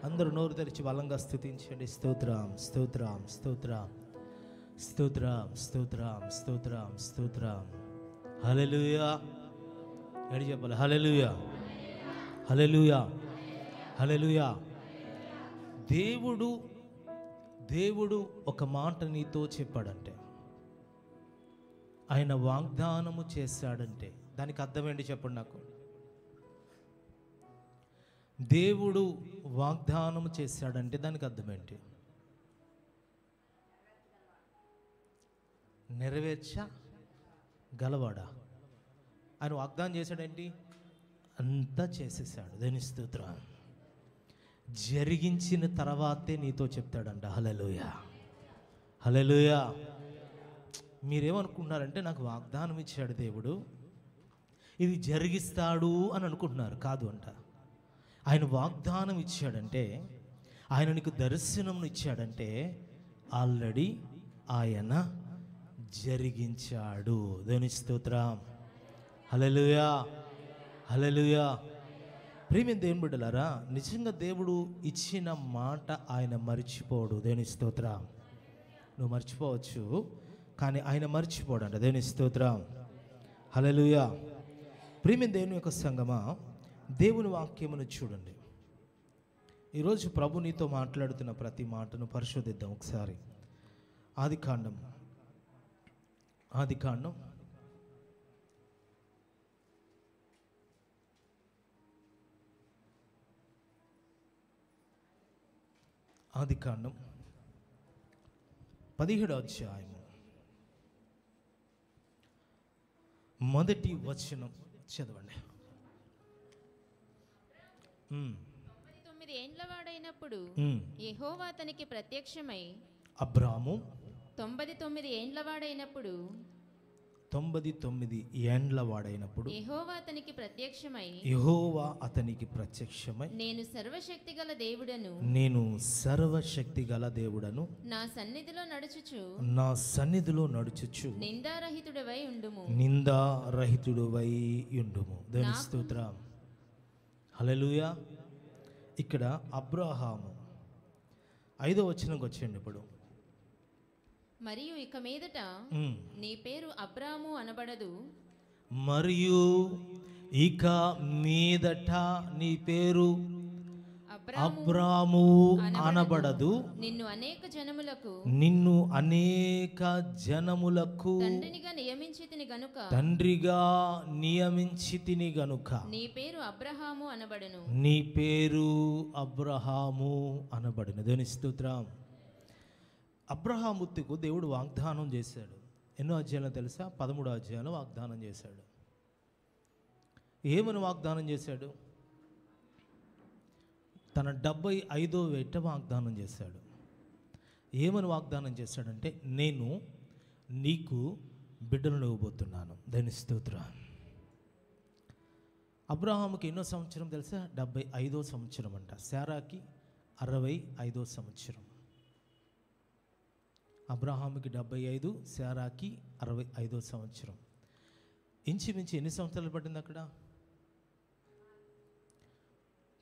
అందరూ నోరు తెరిచి బలంగా స్తుతించండి. స్తోత్రం, స్తోత్రం, స్తోత్రం, స్తోత్రం, స్తోత్రం, స్తోత్రం, స్తోత్రం. హల్లెలూయా. ఏడు చెప్పాలి. హల్లెలూయా, హల్లెలూయా, హల్లెలూయా. దేవుడు ఒక మాట నీతో చెప్పాడంటే, ఆయన వాగ్దానము చేశాడంటే దానికి అర్థం ఏంటి చెప్పండి నాకు. దేవుడు వాగ్దానము చేశాడంటే దానికి అర్థం ఏంటి? నెరవేర్చగలవాడా? ఆయన వాగ్దానం చేశాడేంటి? అంతా చేసేసాడు. దేని స్తోత్రం. జరిగించిన తర్వాతే నీతో చెప్తాడంట. హల్లెలూయా, హల్లెలూయా. మీరేమనుకుంటున్నారంటే నాకు వాగ్దానం ఇచ్చాడు దేవుడు, ఇది జరిగిస్తాడు అని అనుకుంటున్నారు. కాదు అంట. ఆయన వాగ్దానం ఇచ్చాడంటే, ఆయన నీకు దర్శనం ఇచ్చాడంటే ఆల్రెడీ ఆయన జరిగించాడు. దేవుని స్తోత్రం. హల్లెలూయా, హల్లెలూయా. ప్రియమైన దేవుని బిడ్డలారా, నిజంగా దేవుడు ఇచ్చిన మాట ఆయన మర్చిపోడు. దేవుని స్తోత్రం. నువ్వు మర్చిపోవచ్చు, కానీ ఆయన మర్చిపోడంట. దేవుని స్తోత్రం. హల్లెలూయా. ప్రియమైన దేవుని యొక్క సంగమా, దేవుని వాక్యమును చూడండి. ఈరోజు ప్రభు నీతో మాట్లాడుతున్న ప్రతి మాటను పరిశోధిద్దాం ఒకసారి. ఆదికాండం 17వ అధ్యాయము మొదటి వచనం చదవండి. 99 ఏండ్ల వాడైనప్పుడు యెహోవా అతనికి ప్రత్యక్షమై, అబ్రాము 99 ఏండ్ల వాడైనప్పుడు 99 ఏండ్ల వాడైనప్పుడు యెహోవా అతనికి ప్రత్యక్షమై, నేను సర్వశక్తిగల దేవుడను, నా సన్నిధిలో నడుచుచు నిందారహితుడవై ఉండుము. దేవుని స్తోత్రం. హల్లెలూయా. ఇక్కడ అబ్రహాము 5వ వచనంకి వచ్చేయండి. ఇప్పుడు మరియు ఇక మీదట నీ పేరు అబ్రాము అనబడదు, అబ్రాము అనబడదు, నిన్ను అనేక జనములకు తండ్రిగా నియమించితిని గనుక నీ పేరు అబ్రహాము అనబడును. దేవుని స్తోత్రం. అబ్రహాముకు దేవుడు వాగ్దానం చేశాడు. ఎన్నో అధ్యాయాలు తెలుసా? 13వ అధ్యాయంలో వాగ్దానం చేశాడు. ఏమని వాగ్దానం చేశాడు? తన 75వ ఏట వాగ్దానం చేశాడు. ఏమని వాగ్దానం చేశాడంటే, నేను నీకు బిడ్డలను ఇవ్వబోతున్నాను. దాని స్తోత్రం. అబ్రహాముకి ఎన్నో సంవత్సరం తెలుసా? 75వ సంవత్సరం అంట. శారాకి 65వ సంవత్సరం. అబ్రహాముకి 75, శారాకి 65వ సంవత్సరం. ఇంచుమించి ఎన్ని సంవత్సరాలు పట్టింది అక్కడ?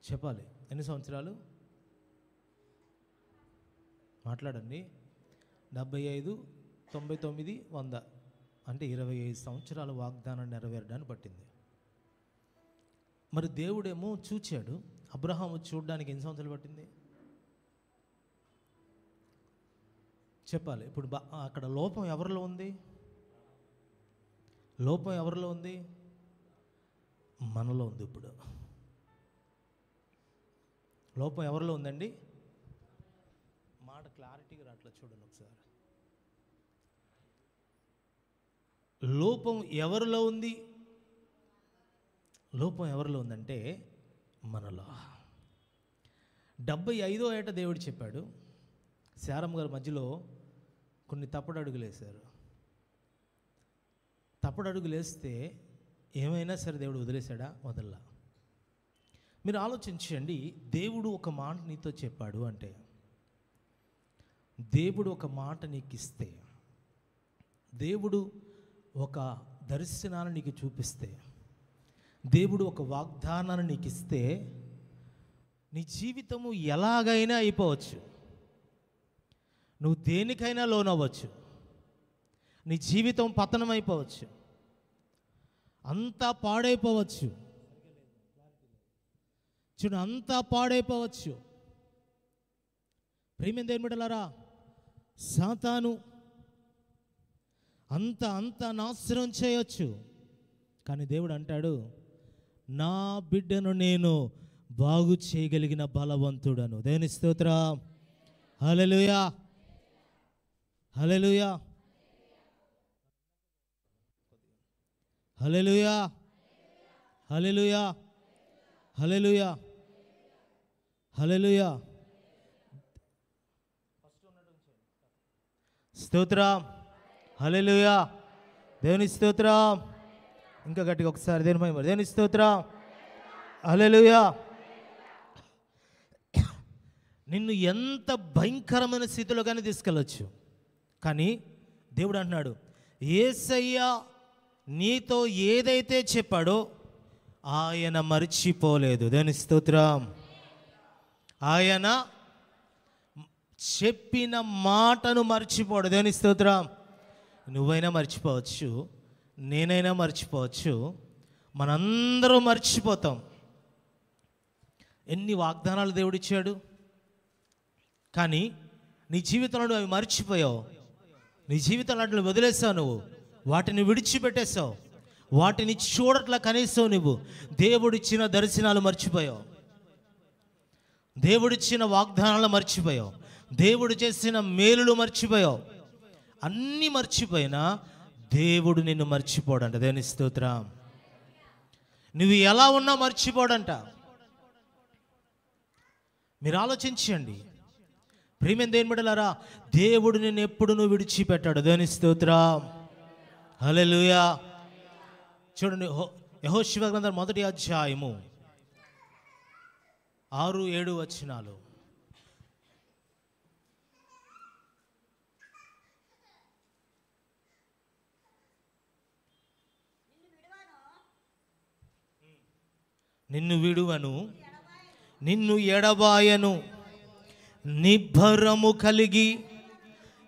చెప్పాలి. ఎన్ని సంవత్సరాలు? మాట్లాడండి. 75, 99, 100 అంటే 25 సంవత్సరాల వాగ్దానం నెరవేరడానికి పట్టింది. మరి దేవుడేమో చూచాడు. అబ్రహాము చూడడానికి ఎన్ని సంవత్సరాలు పట్టింది? చెప్పాలి. ఇప్పుడు అక్కడ లోపం ఎవరిలో ఉంది? లోపం ఎవరిలో ఉంది? మనలో ఉంది. ఇప్పుడు లోపం ఎవరిలో ఉందండి? మాట క్లారిటీగా రాట్లా, చూడండి ఒకసారి. లోపం ఎవరిలో ఉంది? లోపం ఎవరిలో ఉందంటే మనలో. 75వ ఏట దేవుడు చెప్పాడు. శారమ్మ గారి మధ్యలో కొన్ని తప్పుడు అడుగులు వేశారు. తప్పుడు అడుగులు వేస్తే ఏమైనా సరే దేవుడు వదిలేశాడా? వదల్లా. మీరు ఆలోచించండి. దేవుడు ఒక మాట నీతో చెప్పాడు అంటే, దేవుడు ఒక మాట నీకు ఇస్తే, దేవుడు ఒక దర్శనాన్ని నీకు చూపిస్తే, దేవుడు ఒక వాగ్దానాన్ని నీకు ఇస్తే, నీ జీవితము ఎలాగైనా అయిపోవచ్చు, నువ్వు దేనికైనా లోనవ్వచ్చు, నీ జీవితం పతనం అయిపోవచ్చు, అంతా పాడైపోవచ్చు. చూడు, అంతా పాడైపోవచ్చు. ప్రియమైన దేవుని బిడ్డలారా, సాతాను అంతా నాశనం చేయొచ్చు, కానీ దేవుడు అంటాడు, నా బిడ్డను నేను బాగు చేయగలిగిన బలవంతుడను. దేవుని స్తోత్రం. హల్లెలూయా, హల్లెలూయా, హల్లెలూయా, హల్లెలూయా, హల్లెలూయా, హల్లెలూయా. స్తోత్రం. హల్లెలూయా. దేవుని స్తోత్రం. ఇంకా గట్టిగా ఒకసారి దేవుని స్తోత్రం. హల్లెలూయా. నిన్ను ఎంత భయంకరమైన స్థితిలో కానీ తీసుకెళ్ళచ్చు, కానీ దేవుడు అంటున్నాడు, యేసయ్య నీతో ఏదైతే చెప్పాడో ఆయన మర్చిపోలేదు. దేవుని స్తోత్రం. ఆయన చెప్పిన మాటను మర్చిపోడు. దేవుని స్తోత్రం. నువ్వైనా మర్చిపోవచ్చు, నేనైనా మర్చిపోవచ్చు, మనందరం మర్చిపోతాం. ఎన్ని వాగ్దానాలు దేవుడిచ్చాడు, కానీ నీ జీవితంలో నువ్వు అవి మర్చిపోయావు. నీ జీవితంలో అట్లా వదిలేసావు, నువ్వు వాటిని విడిచిపెట్టేశావు, వాటిని చూడట్లా కనీసం నువ్వు దేవుడిచ్చిన దర్శనాలు మర్చిపోయావు, దేవుడిచ్చిన వాగ్దానాలు మర్చిపోయావు, దేవుడు చేసిన మేలులు మర్చిపోయావు. అన్నీ మర్చిపోయినా దేవుడు నిన్ను మర్చిపోడంట. దేవుని స్తోత్రం. నువ్వు ఎలా ఉన్నా మర్చిపోడంట. మీరు ఆలోచించండి ప్రియమైన దేవుని బిడ్డలారా, దేవుడు నిన్ను ఎప్పుడు నువ్వు విడిచిపెట్టాడు. దేవుని స్తోత్రం. హల్లెలూయా. చూడండి, యెహోషువ గ్రంథం 1వ అధ్యాయము 6-7 వచనాలు. నిన్ను విడువను, నిన్ను ఎడబాయను, నిబ్బరము కలిగి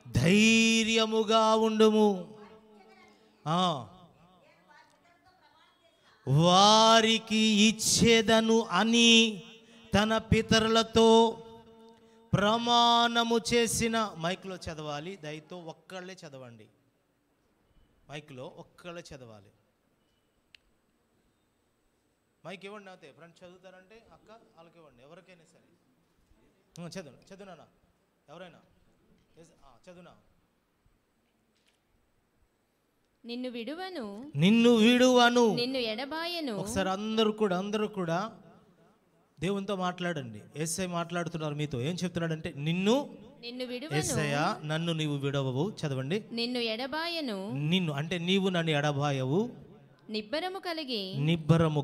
ధైర్యముగా ఉండుము. వారికి ఇచ్చేదను అని తన పితరులతో ప్రమాణము చేసిన. మైక్లో చదవాలి, దయతో ఒక్కళ్ళే చదవండి. మైక్లో ఒక్కళ్ళే చదవాలి. మైక్ ఇవ్వండి. అయితే ఫ్రెండ్స్ చదువుతారంటే అక్క వాళ్ళకి ఇవ్వండి, ఎవరికైనా సరే. చదువునా ఎవరైనా చదువునా. నిన్ను విడువను, నిన్ను విడువను, నిన్ను ఎడబాయను. ఒకసారి అందరూ కూడా దేవునితో మాట్లాడండి. యేసయ్య మాట్లాడుతున్నారు మీతో. ఏం చెప్తున్నాడంటే, నిన్ను విడువను, యేసయ్య నన్ను నీవు విడవవు. చదవండి. నిన్ను ఎడబాయను, నిన్ను అంటే నీవు నన్ను ఎడబాయవు, నిబ్బరము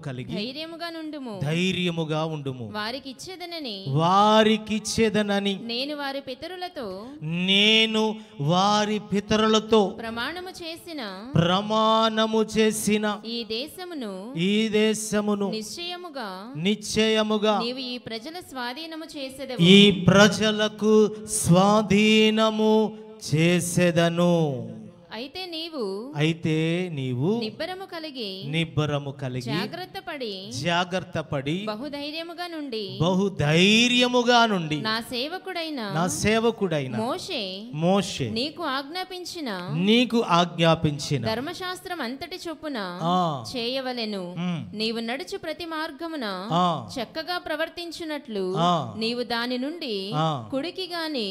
కలిగి ధైర్యముగా ఉండుము. వారికి ఇచ్చేదనని నేను వారి పితరులతో ప్రమాణము చేసిన ఈ దేశమును నిశ్చయముగా నీవు ఈ ప్రజల స్వాధీనము చేసేదవు. ఈ ప్రజలకు స్వాధీనము చేసేదను. అయితే నీవు నిబ్బరము కలిగి జాగ్రత్తపడి బహుధైర్యముగా నుండి నా సేవకుడైన మోషే నీకు ఆజ్ఞాపించిన ధర్మశాస్త్రం అంతటి చొప్పున చేయవలెను. నీవు నడుచు ప్రతి మార్గమున చక్కగా ప్రవర్తించినట్లు నీవు దాని నుండి కుడికి గాని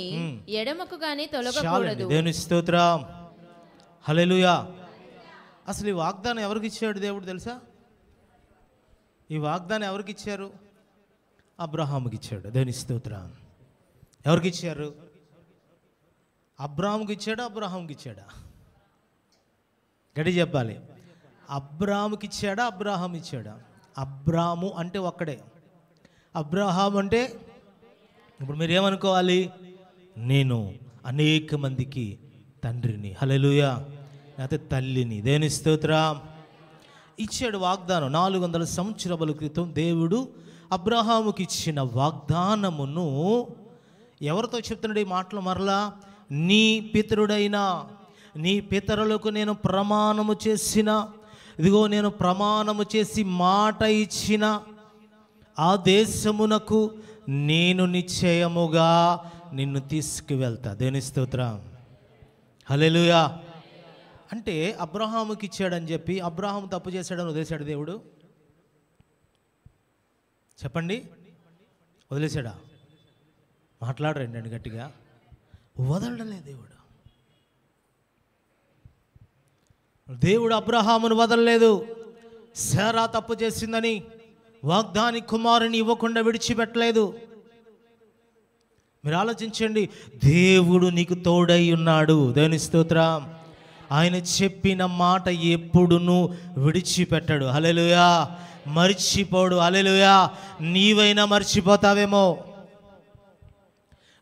ఎడమకు గాని తొలగకూడదు. దేవుని స్తోత్రం. హల్లెలూయా. అసలు ఈ వాగ్దానం ఎవరికి ఇచ్చాడు దేవుడు తెలుసా? ఈ వాగ్దానం ఎవరికి ఇచ్చారు? అబ్రహాముకి ఇచ్చాడు. దేవుని స్తోత్రం. ఎవరికి ఇచ్చారు? అబ్రాహాముకి ఇచ్చాడా, అబ్రహాంకి ఇచ్చాడా? గట్టి చెప్పాలి. అబ్రాహాముకి ఇచ్చాడా, అబ్రహాం ఇచ్చాడా? అబ్రాము అంటే ఒక్కడే, అబ్రహాం అంటే ఇప్పుడు మీరు ఏమనుకోవాలి? నేను అనేక మందికి తండ్రిని, హల్లెలూయా, లేకపోతే తల్లిని. దేవుని స్తోత్రం. ఇచ్చాడు వాగ్దానం. 400 సంవత్సరాల క్రితం దేవుడు అబ్రహాముకి ఇచ్చిన వాగ్దానమును ఎవరితో చెప్తున్నాడు ఈ మాటలు? మరలా నీ పితరుడైన, నీ పితరులకు నేను ప్రమాణము చేసిన, ఇదిగో నేను ప్రమాణము చేసి మాట ఇచ్చిన ఆ దేశమునకు నేను నిశ్చయముగా నిన్ను తీసుకువెళ్తా. దేవుని స్తోత్రం, హల్లెలూయా. అంటే అబ్రహాముకి ఇచ్చాడని చెప్పి అబ్రహాము తప్పు చేశాడని వదిలేశాడు దేవుడు? చెప్పండి, వదిలేశాడా? మాట్లాడరండి గట్టిగా. వదలడలే దేవుడు. దేవుడు అబ్రహామును వదలలేదు. శారా తప్పు చేసిందని వాగ్దాని కుమారుని ఇవ్వకుండా విడిచిపెట్టలేదు. మీరు ఆలోచించండి, దేవుడు నీకు తోడై ఉన్నాడు. దేవుని స్తోత్రం. ఆయన చెప్పిన మాట ఎప్పుడును విడిచిపెట్టడు. హల్లెలూయా. మర్చిపోడు. హల్లెలూయా. నీవైనా మర్చిపోతావేమో,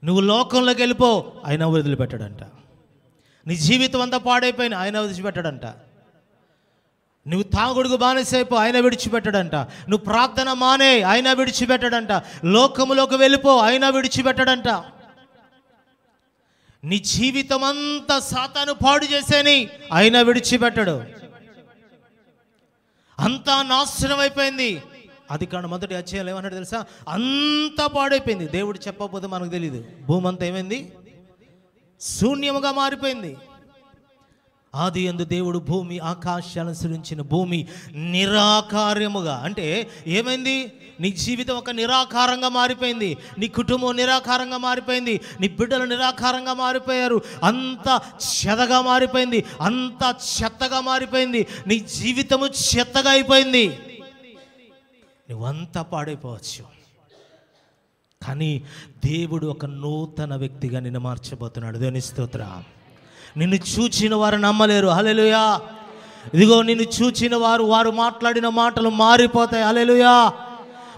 నువ్వు లోకంలోకి వెళ్ళిపో, ఆయన వదిలిపెట్టాడంట. నీ జీవితం అంతా పాడైపోయిన ఆయన విడిచిపెట్టాడంట. నువ్వు తాగుడుకు బానిసైపో, ఆయన విడిచిపెట్టాడంట. నువ్వు ప్రార్థన మానే, ఆయన విడిచిపెట్టాడంట. లోకములోకి వెళ్ళిపో, ఆయన విడిచిపెట్టాడంట. నీ జీవితం అంతా సాతాను పాడు చేసేని ఆయన విడిచిపెట్టడు. అంతా నాశనం అయిపోయింది. అది కాదు, మొదటి అధ్యాయంలో ఏమన్నాడు తెలుసా? అంతా పాడైపోయింది. దేవుడు చెప్పకపోతే మనకు తెలియదు. భూమి అంతా ఏమైంది? శూన్యముగా మారిపోయింది. ఆది యందు దేవుడు భూమి ఆకాశాలను సృజించిన భూమి నిరాకార్యముగా. అంటే ఏమైంది? నీ జీవితం ఒక నిరాకారంగా మారిపోయింది. నీ కుటుంబం నిరాకారంగా మారిపోయింది. నీ బిడ్డలు నిరాకారంగా మారిపోయారు. అంత చెదగా మారిపోయింది. అంత చెత్తగా మారిపోయింది. నీ జీవితము చెత్తగా అయిపోయింది. నువ్వంతా పాడైపోవచ్చు. కానీ దేవుడు ఒక నూతన వ్యక్తిగా నిన్ను మార్చబోతున్నాడు. దేవుని స్తోత్రం. నిన్ను చూచిన వారు నమ్మలేరు. హల్లెలూయా. ఇదిగో నిన్ను చూచిన వారు మాట్లాడిన మాటలు మారిపోతాయి. హల్లెలూయా.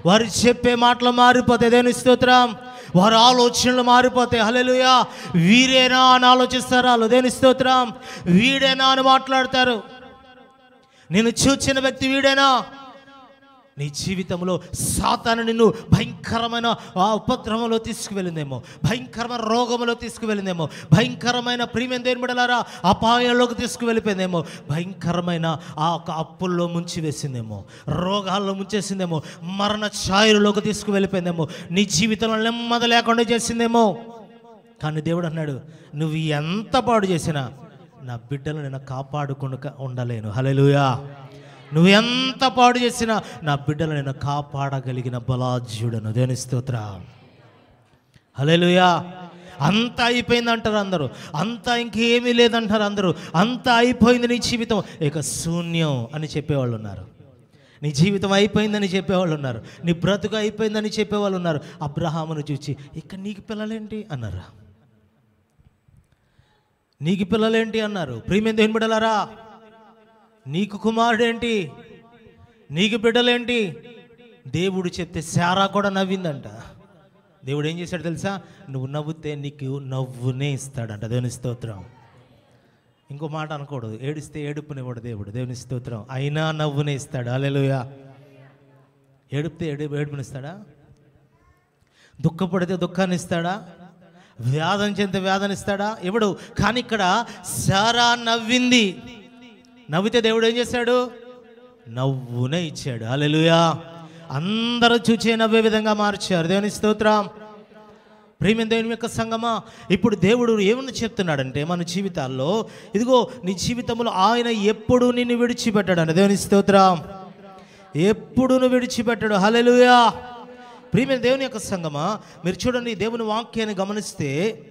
వారు చెప్పే మాటలు మారిపోతాయి. దేవుని స్తోత్రం. వారి ఆలోచనలు మారిపోతాయి. హల్లెలూయా. వీరేనా అని ఆలోచిస్తారు. దేవుని స్తోత్రం. వీడేనా అని మాట్లాడతారు. నిన్ను చూచిన వ్యక్తి వీడేనా? నీ జీవితంలో సాతాను నిన్ను భయంకరమైన ఉపద్రవంలో తీసుకువెళ్ళిందేమో, భయంకరమైన రోగంలో తీసుకువెళ్ళిందేమో, భయంకరమైన ప్రియమైన దేవుని బిడ్డలారా అపాయాల్లోకి తీసుకువెళ్ళిపోయిందేమో, భయంకరమైన ఆ ఒక అప్పుల్లో ముంచి వేసిందేమో, రోగాల్లో ముంచేసిందేమో, మరణ ఛాయలోకి తీసుకువెళ్ళిపోయిందేమో, నీ జీవితంలో నెమ్మది లేకుండా చేసిందేమో. కానీ దేవుడు అన్నాడు, నువ్వు ఎంత పాడు చేసినా నా బిడ్డలు నేను కాపాడుకుండా ఉండలేను. హల్లెలూయా. నువ్వు ఎంత పాడు చేసినా నా బిడ్డలు నేను కాపాడగలిగిన బలాజ్యుడను. దేవుని స్తోత్రం. హల్లెలూయా. అంతా అయిపోయింది అంటారు అందరూ. అంతా ఇంకేమీ లేదంటారు అందరూ. అంతా అయిపోయింది నీ జీవితం, ఇక శూన్యం అని చెప్పేవాళ్ళు ఉన్నారు. నీ జీవితం అయిపోయిందని చెప్పేవాళ్ళు ఉన్నారు. నీ బ్రతుకు అయిపోయిందని చెప్పేవాళ్ళు ఉన్నారు. అబ్రహామును చూచి ఇక నీకు పిల్లలేంటి అన్నారు. నీకు పిల్లలేంటి అన్నారు. ప్రియమైన దేవుని బిడ్డలారా, నీకు కుమారుడేంటి, నీకు బిడ్డలేంటి? దేవుడు చెప్తే శారా కూడా నవ్విందంట. దేవుడు ఏం చేశాడు తెలుసా? నువ్వు నవ్వుతే నీకు నవ్వునే ఇస్తాడంట. దేవుని స్తోత్రం. ఇంకో మాట అనకూడదు, ఏడిస్తే ఏడుపునివ్వడు దేవుడు. దేవుని స్తోత్రం. అయినా నవ్వునే ఇస్తాడు. హల్లెలూయా. ఏడిపితే ఏడుపునిస్తాడా? దుఃఖపడితే దుఃఖాన్ని ఇస్తాడా? వ్యాధం చెందితే వ్యాధని ఇస్తాడా? ఇవ్వడు. కానీ ఇక్కడ శారా నవ్వింది. నవ్వితే దేవుడు ఏం చేశాడు? నవ్వునే ఇచ్చాడు. హల్లెలూయా. అందరూ చూచే నవ్వే విధంగా మార్చారు. దేవుని స్తోత్రం. ప్రియమైన దేవుని యొక్క సంగమా, ఇప్పుడు దేవుడు ఏమని చెప్తున్నాడంటే మన జీవితాల్లో, ఇదిగో నీ జీవితంలో ఆయన ఎప్పుడు నిన్ను విడిచిపెట్టాడు. దేవుని స్తోత్రం. ఎప్పుడు నువ్వు విడిచిపెట్టాడు. హల్లెలూయా. ప్రియమైన దేవుని యొక్క సంగమా, మీరు చూడండి, దేవుని వాక్యాన్ని గమనిస్తే,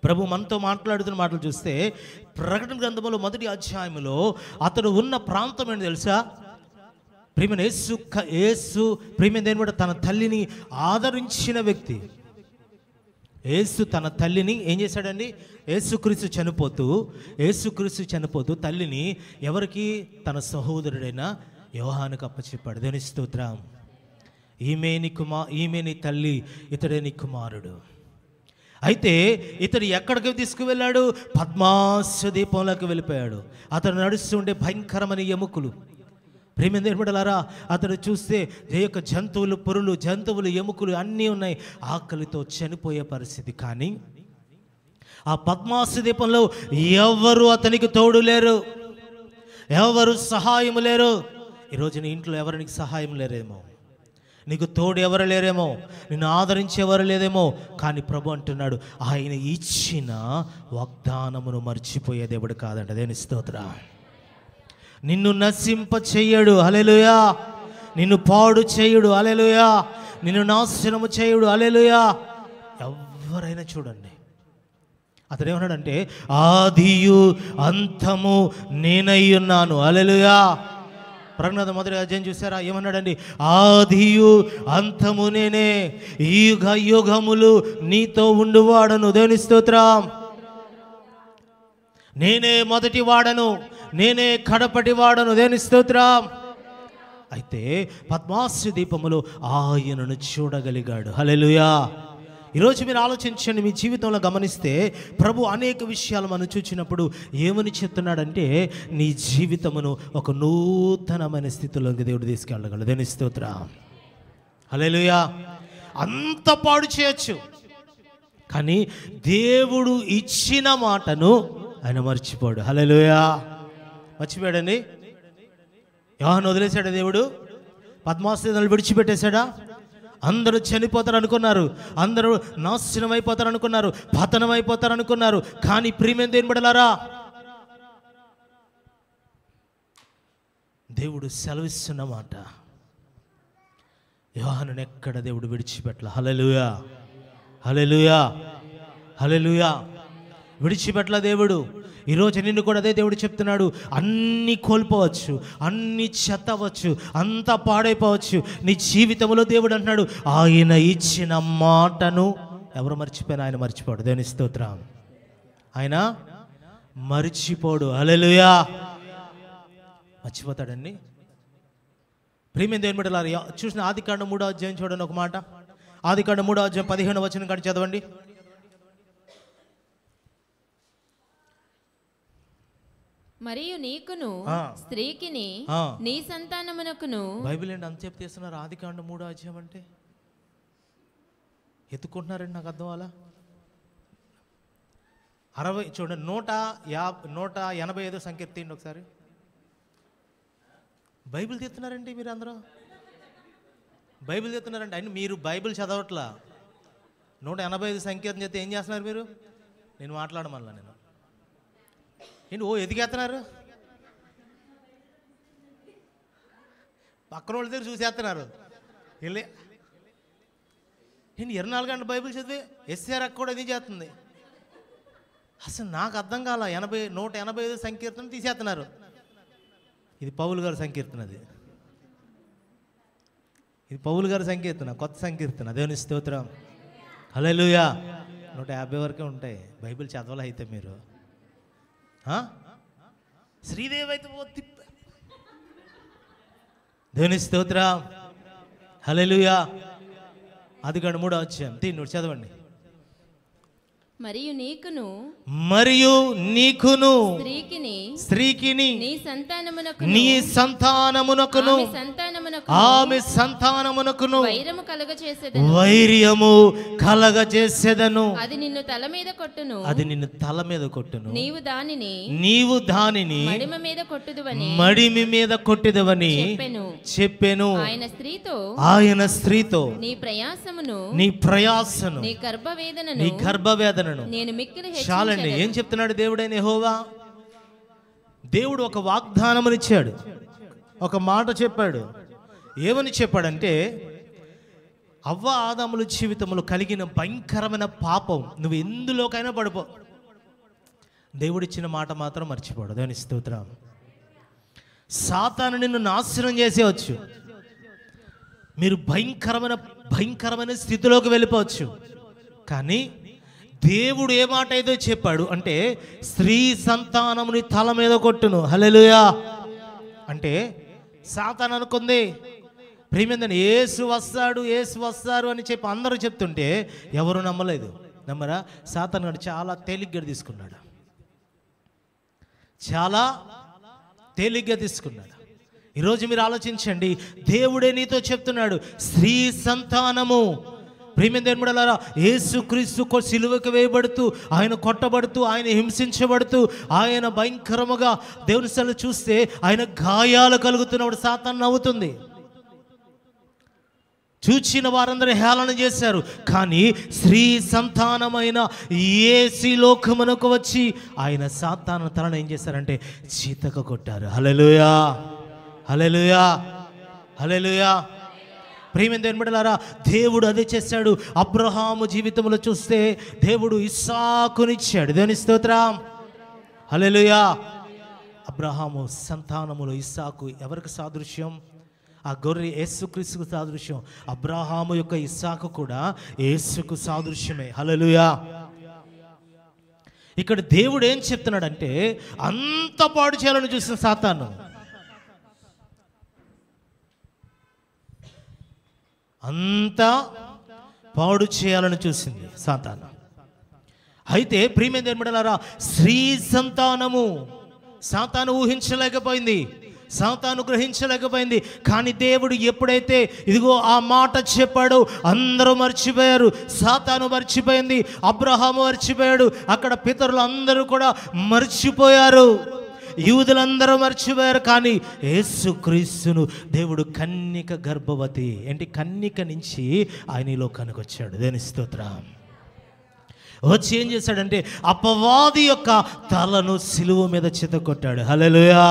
ప్రభు మనతో మాట్లాడుతున్న మాటలు చూస్తే, ప్రకటన గ్రంథంలో మొదటి అధ్యాయంలో అతడు ఉన్న ప్రాంతం ఏంటి తెలుసా? ప్రియమైన యేసు ప్రియమైన దేవుని కూడా తన తల్లిని ఆదరించిన వ్యక్తి. యేసు తన తల్లిని ఏం చేశాడండి? యేసుక్రీస్తు చనిపోతూ తల్లిని ఎవరికి? తన సహోదరుడైన యోహానుకు అప్పచెప్పాడు. దేవుని స్తోత్రం. ఈమె నీ తల్లి, ఇతడే నీ కుమారుడు. అయితే ఇతడు ఎక్కడికి తీసుకువెళ్ళాడు? పద్మాస దీపంలోకి వెళ్ళిపోయాడు. అతడు నడుస్తుండే భయంకరమైన ఎముకలు, ప్రేమ ఏర్పడారా, అతడు చూస్తే ఏ యొక్క జంతువులు, పురులు, జంతువులు, ఎముకలు అన్నీ ఉన్నాయి, ఆకలితో చనిపోయే పరిస్థితి. కానీ ఆ పద్మాసు దీపంలో ఎవరు అతనికి తోడు లేరు, ఎవరు సహాయం లేరు. ఈరోజు నీ ఇంట్లో ఎవరికి సహాయం లేరేమో, నీకు తోడు ఎవరు లేరేమో, నిన్ను ఆదరించే ఎవరు లేదేమో. కానీ ప్రభు అంటున్నాడు, ఆయన ఇచ్చిన వాగ్దానమును మర్చిపోయే దేవుడు కాదంట. దేని స్తోత్రం. నిన్ను నశింప చెయ్యడు, హల్లెలూయా. నిన్ను పాడు చేయుడు, హల్లెలూయా. నిన్ను నాశనము చేయుడు, హల్లెలూయా. ఎవరైనా చూడండి, అతడు ఏమన్నాడంటే, ఆదియు అంతము నేనై ఉన్నాను, హల్లెలూయా. ప్రకటన మొదటి అధ్యాయం చూసారా, ఏమన్నాడండి? ఆదియు అంతము నేనే, యుగ యుగములు నీతో ఉండువాడను. దేవుని స్తోత్రం. నేనే మొదటి వాడను, నేనే కడపటి వాడను. దేవుని స్తోత్రం. అయితే పద్మాసు దీపములో ఆయనను చూడగలిగాడు, హల్లెలూయా. ఈరోజు మీరు ఆలోచించండి, మీ జీవితంలో గమనిస్తే ప్రభు అనేక విషయాలు మనం చూచినప్పుడు ఏమని చెప్తున్నాడంటే, నీ జీవితమును ఒక నూతనమైన స్థితిలోకి దేవుడు తీసుకెళ్ళగలడు. దేవుని స్తోత్రం, హల్లెలూయా. అంత పాడు చేయొచ్చు, కానీ దేవుడు ఇచ్చిన మాటను ఆయన మర్చిపోడు, హల్లెలూయా. మర్చిపోయాడండి. యోహాను వదిలేశాడా దేవుడు? పద్మాసు విడిచిపెట్టేశాడా? అందరూ చనిపోతారు అనుకున్నారు, అందరూ నాశనం అయిపోతారు అనుకున్నారు, పతనం అయిపోతారు అనుకున్నారు. కానీ ప్రియమైన దేవుని బిడ్డలారా, దేవుడు సెలవిస్తున్నమాట, యోహానుని ఎక్కడ దేవుడు విడిచిపెట్టల. హల్లెలూయా, హల్లెలూయా, హల్లెలూయా. విడిచిపెట్టల దేవుడు. ఈరోజు నిన్ను కూడా అదే దేవుడు చెప్తున్నాడు. అన్నీ కోల్పోవచ్చు, అన్నీ చెత్తవచ్చు, అంతా పాడైపోవచ్చు. నీ జీవితంలో దేవుడు అంటున్నాడు, ఆయన ఇచ్చిన మాటను ఎవరు మర్చిపోయినా ఆయన మర్చిపోడు. దేవుని స్తోత్రం. ఆయన మర్చిపోడు, హల్లెలూయా. మర్చిపోతాడండి. ప్రియమైన దేవుని బిడ్డలారా, చూసిన ఆదికాండం 3వ అధ్యాయం చూడండి ఒక మాట. ఆదికాండం 3వ అధ్యాయం 15వ వచనం కాడి చదవండి. మరియు నీకును స్త్రీకిని నీ సంతానమునకును. బైబిల్ ఏంటి అంత చెప్తే చేస్తున్నారు? ఆదికాండం 3వ అధ్యాయం అంటే ఎత్తుకుంటున్నారండి, నాకు అర్థం అలా 60 చూడండి, 185 సంఖ్య ఎత్తండి ఒకసారి. బైబిల్ తీస్తున్నారండి మీరు అందరూ, బైబిల్ తీస్తున్నారండి. అయినా మీరు బైబిల్ చదవట్లా. 185 సంఖ్య చెప్తే ఏం చేస్తున్నారు మీరు? నేను మాట్లాడమల్లా నేను ఏంటి? ఓ ఎదిగేస్తున్నారు, పక్కన వాళ్ళ దగ్గర చూసేస్తున్నారు. వెళ్ళి నేను 24 గంటల బైబిల్ చదివి ఎస్ఆర్ అక్క కూడా ఇది చేస్తుంది. అసలు నాకు అర్థం కాల. 185 సంకీర్తన తీసేస్తున్నారు. ఇది పౌలు గారి సంకీర్తన, ఇది పౌలు గారి సంకీర్తన, కొత్త సంకీర్తన. దేవుని స్తోత్రం, హల్లెలూయా. 150 వరకే ఉంటాయి బైబిల్ చదవాలి. అయితే మీరు శ్రీదేవి అయితే దేవుని స్తోత్రం, హల్లెలూయా. ఆదికాండం 3వ అధ్యాయం చదవండి. మరియు నీకును స్త్రీకిని నీ సంతానమునకును ఆమె సంతానమునకును వైర్యము కలగజేసెదను. అది నిన్ను తల మీద కొట్టును, నీవు దానిని మడిమి మీద కొట్టుదువని చెప్పెను. ఆయన స్త్రీతో నీ ప్రయాసను, నీ గర్భవేదనను చాలండి. ఏం చెప్తున్నాడు దేవుడైన యెహోవా? దేవుడు ఒక వాగ్దానమునిచ్చాడు, ఒక మాట చెప్పాడు. ఏమని చెప్పాడంటే, అవ్వ ఆదాముల జీవితంలో కలిగిన భయంకరమైన పాపం నువ్వు ఎందులోకైనా పడిపో, దేవుడిచ్చిన మాట మాత్రం మర్చిపోడు. దేవుని స్తోత్రం. సాతాను నిన్ను నాశనం చేసేవచ్చు, మీరు భయంకరమైన స్థితిలోకి వెళ్ళిపోవచ్చు. కానీ దేవుడు ఏ మాట ఏదో చెప్పాడు అంటే, స్త్రీ సంతానముని తల మీద కొట్టును. హల్లెలూయా. అంటే సాతాను అనుకుంది, ప్రియమైందని యేసు వస్తారు అని చెప్పి అందరూ చెప్తుంటే ఎవరు నమ్మలేదు. నమ్మరా? సాతాను గారు చాలా తేలిగ్గా తీసుకున్నాడు, చాలా తేలిగ్గా తీసుకున్నాడు. ఈరోజు మీరు ఆలోచించండి, దేవుడే నీతో చెప్తున్నాడు, స్త్రీ సంతానము. ప్రియమైన దేవుని బిడ్డలారా, యేసుక్రీస్తు సిలువకు వేయబడుతూ, ఆయన కొట్టబడుతూ, ఆయన హింసించబడుతూ, ఆయన భయంకరముగా దేవుని సలు చూస్తే ఆయన గాయాలు కలుగుతున్నప్పుడు సాతాను నవ్వుతుంది. చూచిన వారందరూ హేళన చేశారు. కానీ స్త్రీ సంతానమైన యేసు లోకమునకు వచ్చి ఆయన సాతాను తలను ఏం చేశారంటే చీతక కొట్టారు. హల్లెలూయా, హల్లెలూయా, హల్లెలూయా. ప్రియమైన దేవుని బిడ్డలారా, దేవుడు అదే చేశాడు. అబ్రహాము జీవితంలో చూస్తే దేవుడు ఇస్సాకునిచ్చాడు. దేవుని స్తోత్రం, హల్లెలూయా. అబ్రహాము సంతానములో ఇస్సాకు ఎవరికి సాదృశ్యం? ఆ గొర్రె యేసుక్రీస్తుకు సాదృశ్యం. అబ్రహాము యొక్క ఇస్సాకు కూడా యేసుకు సాదృశ్యమే. హల్లెలూయా. ఇక్కడ దేవుడు ఏం చెప్తున్నాడంటే, అంత పాడు చేయాలని చూసిన సాతాను, అంతా పాడు చేయాలని చూసింది సాతాను. అయితే ప్రియమైన దేవుని బిడ్డలారా, స్త్రీ సంతానము సాతాను ఊహించలేకపోయింది, సాతాను గ్రహించలేకపోయింది. కానీ దేవుడు ఎప్పుడైతే ఇదిగో ఆ మాట చెప్పాడో అందరూ మర్చిపోయారు. సాతాను మర్చిపోయింది, అబ్రహాము మర్చిపోయాడు, అక్కడ పితరులు అందరూ కూడా మర్చిపోయారు, యూదులందరూ మర్చిపోయారు. కానీ యేసుక్రీస్తును దేవుడు కన్నిక గర్భవతి ఏంటి కన్నిక నుంచి ఆయన ఈ లోకానికి వచ్చాడు. దేని స్తోత్రం. వచ్చి ఏం చేశాడంటే అపవాది యొక్క తలను సిలువ మీద చితకొట్టాడు. హల్లెలూయా.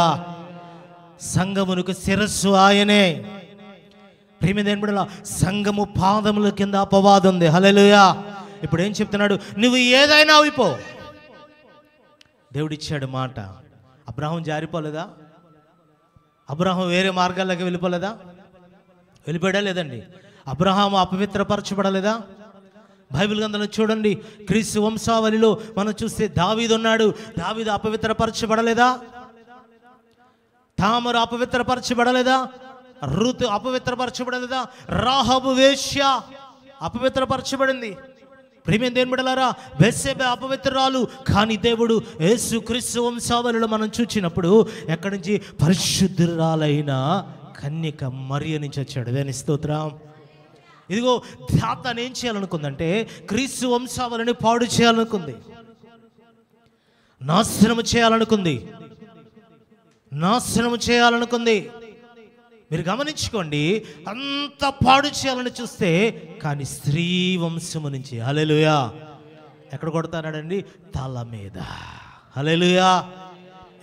సంఘమునకు శిరస్సు ఆయనే. ప్రియమైన దేవుని బిడ్డలారా, సంఘము పాదముల కింద అపవాది ఉంది. హల్లెలూయా. ఇప్పుడు ఏం చెప్తున్నాడు? నువ్వు ఏదైనా అయిపో. దేవుడిచ్చాడు మాట. అబ్రహాం జారిపోలేదా? అబ్రహాం వేరే మార్గాల్లోకి వెళ్ళిపోలేదా? వెళ్ళిపోయా లేదండి. అబ్రహాం అపవిత్రపరచబడలేదా? బైబిల్ గ్రంథంలో చూడండి, క్రీస్తు వంశావళిలో మనం చూస్తే దావీదు ఉన్నాడు. దావీదు అపవిత్రపరచబడలేదా? తామరు అపవిత్రపరచబడలేదా? రుతు అపవిత్రపరచబడలేదా? రాహాబు వేశ్య అపవిత్రపరచబడింది. ప్రియమైన దేవుని బిడ్డలారా, బెత్షెబా అపవిత్రురాలు. కానీ దేవుడు యేసుక్రీస్తు వంశావళిలో మనం చూచినప్పుడు ఎక్కడి నుంచి? పరిశుద్ధురాలైన కన్యక మరియ నుంచి వచ్చాడు. దేని స్తోత్రం. ఇదిగో సాతాను ఏం చేయాలనుకుందంటే క్రీస్తు వంశావళిని పాడు చేయాలనుకుంది, నాశనము చేయాలనుకుంది, నాశనము చేయాలనుకుంది. మీరు గమనించుకోండి, అంత పాడు చేయాలని చూస్తే కానీ స్త్రీ వంశము నుంచి. హల్లెలూయా. ఎక్కడ కొడతానాడండి? తల మీద. హల్లెలూయా.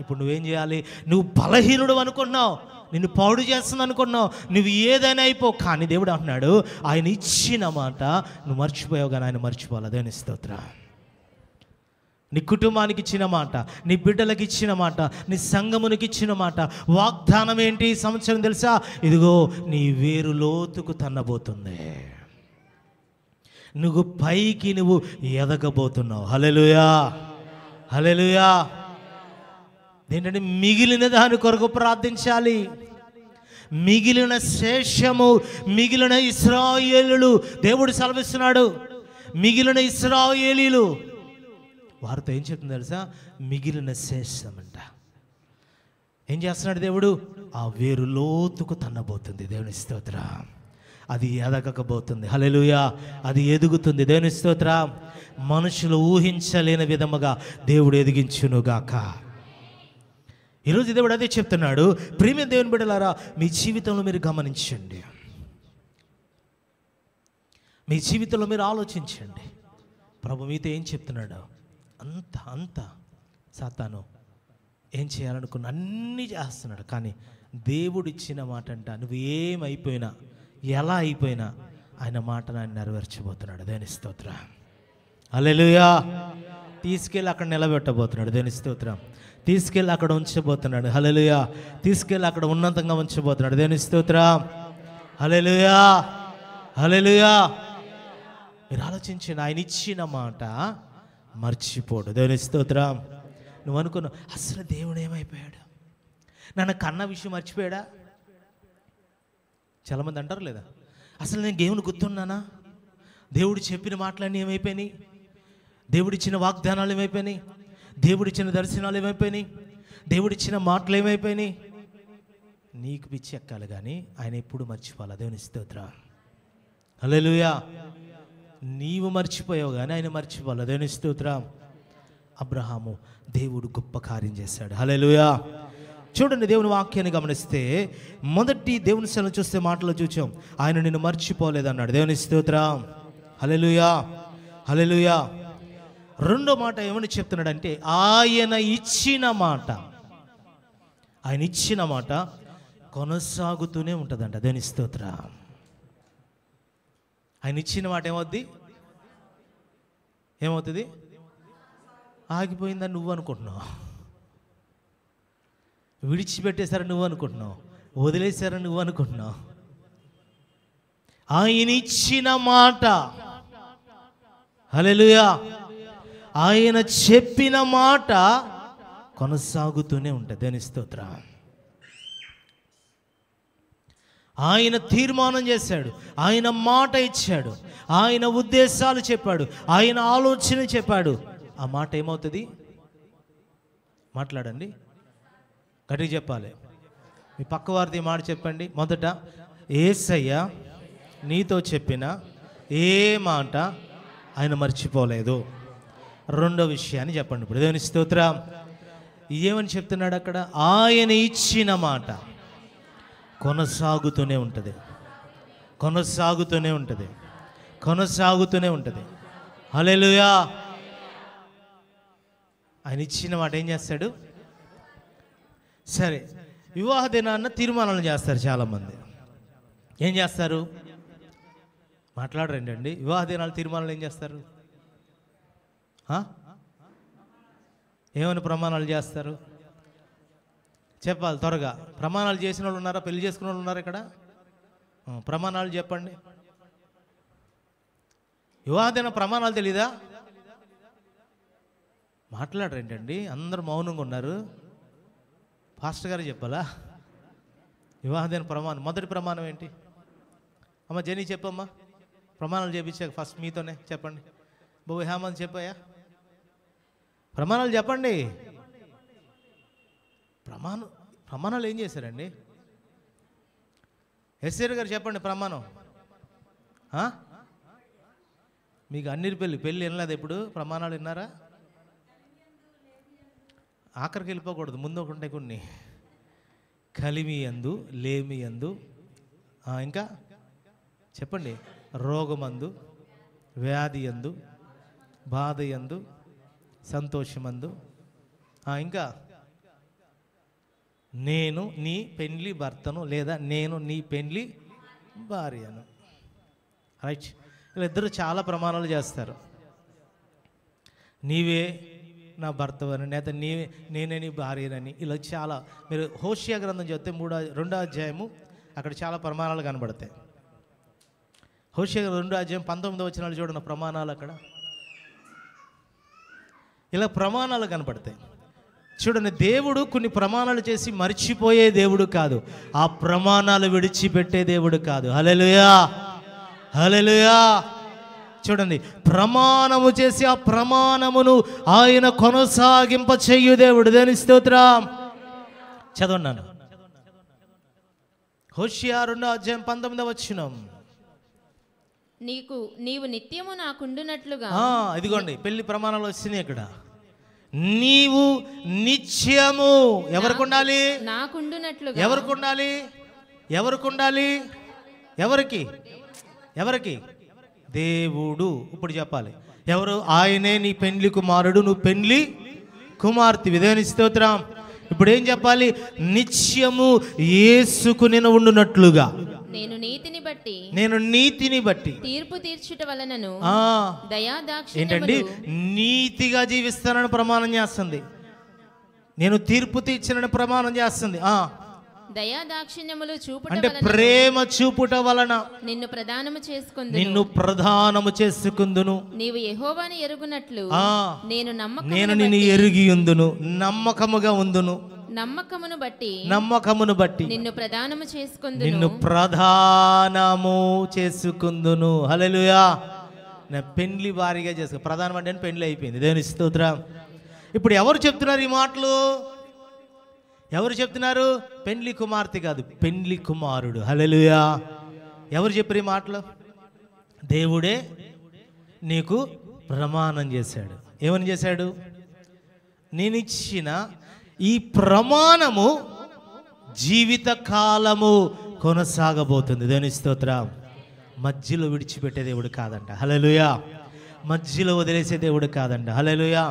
ఇప్పుడు నువ్వేం చేయాలి? నువ్వు బలహీనుడు అనుకున్నావు, నిన్ను పాడు చేస్తుంది అనుకున్నావు, నువ్వు ఏదైనా అయిపో. కానీ దేవుడు అంటున్నాడు, ఆయన ఇచ్చిన మాట నువ్వు మర్చిపోయావు, కానీ ఆయన మర్చిపోవాలి. అదే స్తోత్రం. నీ కుటుంబానికి ఇచ్చిన మాట, నీ బిడ్డలకు ఇచ్చిన మాట, నీ సంఘమునికి ఇచ్చిన మాట, వాగ్దానం ఏంటి ఈ సంవత్సరం తెలుసా? ఇదిగో నీ వేరు లోతుకు తన్నబోతుంది, నువ్వు పైకి నువ్వు ఎదగబోతున్నావు. హల్లెలూయా, హల్లెలూయా. ఏంటంటే మిగిలిన దాని కొరకు ప్రార్థించాలి. మిగిలిన శేషము, మిగిలిన ఇశ్రాయేలీయులు, దేవుడు సెలవిస్తున్నాడు, మిగిలిన ఇశ్రాయేలీయులు వారితో ఏం చెప్తుంది తెలుసా? మిగిలిన శేషం అంట. ఏం చేస్తున్నాడు దేవుడు? ఆ వేరు లోతుకు తన్నబోతుంది. దేవుని స్తోత్రం. అది ఎదగకపోతుంది. హల్లెలూయా. అది ఎదుగుతుంది. దేవుని స్తోత్రం. మనుషులు ఊహించలేని విధముగా దేవుడు ఎదిగించునుగాక. ఈరోజు దేవుడు అదే చెప్తున్నాడు. ప్రియమైన దేవుని బిడ్డలారా, మీ జీవితంలో మీరు గమనించండి, మీ జీవితంలో మీరు ఆలోచించండి. ప్రభు మీతో ఏం చెప్తున్నాడు? అంత సాతాను ఏం చేయాలనుకున్నా అన్నీ చేస్తున్నాడు. కానీ దేవుడు ఇచ్చిన మాట అంట, నువ్వు ఏమైపోయినా, ఎలా అయిపోయినా ఆయన మాటను ఆయన నెరవేర్చబోతున్నాడు. దేని స్తోత్రం. హల్లెలూయా. తీసుకెళ్ళి అక్కడ నిలబెట్టబోతున్నాడు. దేని స్తోత్రం. తీసుకెళ్ళి అక్కడ ఉంచబోతున్నాడు. హల్లెలూయా. తీసుకెళ్ళి అక్కడ ఉన్నతంగా ఉంచబోతున్నాడు. దేని స్తోత్రం. హల్లెలూయా, హల్లెలూయా. మీరు ఆలోచించండి, ఆయన ఇచ్చిన మాట మర్చిపోడు. దేవుని స్తోత్రం. నువ్వు అనుకున్నావు, అసలు దేవుడు ఏమైపోయాడు, నన్ను కన్న విషయం మర్చిపోయాడా? చాలామంది అంటారు లేదా, అసలు నేను దేవుని గుర్తున్నానా? దేవుడు చెప్పిన మాటలన్నీ ఏమైపోయినాయి? దేవుడిచ్చిన వాగ్దానాలు ఏమైపోయినాయి? దేవుడిచ్చిన దర్శనాలు ఏమైపోయినాయి? దేవుడిచ్చిన మాటలు ఏమైపోయినాయి? నీకు పిచ్చి ఎక్కాలి కానీ ఆయన ఎప్పుడు మర్చిపోవాలి. దేవుని స్తోత్రం. హల్లెలూయా. నీవు మర్చిపోయావు కానీ ఆయన మర్చిపోవాలి. దేవుని స్తోత్రం. అబ్రహాము దేవుడు గొప్ప కార్యం చేశాడు. హల్లెలూయా. చూడండి, దేవుని వాక్యాన్ని గమనిస్తే మొదటి దేవుని సెలవు చూస్తే మాటలో చూచాం, ఆయన నిన్ను మర్చిపోలేదన్నాడు. దేవుని స్తోత్రం. హల్లెలూయా. హల్లెలూయా. రెండో మాట ఏమని చెప్తున్నాడంటే ఆయన ఇచ్చిన మాట, ఆయన ఇచ్చిన మాట కొనసాగుతూనే ఉంటుందంట. దేవుని స్తోత్రం. ఆయన ఇచ్చిన మాట ఏమవుతుంది? ఆగిపోయిందని నువ్వు అనుకుంటున్నావు, విడిచిపెట్టేశారని నువ్వు అనుకుంటున్నావు, వదిలేశారని నువ్వు అనుకుంటున్నావు. ఆయన ఇచ్చిన మాట, హల్లెలూయా, ఆయన చెప్పిన మాట కొనసాగుతూనే ఉంటుంది. దేవుని స్తోత్రం. ఆయన తీర్మానం చేశాడు, ఆయన మాట ఇచ్చాడు, ఆయన ఉద్దేశాలు చెప్పాడు, ఆయన ఆలోచన చెప్పాడు. ఆ మాట ఏమవుతుంది? మాట్లాడండి, గట్టిగా చెప్పాలి. మీ పక్క వారిది మాట చెప్పండి. మొదట, యేసయ్య నీతో చెప్పిన ఏ మాట ఆయన మర్చిపోలేదు. రెండో విషయాన్ని చెప్పండి ఇప్పుడు. దేవుని స్తోత్రం. ఏమని చెప్తున్నాడు అక్కడ? ఆయన ఇచ్చిన మాట కొనసాగుతూనే ఉంటుంది, కొనసాగుతూనే ఉంటుంది, కొనసాగుతూనే ఉంటుంది. హల్లెలూయా. ఆయన ఇచ్చిన మాట ఏం చేస్తాడు? సరే, వివాహ దినాన్న తీర్మానాలు చేస్తారు చాలామంది. ఏం చేస్తారు? మాట్లాడరండి. వివాహ దినాలు తీర్మానాలు ఏం చేస్తారు? ఏమని ప్రమాణాలు చేస్తారు? చెప్పాలి త్వరగా. ప్రమాణాలు చేసిన వాళ్ళు ఉన్నారా? పెళ్లి చేసుకున్న వాళ్ళు ఉన్నారా ఇక్కడ? ప్రమాణాలు చెప్పండి. వివాహ దిన ప్రమాణాలు తెలీదా? మాట్లాడరేంటండి, అందరూ మౌనంగా ఉన్నారు. పాస్టర్ గారు చెప్పాలా? వివాహ దిన ప్రమాణం, మొదటి ప్రమాణం ఏంటి? అమ్మ జెనీ చెప్పమ్మా. ప్రమాణాలు చేయించాక ఫస్ట్ మీతోనే చెప్పండి. బాబు హేమంత్ చెప్పాయా? ప్రమాణాలు చెప్పండి. ప్రమాణాలు ఏం చేశారండి? ఎస్ఆర్ గారు చెప్పండి ప్రమాణం. మీకు అన్నిరి పెళ్ళి వినలేదు ఎప్పుడు? ప్రమాణాలు విన్నారా? ఆఖరికి వెళ్ళిపోకూడదు, ముందు ఒకటి ఉంటాయి కొన్ని. కలిమి యందు, లేమి యందు, ఇంకా చెప్పండి, రోగమందు, వ్యాధి యందు, బాధ యందు, సంతోషమందు, ఇంకా నేను నీ పెండ్లి భర్తను లేదా నేను నీ పెండ్లి భార్యను. రైట్. వీళ్ళిద్దరూ చాలా ప్రమాణాలు చేస్తారు. నీవే నా భర్తవని, లేదా నేనే నీ భార్యనని. ఇలా చాలా, మీరు హోషియా గ్రంథం చదివితే 2వ అధ్యాయము అక్కడ చాలా ప్రమాణాలు కనబడతాయి. హోషియా 2వ అధ్యాయం 19వ వచనాలు చూడండి, ప్రమాణాలు అక్కడ ఇలా ప్రమాణాలు కనబడతాయి. చూడండి, దేవుడు కొన్ని ప్రమాణాలు చేసి మర్చిపోయే దేవుడు కాదు, ఆ ప్రమాణాలు విడిచిపెట్టే దేవుడు కాదు. హల్లెలూయా. హల్లెలూయా. చూడండి, ప్రమాణము చేసి ఆ ప్రమాణమును ఆయన కొనసాగింప చెయ్యు దేవుడు. దేవుని స్తోత్రం. చదవన్నాను. హోషియా 2వ అధ్యాయం 19వ వచనం. నీవు నిత్యము నాకుండునట్లుగా. ఇదిగోండి, పెళ్లి ప్రమాణాలు వచ్చినాయి ఇక్కడ. నీవు నిత్యము ఎవరికి ఉండాలి? నాకుండునట్లుగా. ఎవరికి ఉండాలి? ఎవరికి ఉండాలి? ఎవరికి? దేవుడు. ఇప్పుడు చెప్పాలి, ఎవరు? ఆయనే నీ పెండ్లి కుమారుడు, నువ్వు పెండ్లి కుమార్తె. దేవుని స్తోత్రం. ఇప్పుడు ఏం చెప్పాలి? నిత్యము యేసుకు నేను ఉండునట్లుగా. నేను నీతిని బట్టి తీర్పు తీర్చుట వలనను ఏంటండి? నీతిగా జీవిస్తానని ప్రమాణం చేస్తుంది. నేను తీర్పు తీర్చనని ప్రమాణం చేస్తుంది. దయాదాక్షిణ్యములు చూపుట అంటే ప్రేమ చూపుట వలన నిన్ను ప్రదానము చేసుకొందును. నీవు యెహోవాని ఎరుగునట్లు నేను నిన్ను ఎరిగి ఉందును, నమ్మకముగా ఉందును. నమ్మకమును బట్టి నిన్ను ప్రధానము చేసుకుందును. హల్లెలూయా. నా పెండ్లి భారీగా చేసుకో. ప్రధానం అంటే పెండ్లి అయిపోయింది. దేవుని స్తోత్రం. ఇప్పుడు ఎవరు చెప్తున్నారు ఈ మాటలు? ఎవరు చెప్తున్నారు? పెండ్లి కుమార్తె కాదు, పెండ్లి కుమారుడు. హల్లెలూయా. ఎవరు చెప్పారు ఈ మాటలు? దేవుడే నీకు ప్రమాణం చేశాడు. ఏమని చేశాడు? నేను ఇచ్చిన ఈ ప్రమాణము జీవిత కాలము కొనసాగబోతుంది. దేవుని స్తోత్రం. మధ్యలో విడిచిపెట్టే దేవుడు కాదంట. హల్లెలూయా. మధ్యలో వదిలేసే దేవుడు కాదంట. హల్లెలూయా.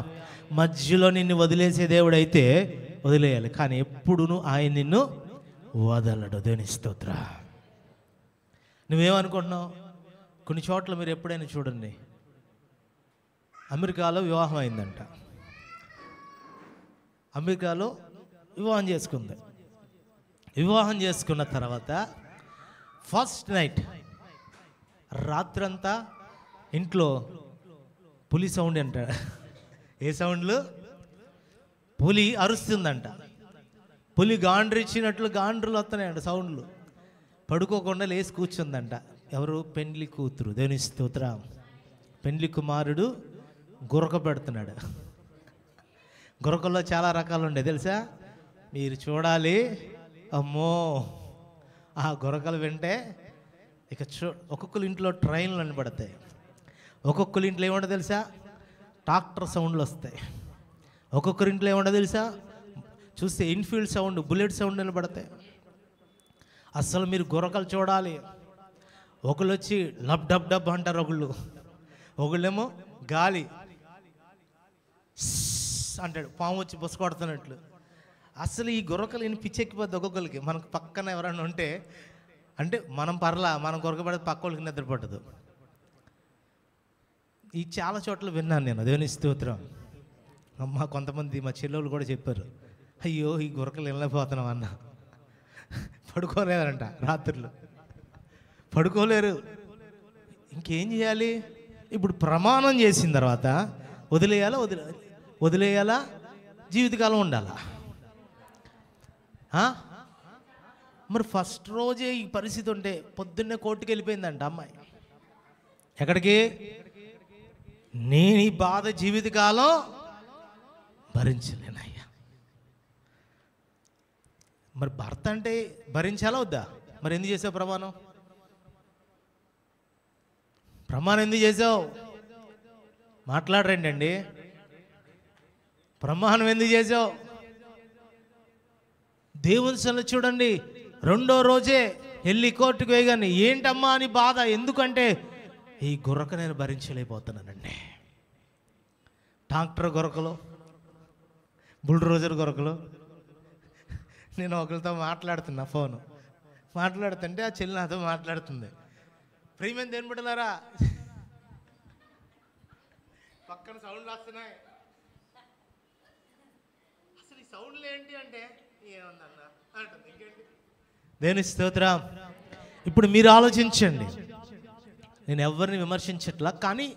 మధ్యలో నిన్ను వదిలేసే దేవుడు అయితే వదిలేయాలి, కానీ ఎప్పుడును ఆయన నిన్ను వదలడు. దేవుని స్తోత్రం. నువ్వేమనుకుంటున్నావు? కొన్ని చోట్ల మీరు ఎప్పుడైనా చూడండి, అమెరికాలో వివాహం అయిందంట. అమెరికాలో వివాహం చేసుకుంది. వివాహం చేసుకున్న తర్వాత ఫస్ట్ నైట్ రాత్రంతా ఇంట్లో పులి సౌండ్ అంట. ఏ సౌండ్లు? పులి అరుస్తుందంట. పులి గాండ్రిచ్చినట్లు గాండ్రులు వస్తున్నాయంట సౌండ్లు. పడుకోకుండా లేచి కూర్చుందంట. ఎవరు? పెండ్లి కూతురు. దేవుని స్తోత్రం. పెండ్లి కుమారుడు గురక పెడుతున్నాడు. గురకల్లో చాలా రకాలు ఉండే తెలుసా? మీరు చూడాలి. అమ్మో, ఆ గురకలు వింటే ఇక ఒక్కొక్కరి ఇంట్లో ట్రైన్లు నిలబడతాయి. ఒక్కొక్కరి ఇంట్లో ఏముండదు తెలుసా? ట్రాక్టర్ సౌండ్లు వస్తాయి. ఒక్కొక్కరి ఇంట్లో ఏముండదు తెలుసా? చూస్తే ఇన్ఫీల్డ్ సౌండ్, బుల్లెట్ సౌండ్ నిలబడతాయి. అసలు మీరు గురకలు చూడాలి. ఒకళ్ళు వచ్చి లబ్ డబ్ డబ్ అంటారు, ఒకళ్ళేమో గాలి అంటాడు, పాము వచ్చి బుస కొడుతున్నట్లు. అసలు ఈ గురకలు ఈయన పిచ్చెక్కిపోద్ది ఒక్కొక్కరికి. మనకు పక్కన ఎవరైనా ఉంటే అంటే మనం పర్లా, మనం గురకపడేది పక్క వాళ్ళకి నిద్రపట్టదు. ఈ చాలా చోట్ల విన్నాను నేను. దేవుని స్తోత్రం. అమ్మ, కొంతమంది మా చెల్లెళ్ళు కూడా చెప్పారు, అయ్యో ఈ గురకలు వెళ్ళిపోతున్నాం అన్న. పడుకోలేరంట, రాత్రులు పడుకోలేరు. ఇంకేం చేయాలి? ఇప్పుడు ప్రమాణం చేసిన తర్వాత వదిలేయాలా జీవితకాలం ఉండాలా? మరి ఫస్ట్ రోజే ఈ పరిస్థితి ఉంటే పొద్దున్నే కోర్టుకు వెళ్ళిపోయిందంట అమ్మాయి. ఎక్కడికి? నేను ఈ బాధ జీవితకాలం భరించలేనయ్యా. మరి భర్త అంటే భరించాలా వద్దా? మరి ఎందుకు చేసావు ప్రమాణం? ప్రమాణం ఎందుకు చేసావు? మాట్లాడరండి అండి. ప్రమాణం ఎందుకు చేసావు? దేవుని సన్నిధిలో చూడండి, రెండో రోజే వెళ్ళి కోర్టుకు వేయగానే ఏంటమ్మా అని బాధ. ఎందుకంటే ఈ గురక నేను భరించలేకపోతున్నానండి. Tractor గురకలు, bulldozer గురకలు. నేను ఒకరితో మాట్లాడుతున్నా, ఫోను మాట్లాడుతుంటే ఆ చెల్లి నాతో మాట్లాడుతుంది, ప్రియమైన దేని బిడ్డలారా పక్కన సౌండ్లు వస్తున్నాయి, అసలు ఈ సౌండ్లు ఏంటి అంటే ఏముందన్నా అంటుంది. ఇంకేంటి? దేవుని స్తోత్రం. ఇప్పుడు మీరు ఆలోచించండి, నేను ఎవరిని విమర్శించట్లా, కానీ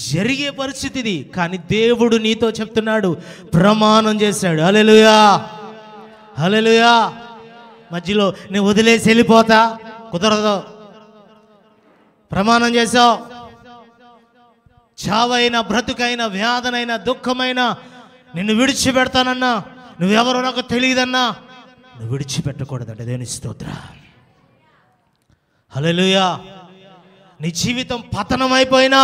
జరిగే పరిస్థితి ఇది. కానీ దేవుడు నీతో చెప్తున్నాడు, ప్రమాణం చేశాడు. హల్లెలూయా, హల్లెలూయా. మధ్యలో నేను వదిలేసి వెళ్ళిపోతా, కుదరదు. ప్రమాణం చేశావు, చావైనా బ్రతుకైనా వ్యాధనైనా దుఃఖమైనా నిన్ను విడిచిపెడతానన్నా, నువ్వెవరో నాకు తెలియదన్నా, నువ్వు విడిచిపెట్టకూడదంట. దేవుని స్తోత్రం. హల్లెలూయా. నీ జీవితం పతనమైపోయినా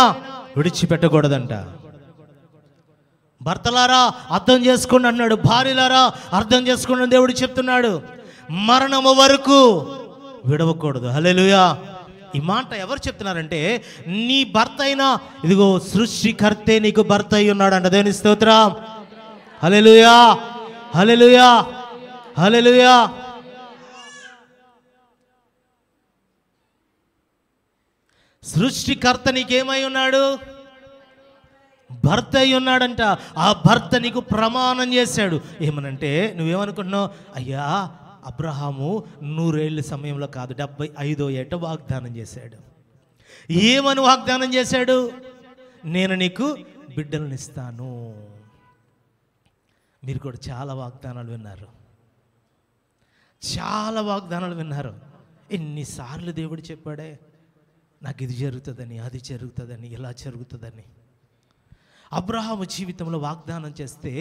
విడిచిపెట్టకూడదంట. భర్తలారా అర్థం చేసుకోండి అన్నాడు, భార్యలారా అర్థం చేసుకోండి అని దేవుడు చెప్తున్నాడు. మరణము వరకు విడవకూడదు. హల్లెలూయా. ఈ మాట ఎవరు చెప్తున్నారంటే, నీ భర్త అయినా, ఇదిగో సృష్టికర్తే నీకు భర్త అయి ఉన్నాడు అంట. దేవుని స్తోత్రం. హల్లెలూయా, హల్లెలూయా, హల్లెలూయా. సృష్టికర్త నీకేమై ఉన్నాడు? భర్త అయి ఉన్నాడంట. ఆ భర్త నీకు ప్రమాణం చేశాడు. ఏమనంటే, నువ్వేమనుకుంటున్నావు? అయ్యా, అబ్రహాము 100 ఏళ్ళ సమయంలో కాదు, 75వ ఏట వాగ్దానం చేశాడు. ఏమని వాగ్దానం చేశాడు? నేను నీకు బిడ్డలను ఇస్తాను. మీరు కూడా చాలా వాగ్దానాలు విన్నారు, చాలా వాగ్దానాలు విన్నారు. ఎన్నిసార్లు దేవుడు చెప్పాడే, నాకు ఇది జరుగుతుందని, అది జరుగుతుందని, ఇలా జరుగుతుందని. అబ్రహాము జీవితంలో వాగ్దానం చేస్తే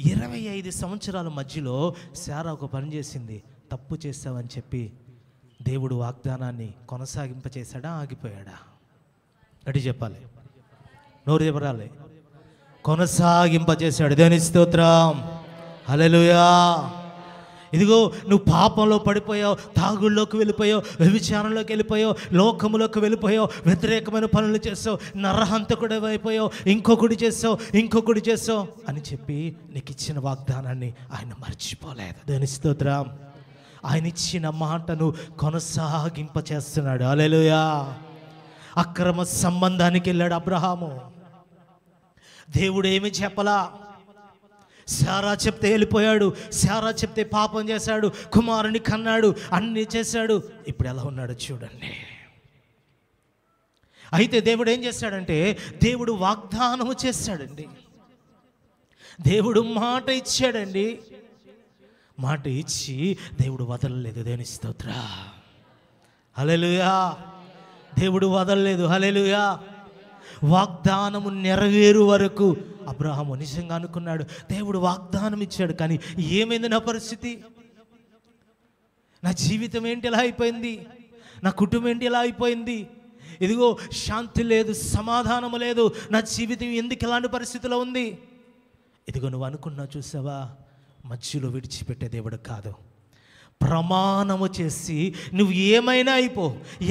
25 సంవత్సరాల మధ్యలో శారా ఒక పని చేసింది. తప్పు చేస్తావని చెప్పి దేవుడు వాగ్దానాన్ని కొనసాగింపచేశాడా, ఆగిపోయాడా? అటు చెప్పాలి, నోరు చెప్పరాలి. కొనసాగింపచేశాడు. దేవుని స్తోత్రం, హల్లెలూయా. ఇదిగో నువ్వు పాపంలో పడిపోయావు, తాగుళ్ళలోకి వెళ్ళిపోయావు, వ్యభిచారంలోకి వెళ్ళిపోయావు, లోకములోకి వెళ్ళిపోయావు, వ్యతిరేకమైన పనులు చేసావు, నరహంతకుడు అయిపోయావు, ఇంకొకటి చేసావు అని చెప్పి నీకు ఇచ్చిన వాగ్దానాన్ని ఆయన మర్చిపోలేదు. దేవుని స్తోత్రం. ఆయన ఇచ్చిన మాటను కొనసాగింప చేస్తున్నాడు. హల్లెలూయా. అక్రమ సంబంధానికి వెళ్ళాడు అబ్రహాము. దేవుడు ఏమి చెప్పలా, శారా చెప్తే వెళ్ళిపోయాడు, శారా చెప్తే పాపం చేశాడు, కుమారుని కన్నాడు, అన్నీ చేశాడు. ఇప్పుడు ఎలా ఉన్నాడో చూడండి. అయితే దేవుడు ఏం చేశాడంటే, దేవుడు వాగ్దానము చేశాడండి, దేవుడు మాట ఇచ్చాడండి. మాట ఇచ్చి దేవుడు వదలలేదు. దేవుని స్తోత్రం, హల్లెలూయా. దేవుడు వదలలేదు. హల్లెలూయా. వాగ్దానము నెరవేరు వరకు అబ్రహాము నిజంగా అనుకున్నాడు, దేవుడు వాగ్దానం ఇచ్చాడు, కానీ ఏమైంది నా పరిస్థితి? నా జీవితం ఏంటి ఇలా అయిపోయింది? నా కుటుంబం ఏంటి ఇలా అయిపోయింది? ఇదిగో శాంతి లేదు, సమాధానము లేదు, నా జీవితం ఎందుకు ఇలాంటి పరిస్థితిలో ఉంది? ఇదిగో నువ్వు అనుకున్నావు చూసావా, మధ్యలో విడిచిపెట్టే దేవుడు కాదు. ప్రమాణము చేసి నువ్వు ఏమైనా అయిపో,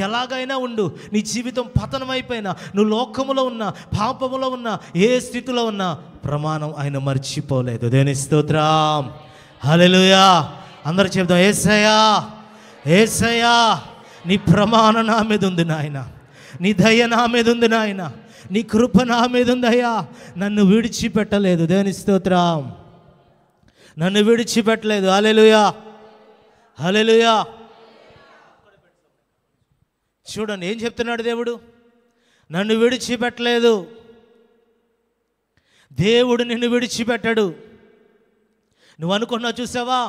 ఎలాగైనా ఉండు, నీ జీవితం పతనం అయిపోయినా, నువ్వు లోకములో ఉన్నా, పాపములో ఉన్నా, ఏ స్థితిలో ఉన్నా, ప్రమాణం ఆయన మర్చిపోలేదు. దేవుని స్తోత్రం, హల్లెలూయా. అందరూ చెప్దాం, యేసయ్యా, యేసయ్యా, నీ ప్రమాణం నా మీద ఉంది నాయన, నీ దయ నా మీద ఉంది నాయన, నీ కృప నా మీద ఉంది అయ్యా, నన్ను విడిచిపెట్టలేదు. దేవుని స్తోత్రం, నన్ను విడిచిపెట్టలేదు. హల్లెలూయా, హల్లెలూయా. చూడండి ఏం చెప్తున్నాడు దేవుడు, నన్ను విడిచిపెట్టలేదు. దేవుడు నిన్ను విడిచిపెట్టడు. నువ్వు అనుకున్నావు చూసావా,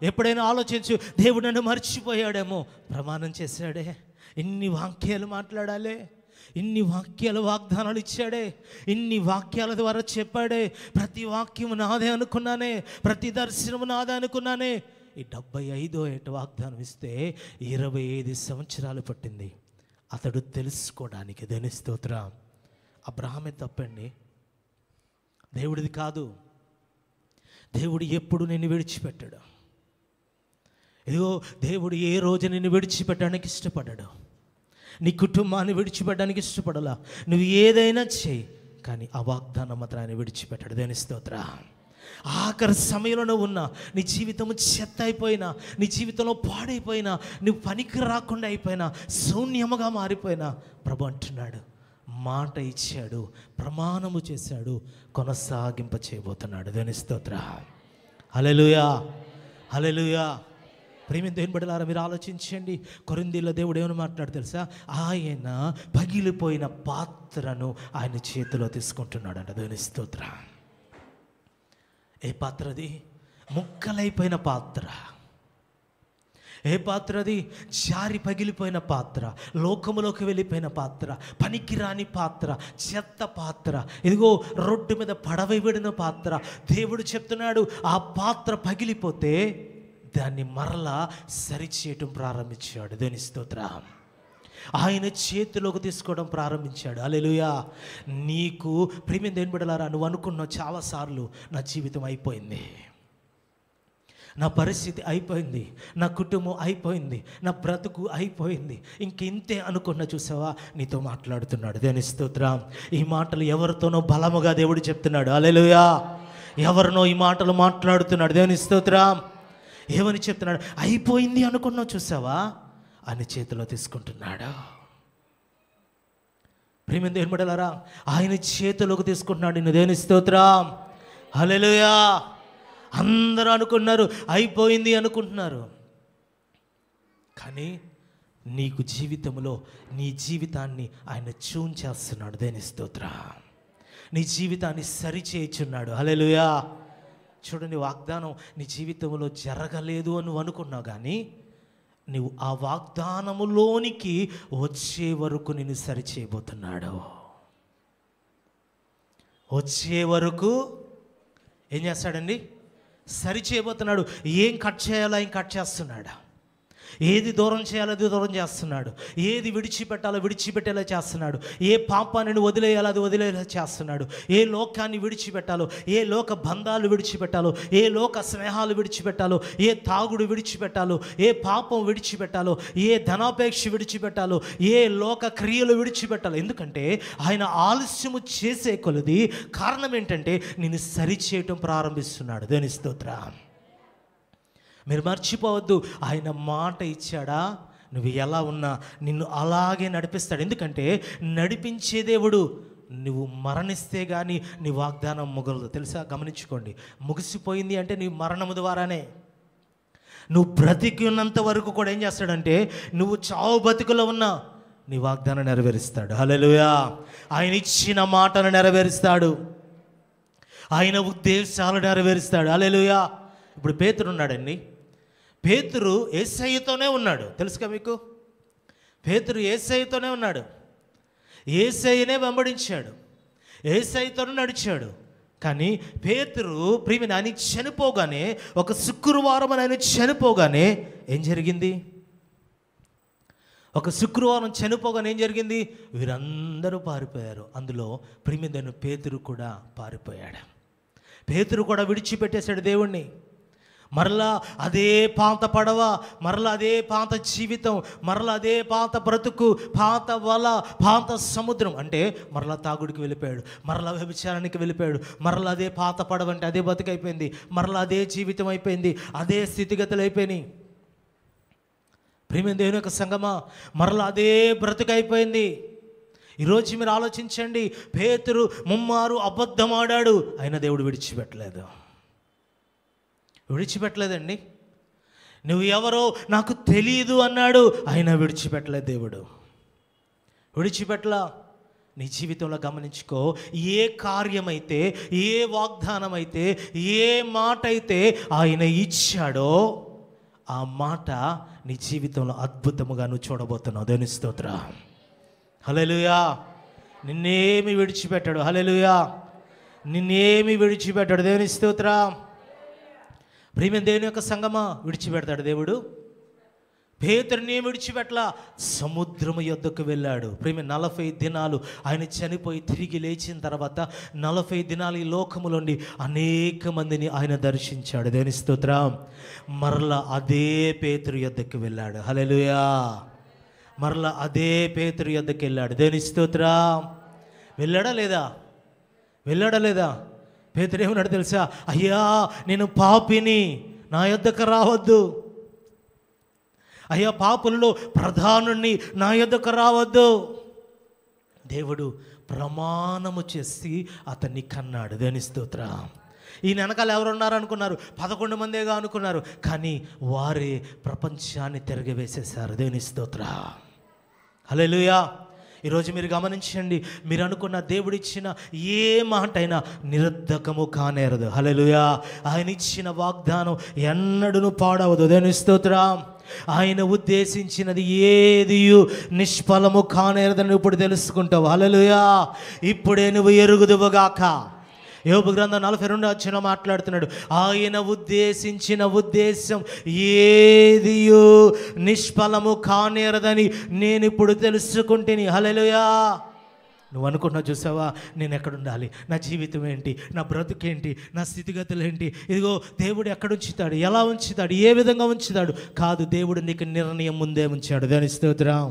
ఎప్పుడైనా ఆలోచించు, దేవుడు నన్ను మర్చిపోయాడేమో. ప్రమాణం చేశాడే, ఇన్ని వాక్యాలు మాట్లాడాలి, ఇన్ని వాక్యాల వాగ్దానాలు ఇచ్చాడే, ఇన్ని వాక్యాల ద్వారా చెప్పాడే, ప్రతి వాక్యము నాదే అనుకున్నానే, ప్రతి దర్శనము నాదే అనుకున్నానే. ఈ 75వ ఏట వాగ్దానం ఇస్తే 25 సంవత్సరాలు పట్టింది అతడు తెలుసుకోవడానికి. దేవుని స్తోత్రం. అబ్రహామే తప్పండి, దేవుడిది కాదు. దేవుడు ఎప్పుడు నిన్ను విడిచిపెట్టాడు. ఇదిగో దేవుడు ఏ రోజు నిన్ను విడిచిపెట్టడానికి ఇష్టపడ్డాడు, నీ కుటుంబాన్ని విడిచిపెట్టడానికి ఇష్టపడలా. నువ్వు ఏదైనా చేయి, కానీ ఆ వాగ్దానం మాత్రం ఆయన విడిచిపెట్టాడు. దేవుని స్తోత్రం. ఆఖరి సమయంలో నువ్వు ఉన్నా, నీ జీవితం చెత్త అయిపోయినా, నీ జీవితంలో పాడైపోయినా, నువ్వు పనికి రాకుండా అయిపోయినా, శూన్యముగా మారిపోయినా, ప్రభు అంటున్నాడు, మాట ఇచ్చాడు, ప్రమాణము చేశాడు, కొనసాగింప చేయబోతున్నాడు. దేవుని స్తోత్రం, హల్లెలూయా, హల్లెలూయా. ప్రేమ దేవుని బిడ్డలారా, మీరు ఆలోచించండి. కొరింథీయుల దేవుడు ఏమని మాట్లాడు తెలుసా, ఆయన పగిలిపోయిన పాత్రను ఆయన చేతిలో తీసుకుంటున్నాడు అంట. దేవుని స్తోత్రం. ఏ పాత్ర అది? ముక్కలైపోయిన పాత్ర. ఏ పాత్ర అది? జారి పగిలిపోయిన పాత్ర, లోకములోకి వెళ్ళిపోయిన పాత్ర, పనికిరాని పాత్ర, చెత్త పాత్ర. ఇదిగో రోడ్డు మీద పడవేయబడిన పాత్ర. దేవుడు చెప్తున్నాడు, ఆ పాత్ర పగిలిపోతే దాన్ని మరలా సరిచేయటం ప్రారంభించాడు. దేవుని స్తోత్రం. ఆయన చేతిలోకి తీసుకోవడం ప్రారంభించాడు. హల్లెలూయా. నీకు ప్రియమైన దేవుని బిడ్డలారా, నువ్వు అనుకున్నావు చాలాసార్లు, నా జీవితం అయిపోయింది, నా పరిస్థితి అయిపోయింది, నా కుటుంబం అయిపోయింది, నా బ్రతుకు అయిపోయింది, ఇంతే అనుకున్నా చూసావా, నీతో మాట్లాడుతున్నాడు. దేవుని స్తోత్రం. ఈ మాటలు ఎవరితోనో బలముగా దేవుడు చెప్తున్నాడు. హల్లెలూయా. ఎవరినో ఈ మాటలు మాట్లాడుతున్నాడు. దేవుని స్తోత్రం. ఏమని చెప్తున్నాడు? అయిపోయింది అనుకున్నావు చూసావా, ఆయన చేతిలో తీసుకుంటున్నాడు. ప్రియమైన దేవుని బిడ్డలారా, ఆయన చేతిలోకి తీసుకుంటున్నాడు నిన్ను. దేవుని స్తోత్రం, హల్లెలూయా. అందరూ అనుకున్నారు అయిపోయింది అనుకుంటున్నారు, కానీ నీకు జీవితంలో నీ జీవితాన్ని ఆయన ట్యూన్ చేస్తున్నాడు. దేవుని స్తోత్రం. నీ జీవితాన్ని సరిచేయుచున్నాడు. హల్లెలూయా. చూడండి, వాగ్దానం నీ జీవితంలో జరగలేదు అని నువ్వు అనుకున్నావు, కానీ నువ్వు ఆ వాగ్దానములోనికి వచ్చే వరకు నిన్ను సరిచేయబోతున్నాడు. వచ్చే వరకు ఏం చేస్తాడండి? సరి చేయబోతున్నాడు. ఏం కట్ చేయాలో ఆయన కట్ చేస్తున్నాడు. ఏది దూరం చేయాలో అది దూరం చేస్తున్నాడు. ఏది విడిచిపెట్టాలో విడిచిపెట్టేలా చేస్తున్నాడు. ఏ పాపాన్ని వదిలేయాలో అది వదిలేలా చేస్తున్నాడు. ఏ లోకాన్ని విడిచిపెట్టాలో, ఏ లోక బంధాలు విడిచిపెట్టాలో, ఏ లోక స్నేహాలు విడిచిపెట్టాలో, ఏ తాగుడు విడిచిపెట్టాలో, ఏ పాపం విడిచిపెట్టాలో, ఏ ధనాపేక్ష విడిచిపెట్టాలో, ఏ లోక క్రియలు విడిచిపెట్టాలో. ఎందుకంటే ఆయన ఆలస్యము చేసే కొలది కారణం ఏంటంటే నిన్ను సరిచేయటం ప్రారంభిస్తున్నాడు. దేవుని స్తోత్రం. మీరు మర్చిపోవద్దు, ఆయన మాట ఇచ్చాడా, నువ్వు ఎలా ఉన్నా నిన్ను అలాగే నడిపిస్తాడు. ఎందుకంటే నడిపించే దేవుడు. నువ్వు మరణిస్తే కానీ నీ వాగ్దానం ముగలదు. తెలుసా? గమనించుకోండి. ముగిసిపోయింది అంటే నీ మరణము ద్వారానే. నువ్వు బ్రతికి ఉన్నంత వరకు కూడా ఏం చేస్తాడంటే నువ్వు చావు బతుకులో ఉన్నా నీ వాగ్దానం నెరవేరుస్తాడు. హల్లెలూయా. ఆయన ఇచ్చిన మాటను నెరవేరుస్తాడు. ఆయన ఉద్దేశాలు నెరవేరుస్తాడు. హల్లెలూయా. ఇప్పుడు పేతురు ఉన్నాడండి. పేతురు యేసయ్యతోనే ఉన్నాడు. తెలుసుగా మీకు? పేతురు యేసయ్యతోనే ఉన్నాడు. యేసయ్యనే వెంబడించాడు, యేసయ్యతోనే నడిచాడు. కానీ పేతురు ప్రియమైన ఆయన చనిపోగానే, ఒక శుక్రవారం ఆయన చనిపోగానే ఏం జరిగింది? ఒక శుక్రవారం చనిపోగానే ఏం జరిగింది? వీరందరూ పారిపోయారు. అందులో ప్రియమైన పేతురు కూడా పారిపోయాడు. పేతురు కూడా విడిచిపెట్టేశాడు దేవుణ్ణి. మరలా అదే పాత పడవ, మరలా అదే పాత జీవితం, మరలా అదే పాత బ్రతుకు, పాత వల, పాత సముద్రం. అంటే మరలా తాగుడికి వెళ్ళిపోయాడు, మరలా వ్యభిచారానికి వెళ్ళిపోయాడు, మరలా అదే పాత పడవ అంటే అదే బతుకైపోయింది, మరలా అదే జీవితం అయిపోయింది, అదే స్థితిగతులు అయిపోయినాయి. ప్రియమైన దేవుని యొక్క సంగమా, మరలా అదే బ్రతుకైపోయింది. ఈరోజు మీరు ఆలోచించండి. పేతురు ముమ్మారు అబద్ధమాడాడు, అయినా దేవుడు విడిచిపెట్టలేదండి. నువ్వు ఎవరో నాకు తెలియదు అన్నాడు, అయినా విడిచిపెట్టలేదు దేవుడు. విడిచిపెట్టలా. నీ జీవితంలో గమనించుకో, ఏ కార్యమైతే, ఏ వాగ్దానం అయితే, ఏ మాట అయితే ఆయన ఇచ్చాడో ఆ మాట నీ జీవితంలో అద్భుతముగా నువ్వు చూడబోతున్నావు. దేవుని స్తోత్రం. హల్లెలూయా. నిన్నేమి విడిచిపెట్టాడు. హల్లెలూయా. నిన్నేమి విడిచిపెట్టాడు. దేవుని స్తోత్రం. ప్రియమైన దేవుని యొక్క సంగమా, విడిచిపెడతాడు దేవుడు. పేతురుని విడిచిపెట్టలా. సముద్రము యొద్దకు వెళ్ళాడు. ప్రియమైన 40 దినాలు ఆయన చనిపోయి తిరిగి లేచిన తర్వాత 40 దినాలు ఈ లోకములోని అనేక మందిని ఆయన దర్శించాడు. దేవుని స్తోత్రం. మరలా అదే పేతురు యొద్దకు వెళ్ళాడు. హల్లెలూయా. మరలా అదే పేతురు యొద్దకు వెళ్ళాడు. దేవుని స్తోత్రం. వెళ్ళాడా లేదా? పేతురు ఏమన్నాడు తెలుసా? అయ్యా, నేను పాపిని, నా యొద్దకు రావద్దు. అయ్యా, పాపులలో ప్రధానుణ్ణి, నా యొద్దకు రావద్దు. దేవుడు ప్రమాణము చేసి అతన్ని కన్నాడు. దేవుని స్తోత్రం. ఈయన వెనకాల ఎవరున్నారు అనుకున్నారు? 11 మందేగా అనుకున్నారు. కానీ వారే ప్రపంచాన్ని తిరగవేసేశారు. దేవుని స్తోత్రం. హల్లెలూయా. ఈరోజు మీరు గమనించండి, మీరు అనుకున్న దేవుడిచ్చిన ఏ మాట అయినా నిరర్ధకము కానేరదు. హల్లెలూయా. ఆయన ఇచ్చిన వాగ్దానం ఎన్నడూ పాడవదు. దేవుని స్తోత్రం. ఆయన ఉద్దేశించినది ఏదియు నిష్ఫలము కానేరదని ఇప్పుడు తెలుసుకుంటావు. హల్లెలూయా. ఇప్పుడే నువ్వు ఎరుగుదువుగాక. యోబు గ్రంథం 42 మాట్లాడుతున్నాడు. ఆయన ఉద్దేశించిన ఉద్దేశం ఏదియు నిష్ఫలము కానేరదని నేను ఇప్పుడు తెలుసుకుంటేని. హల్లెలూయా. నువ్వు అనుకుంటున్నావు, చూసావా, నేను ఎక్కడుండాలి, నా జీవితం ఏంటి, నా బ్రతుకేంటి, నా స్థితిగతులు ఏంటి? ఇదిగో దేవుడు ఎక్కడ ఉంచుతాడు, ఎలా ఉంచుతాడు, ఏ విధంగా ఉంచుతాడు? కాదు, దేవుడు నీకు నిర్ణయం ముందే ఉంచాడు. దాని స్తోత్రం.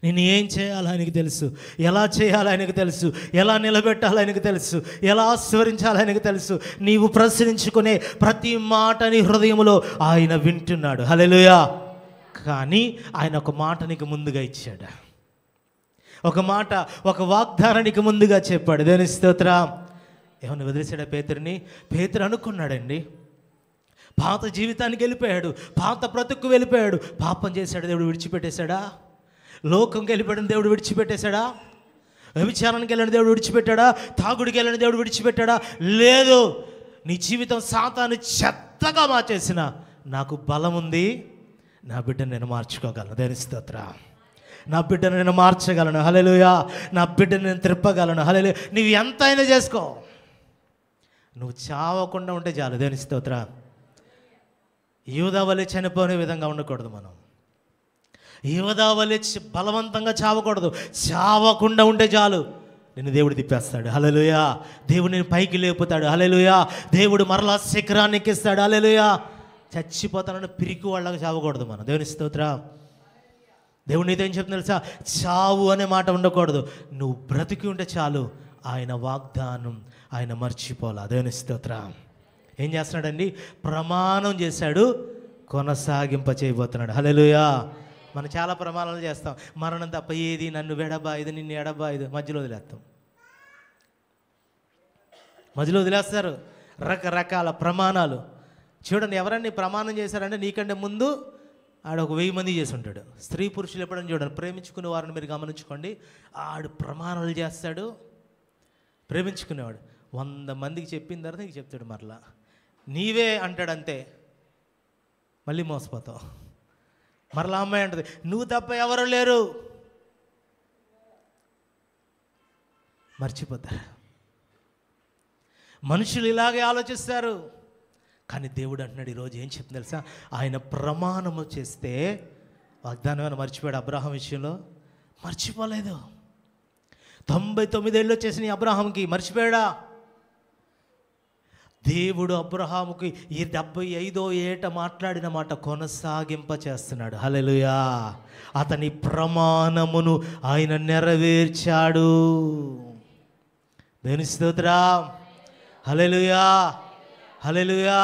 నేను ఏం చేయాలో ఆయనకు తెలుసు, ఎలా చేయాలో ఆయనకు తెలుసు, ఎలా నిలబెట్టాలో ఆయనకు తెలుసు, ఎలా ఆశీర్వదించాలో ఆయనకు తెలుసు. నీవు ప్రశ్నించుకునే ప్రతి మాట నీ హృదయంలో ఆయన వింటున్నాడు. హల్లెలూయా. కానీ ఆయన ఒక మాట నీకు ముందుగా ఇచ్చాడు. ఒక మాట, ఒక వాగ్దానానికి ముందుగా చెప్పాడు. దేవుని స్తోత్రం. ఏమన్నా వదిలేశాడా పేతురుని? పేతురు అనుకున్నాడండి, పాత జీవితానికి వెళ్ళిపోయాడు, పాత బ్రతుకు వెళ్ళిపోయాడు, పాపం చేశాడు, దేవుడు విడిచిపెట్టేశాడా? లోకంకి వెళ్ళిపోయిన దేవుడు విడిచిపెట్టేశాడా? వ్యభిచారానికి వెళ్ళిన దేవుడు విడిచిపెట్టాడా? తాగుడికి వెళ్ళిన దేవుడు విడిచిపెట్టాడా? లేదు. నీ జీవితం సాతాను చెత్తగా మార్చేసిన నాకు బలం ఉంది, నా బిడ్డను నేను మార్చుకోగలను. దేవుని స్తోత్రం. నా బిడ్డను నేను మార్చగలను, హల్లెలూయా, నా బిడ్డను నేను త్రిప్పగలను, హల్లెలూయా. నువ్వు ఎంతైనా చేసుకో, నువ్వు చావకుండా ఉంటే చాలు. దేవుని స్తోత్రం. యూదా వలె చనిపోయే విధంగా ఉండకూడదు. మనం యూదా వలె బలవంతంగా చావకూడదు. చావకుండా ఉంటే చాలు, నిన్ను దేవుడు తిప్పేస్తాడు, హల్లెలూయా. దేవుడు నేను పైకి లేపుతాడు, హల్లెలూయా. దేవుడు మరలా శిఖరాన్ని ఎక్కిస్తాడు, హల్లెలూయా. చచ్చిపోతానని పిరికి వాళ్ళగా చావకూడదు మనం. దేవుని స్తోత్రం. దేవుడు నీతో ఏం చెప్తున్నా తెలుసా? చావు అనే మాట ఉండకూడదు. నువ్వు బ్రతికి ఉంటే చాలు, ఆయన వాగ్దానం ఆయన మర్చిపోలా. దేవుని స్తోత్రం. ఏం చేస్తున్నాడండి? ప్రమాణం చేశాడు, కొనసాగింప చేయబోతున్నాడు, హల్లెలూయా. మనం చాలా ప్రమాణాలు చేస్తాం. మరణం తప్ప ఏది నన్ను వెడబాయదు, నిన్ను ఎడబాయదు, మధ్యలో వదిలేస్తాం. మధ్యలో వదిలేస్తారు రకరకాల ప్రమాణాలు. చూడండి, ఎవరన్నా ప్రమాణం చేశారంటే నీకంటే ముందు ఆడు ఒక 1000 మంది చేసి ఉంటాడు. స్త్రీ పురుషులు ఎప్పుడని చూడండి, ప్రేమించుకునే వారిని మీరు గమనించుకోండి. ఆడు ప్రమాణాలు చేస్తాడు. ప్రేమించుకునేవాడు 100 మందికి చెప్పిన తర్వాత నీకు చెప్తాడు, మరలా నీవే అంటాడు, అంతే. మళ్ళీ మోసపోతావు. మరలా అమ్మాయి అంటది, నువ్వు తప్ప ఎవరు లేరు. మర్చిపోతారు. మనుషులు ఇలాగే ఆలోచిస్తారు. కానీ దేవుడు అంటున్నాడు ఈరోజు ఏం చెప్తుంది తెలుసా? ఆయన ప్రమాణము చేస్తే వాగ్దానం ఏమైనా మర్చిపోయాడు? అబ్రహాం విషయంలో మర్చిపోలేదు. 99 ఏళ్ళు వచ్చేసిన అబ్రహాంకి మర్చిపోయాడా? దేవుడు అబ్రహాముకి ఈ 75వ ఏట మాట్లాడిన మాట కొనసాగింప చేస్తున్నాడు, హల్లెలూయా. అతని ప్రమాణమును ఆయన నెరవేర్చాడు. దేవుని స్తోత్రం, హల్లెలూయా, హల్లెలూయా.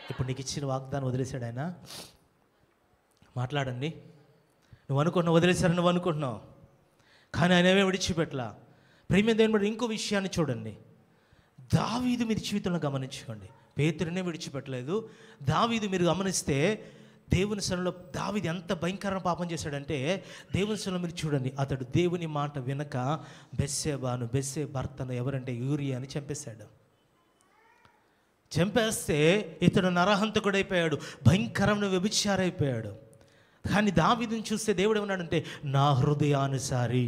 ఇప్పుడు నీకు ఇచ్చిన వాగ్దానం వదిలేశాడు ఆయన. మాట్లాడండి. నువ్వు అనుకుంటున్నావు వదిలేశారని నువ్వు అనుకుంటున్నావు, కానీ ఆయన ఏమీ విడిచిపెట్టలా. ప్రేమ దేవుని బట్టి ఇంకో విషయాన్ని చూడండి. దావీదు మీరు జీవితంలో గమనించుకోండి. పేతురునే విడిచిపెట్టలేదు. దావీదు మీరు గమనిస్తే దేవుని సన్నిధిలో దావీదు ఎంత భయంకరమైన పాపం చేశాడంటే, దేవుని సన్నిధిలో మీరు చూడండి, అతడు దేవుని మాట వినక బెస్సే భర్తను ఎవరంటే యూరియాని చంపేశాడు. చంపేస్తే ఇతడు నరహంతకుడైపోయాడు, భయంకరమైన వ్యభిచారైపోయాడు. కానీ దావీదుని చూస్తే దేవుడు ఏమన్నాడంటే, నా హృదయానుసారి.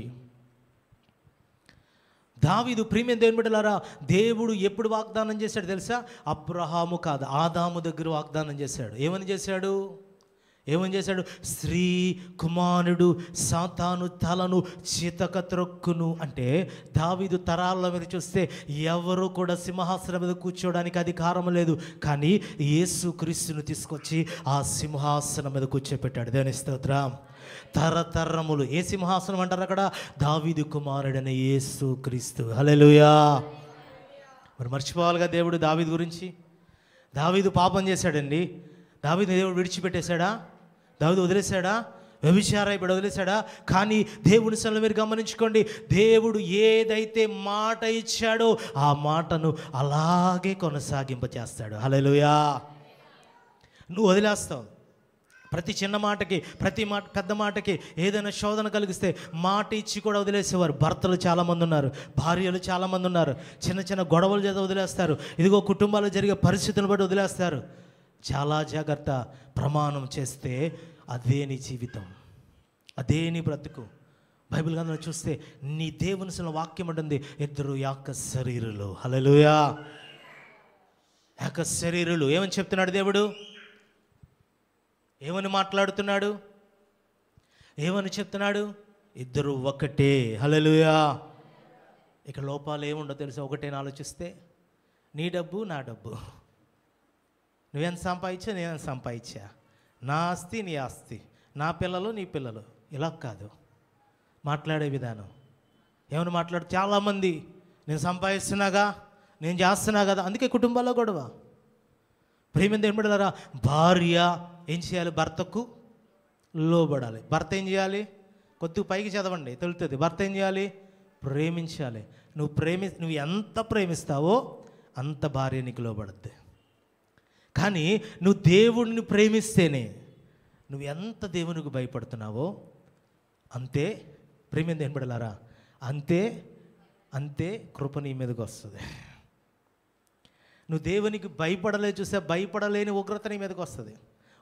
దావీదు ప్రియమైన దేవుని బిడ్డలారా, దేవుడు ఎప్పుడు వాగ్దానం చేశాడు తెలుసా? అబ్రహాము కాదు, ఆదాము దగ్గర వాగ్దానం చేశాడు. ఏమని చేశాడు? స్త్రీ కుమారుడు సాతాను తలను చితక త్రొక్కును. అంటే దావీదు తరాల్లో మీరు చూస్తే ఎవరు కూడా సింహాసనం మీద కూర్చోడానికి అధికారం లేదు, కానీ యేసు క్రీస్తును తీసుకొచ్చి ఆ సింహాసనం మీద కూర్చోపెట్టాడు. దేవుని స్తోత్రం. తరతరములు ఏ సింహాసనం అంటారు అక్కడ? దావీదు కుమారుడైన యేసు క్రీస్తు, హల్లెలూయా. మరి మర్చిపోవాలిగా దేవుడు దావీదు గురించి. దావీదు పాపం చేశాడండి. దావీదు దేవుడు విడిచిపెట్టేశాడా? దావీదు వదిలేశాడా? వ్యభిచారైపోయాడు, వదిలేశాడా? కానీ దేవుని సన్నిధిలో మీరు గమనించుకోండి, దేవుడు ఏదైతే మాట ఇచ్చాడో ఆ మాటను అలాగే కొనసాగింప చేస్తాడు, హల్లెలూయా. నువ్వు వదిలేస్తావు. ప్రతి చిన్న మాటకి, ప్రతి మాట పెద్ద మాటకి ఏదైనా శోధన కలిగిస్తే మాట ఇచ్చి కూడా వదిలేసేవారు. భర్తలు చాలామంది ఉన్నారు, భార్యలు చాలామంది ఉన్నారు. చిన్న చిన్న గొడవలు చేత వదిలేస్తారు. ఇదిగో కుటుంబాల్లో జరిగే పరిస్థితులను బట్టి వదిలేస్తారు. చాలా జాగ్రత్త. ప్రమాణం చేస్తే అదే నీ జీవితం, అదే నీ బ్రతుకు. బైబిల్ గ్రంథంలో చూస్తే నీ దేవుని సన్నిధిలో వాక్యం ఉంటుంది, ఇద్దరు ఏక శరీరులు, హల్లెలూయా. ఏక శరీరులు. ఏమని చెప్తున్నాడు దేవుడు? ఏమని మాట్లాడుతున్నాడు? ఏమని చెప్తున్నాడు? ఇద్దరు ఒకటే, హల్లెలూయా. ఇక లోపాలు ఏముండో తెలుసా? ఒకటేని ఆలోచిస్తే నీ డబ్బు నా డబ్బు, నువ్వెంత సంపాదించా నేనెంత సంపాదించా, నా ఆస్తి నీ ఆస్తి, నా పిల్లలు నీ పిల్లలు. ఇలా కాదు మాట్లాడే విధానం. ఏమని మాట్లాడు? చాలామంది నేను సంపాదిస్తున్నాగా, నేను చేస్తున్నా కదా, అందుకే కుటుంబాల్లో గొడవ. ప్రేమ ఏం పడారా? భార్య ఏం చేయాలి? భర్తకు లోబడాలి. భర్త ఏం చేయాలి? కొద్దిగా పైకి చదవండి తెలుస్తుంది. భర్త ఏం చేయాలి? ప్రేమించాలి. నువ్వు ఎంత ప్రేమిస్తావో అంత భార్య నీకు లోబడద్ది. కానీ నువ్వు దేవుడిని ప్రేమిస్తేనే, నువ్వు ఎంత దేవునికి భయపడుతున్నావో అంతే ప్రేమ ఏం పడారా, అంతే కృప నీ మీదకి వస్తుంది. నువ్వు దేవునికి భయపడలే చూస్తే భయపడలేని ఉగ్రత నీ మీదకి వస్తుంది.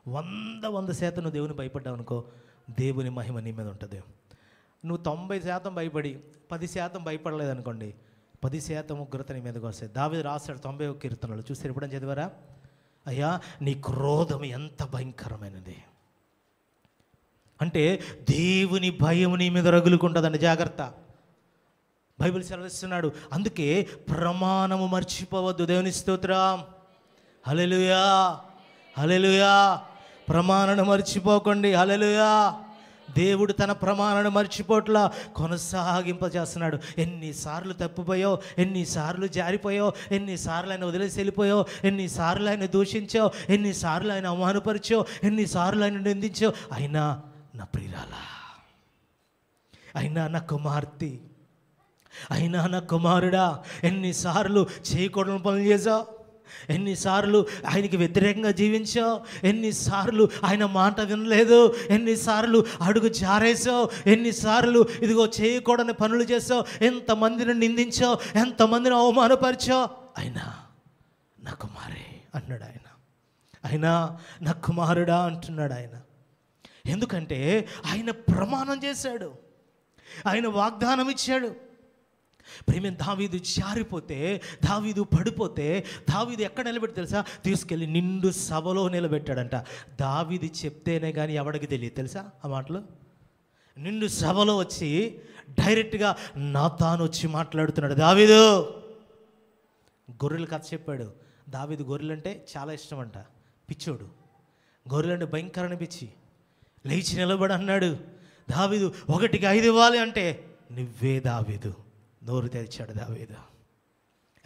100% నువ్వు దేవుని భయపడ్డావు అనుకో, దేవుని మహిమ నీ మీద ఉంటుంది. నువ్వు 90% భయపడి 10% భయపడలేదనుకోండి, 10% ఉగ్రత నీ మీదకి వస్తాయి. దావీదు రాస్తాడు 91 కీర్తనలు, చూస్తే ఎప్పుడని చదివారా? అయ్యా నీ క్రోధం ఎంత భయంకరమైనది అంటే దేవుని భయం నీ మీద రగులుకుంటుందండి, జాగ్రత్త. బైబిల్ సెలవిస్తున్నాడు, అందుకే ప్రమాణము మర్చిపోవద్దు. దేవుని స్తోత్రం, హల్లెలూయా హల్లెలూయా. ప్రమాణాన్ని మర్చిపోకండి, హల్లెలూయా. దేవుడు తన ప్రమాణాన్ని మర్చిపోట్లా కొనసాగింపజేస్తున్నాడు. ఎన్నిసార్లు తప్పిపోయావు, ఎన్నిసార్లు జారిపోయావు, ఎన్నిసార్లు ఆయన వదిలేసి వెళ్ళిపోయావు, ఎన్నిసార్లు ఆయన దూషించావు, ఎన్నిసార్లు ఆయన అవమానపరిచావు, ఎన్నిసార్లు ఆయన నిందించావు. అయినా నా ప్రియురాలా, అయినా నా కుమార్తె, అయినా నా కుమారుడా, ఎన్నిసార్లు చేయకూడని పనులు చేసావు, ఎన్నిసార్లు ఆయనకి వ్యతిరేకంగా జీవించావు, ఎన్నిసార్లు ఆయన మాట వినలేదు, ఎన్నిసార్లు అడుగు జారేసావు, ఎన్నిసార్లు ఇదిగో చేయకూడని పనులు చేసావు, ఎంతమందిని నిందించావు, ఎంతమందిని అవమానపరిచావు. అయినా నా కుమారే అన్నాడు ఆయన, అయినా నా కుమారుడా అంటున్నాడు ఆయన. ఎందుకంటే ఆయన ప్రమాణం చేశాడు, ఆయన వాగ్దానం ఇచ్చాడు. ప్రేమ దావీదు జారిపోతే, దావీదు పడిపోతే, దావీదు ఎక్కడ నిలబెట్టి తెలుసా? తీసుకెళ్ళి నిండు సభలో నిలబెట్టాడంట. దావీదు చెప్తేనే కానీ ఎవడికి తెలియదు తెలుసా ఆ మాటలు. నిండు సభలో వచ్చి డైరెక్ట్గా నాతాను వచ్చి మాట్లాడుతున్నాడు. దావీదు గొర్రెల కథ చెప్పాడు. దావీదు గొర్రెలంటే చాలా ఇష్టం అంట, పిచ్చోడు. గొర్రెలంటే భయంకరమైన పిచ్చి. లేచి నిలబడి అన్నాడు, దావీదు 1కి 5 ఇవ్వాలి అంటే నువ్వే దావీదు. నోరు తెరిచాడు దావీదు.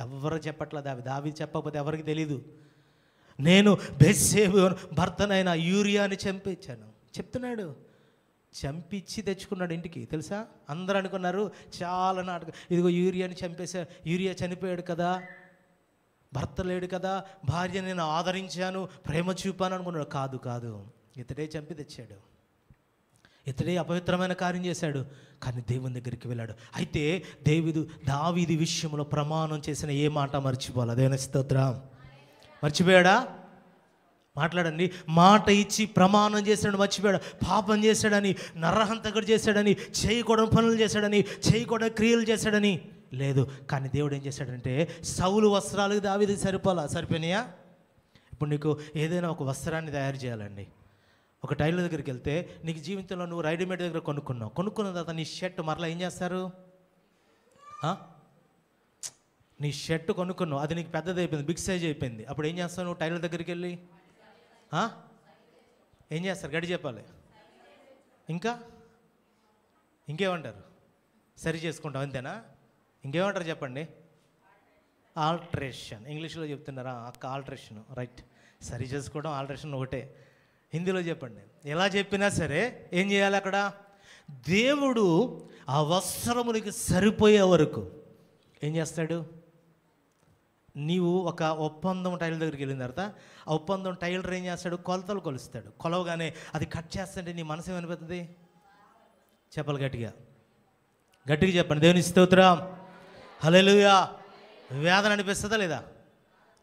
ఎవరు చెప్పట్లా, దావీదు చెప్పకపోతే ఎవరికి తెలీదు. నేను బెత్షెబా భర్తనైన యూరియాని చంపించాను చెప్తున్నాడు. చంపించి తెచ్చుకున్నాడు ఇంటికి తెలుసా. అందరూ అనుకున్నారు చాలా నాటకం, ఇదిగో యూరియాని చంపేశా, యూరియా చనిపోయాడు కదా, భర్త లేడు కదా, భార్య నేను ఆదరించాను, ప్రేమ చూపాను అనుకున్నాడు. కాదు కాదు, ఇతడే చంపి తెచ్చాడు, ఇతడే అపవిత్రమైన కార్యం చేశాడు. కానీ దేవుని దగ్గరికి వెళ్ళాడు. అయితే దావీదు విషయంలో ప్రమాణం చేసిన ఏ మాట మర్చిపోవాలి. దేవుని స్తోత్రం. మర్చిపోయాడా? మాట్లాడండి. మాట ఇచ్చి ప్రమాణం చేశాడు, మర్చిపోయాడు. పాపం చేశాడని, నరహంతకుడు చేశాడని, చేయకూడని పనులు చేశాడని, చేయకూడని క్రియలు చేశాడని లేదు. కానీ దేవుడు ఏం చేశాడంటే, సౌలు వస్త్రాలకు దావీదు సరిపోయినాయా? ఇప్పుడు నీకు ఏదైనా ఒక వస్త్రాన్ని తయారు చేయాలండి. ఒక టైలర్ దగ్గరికి వెళ్తే, నీకు జీవితంలో నువ్వు రెడీమేడ్ దగ్గర కొనుక్కున్న తర్వాత నీ షర్ట్ మరలా ఏం చేస్తారు? నీ షర్ట్ కొనుక్కున్నావు, అది నీకు పెద్దది అయిపోయింది, బిగ్ సైజ్ అయిపోయింది. అప్పుడు ఏం చేస్తావు నువ్వు? టైలర్ దగ్గరికి వెళ్ళి ఏం చేస్తారు? గడి చెప్పాలి. ఇంకేమంటారు? సరి చేసుకుంటాం, అంతేనా? ఇంకేమంటారు చెప్పండి? ఆల్టరేషన్. ఇంగ్లీష్లో చెప్తున్నారా అక్క? Alteration, right. సరి చేసుకోవడం, ఆల్టరేషన్ ఒకటే. హిందీలో చెప్పండి. ఎలా చెప్పినా సరే ఏం చేయాలి అక్కడ? దేవుడు ఆ వస్త్రమునికి సరిపోయే వరకు ఏం చేస్తాడు? నీవు ఒక ఒప్పందం టైలర్ దగ్గరికి వెళ్ళిన తర్వాత ఆ ఒప్పందం టైలర్ ఏం చేస్తాడు? కొలతలు కొలుస్తాడు. కొలవగానే అది కట్ చేస్తుంటే నీ మనసు ఏమనిపిస్తుంది? చెప్పాలి గట్టిగా, గట్టిగా చెప్పండి. దేవుని స్తోత్రం, హల్లెలూయా. వేదన అనిపిస్తుందా లేదా?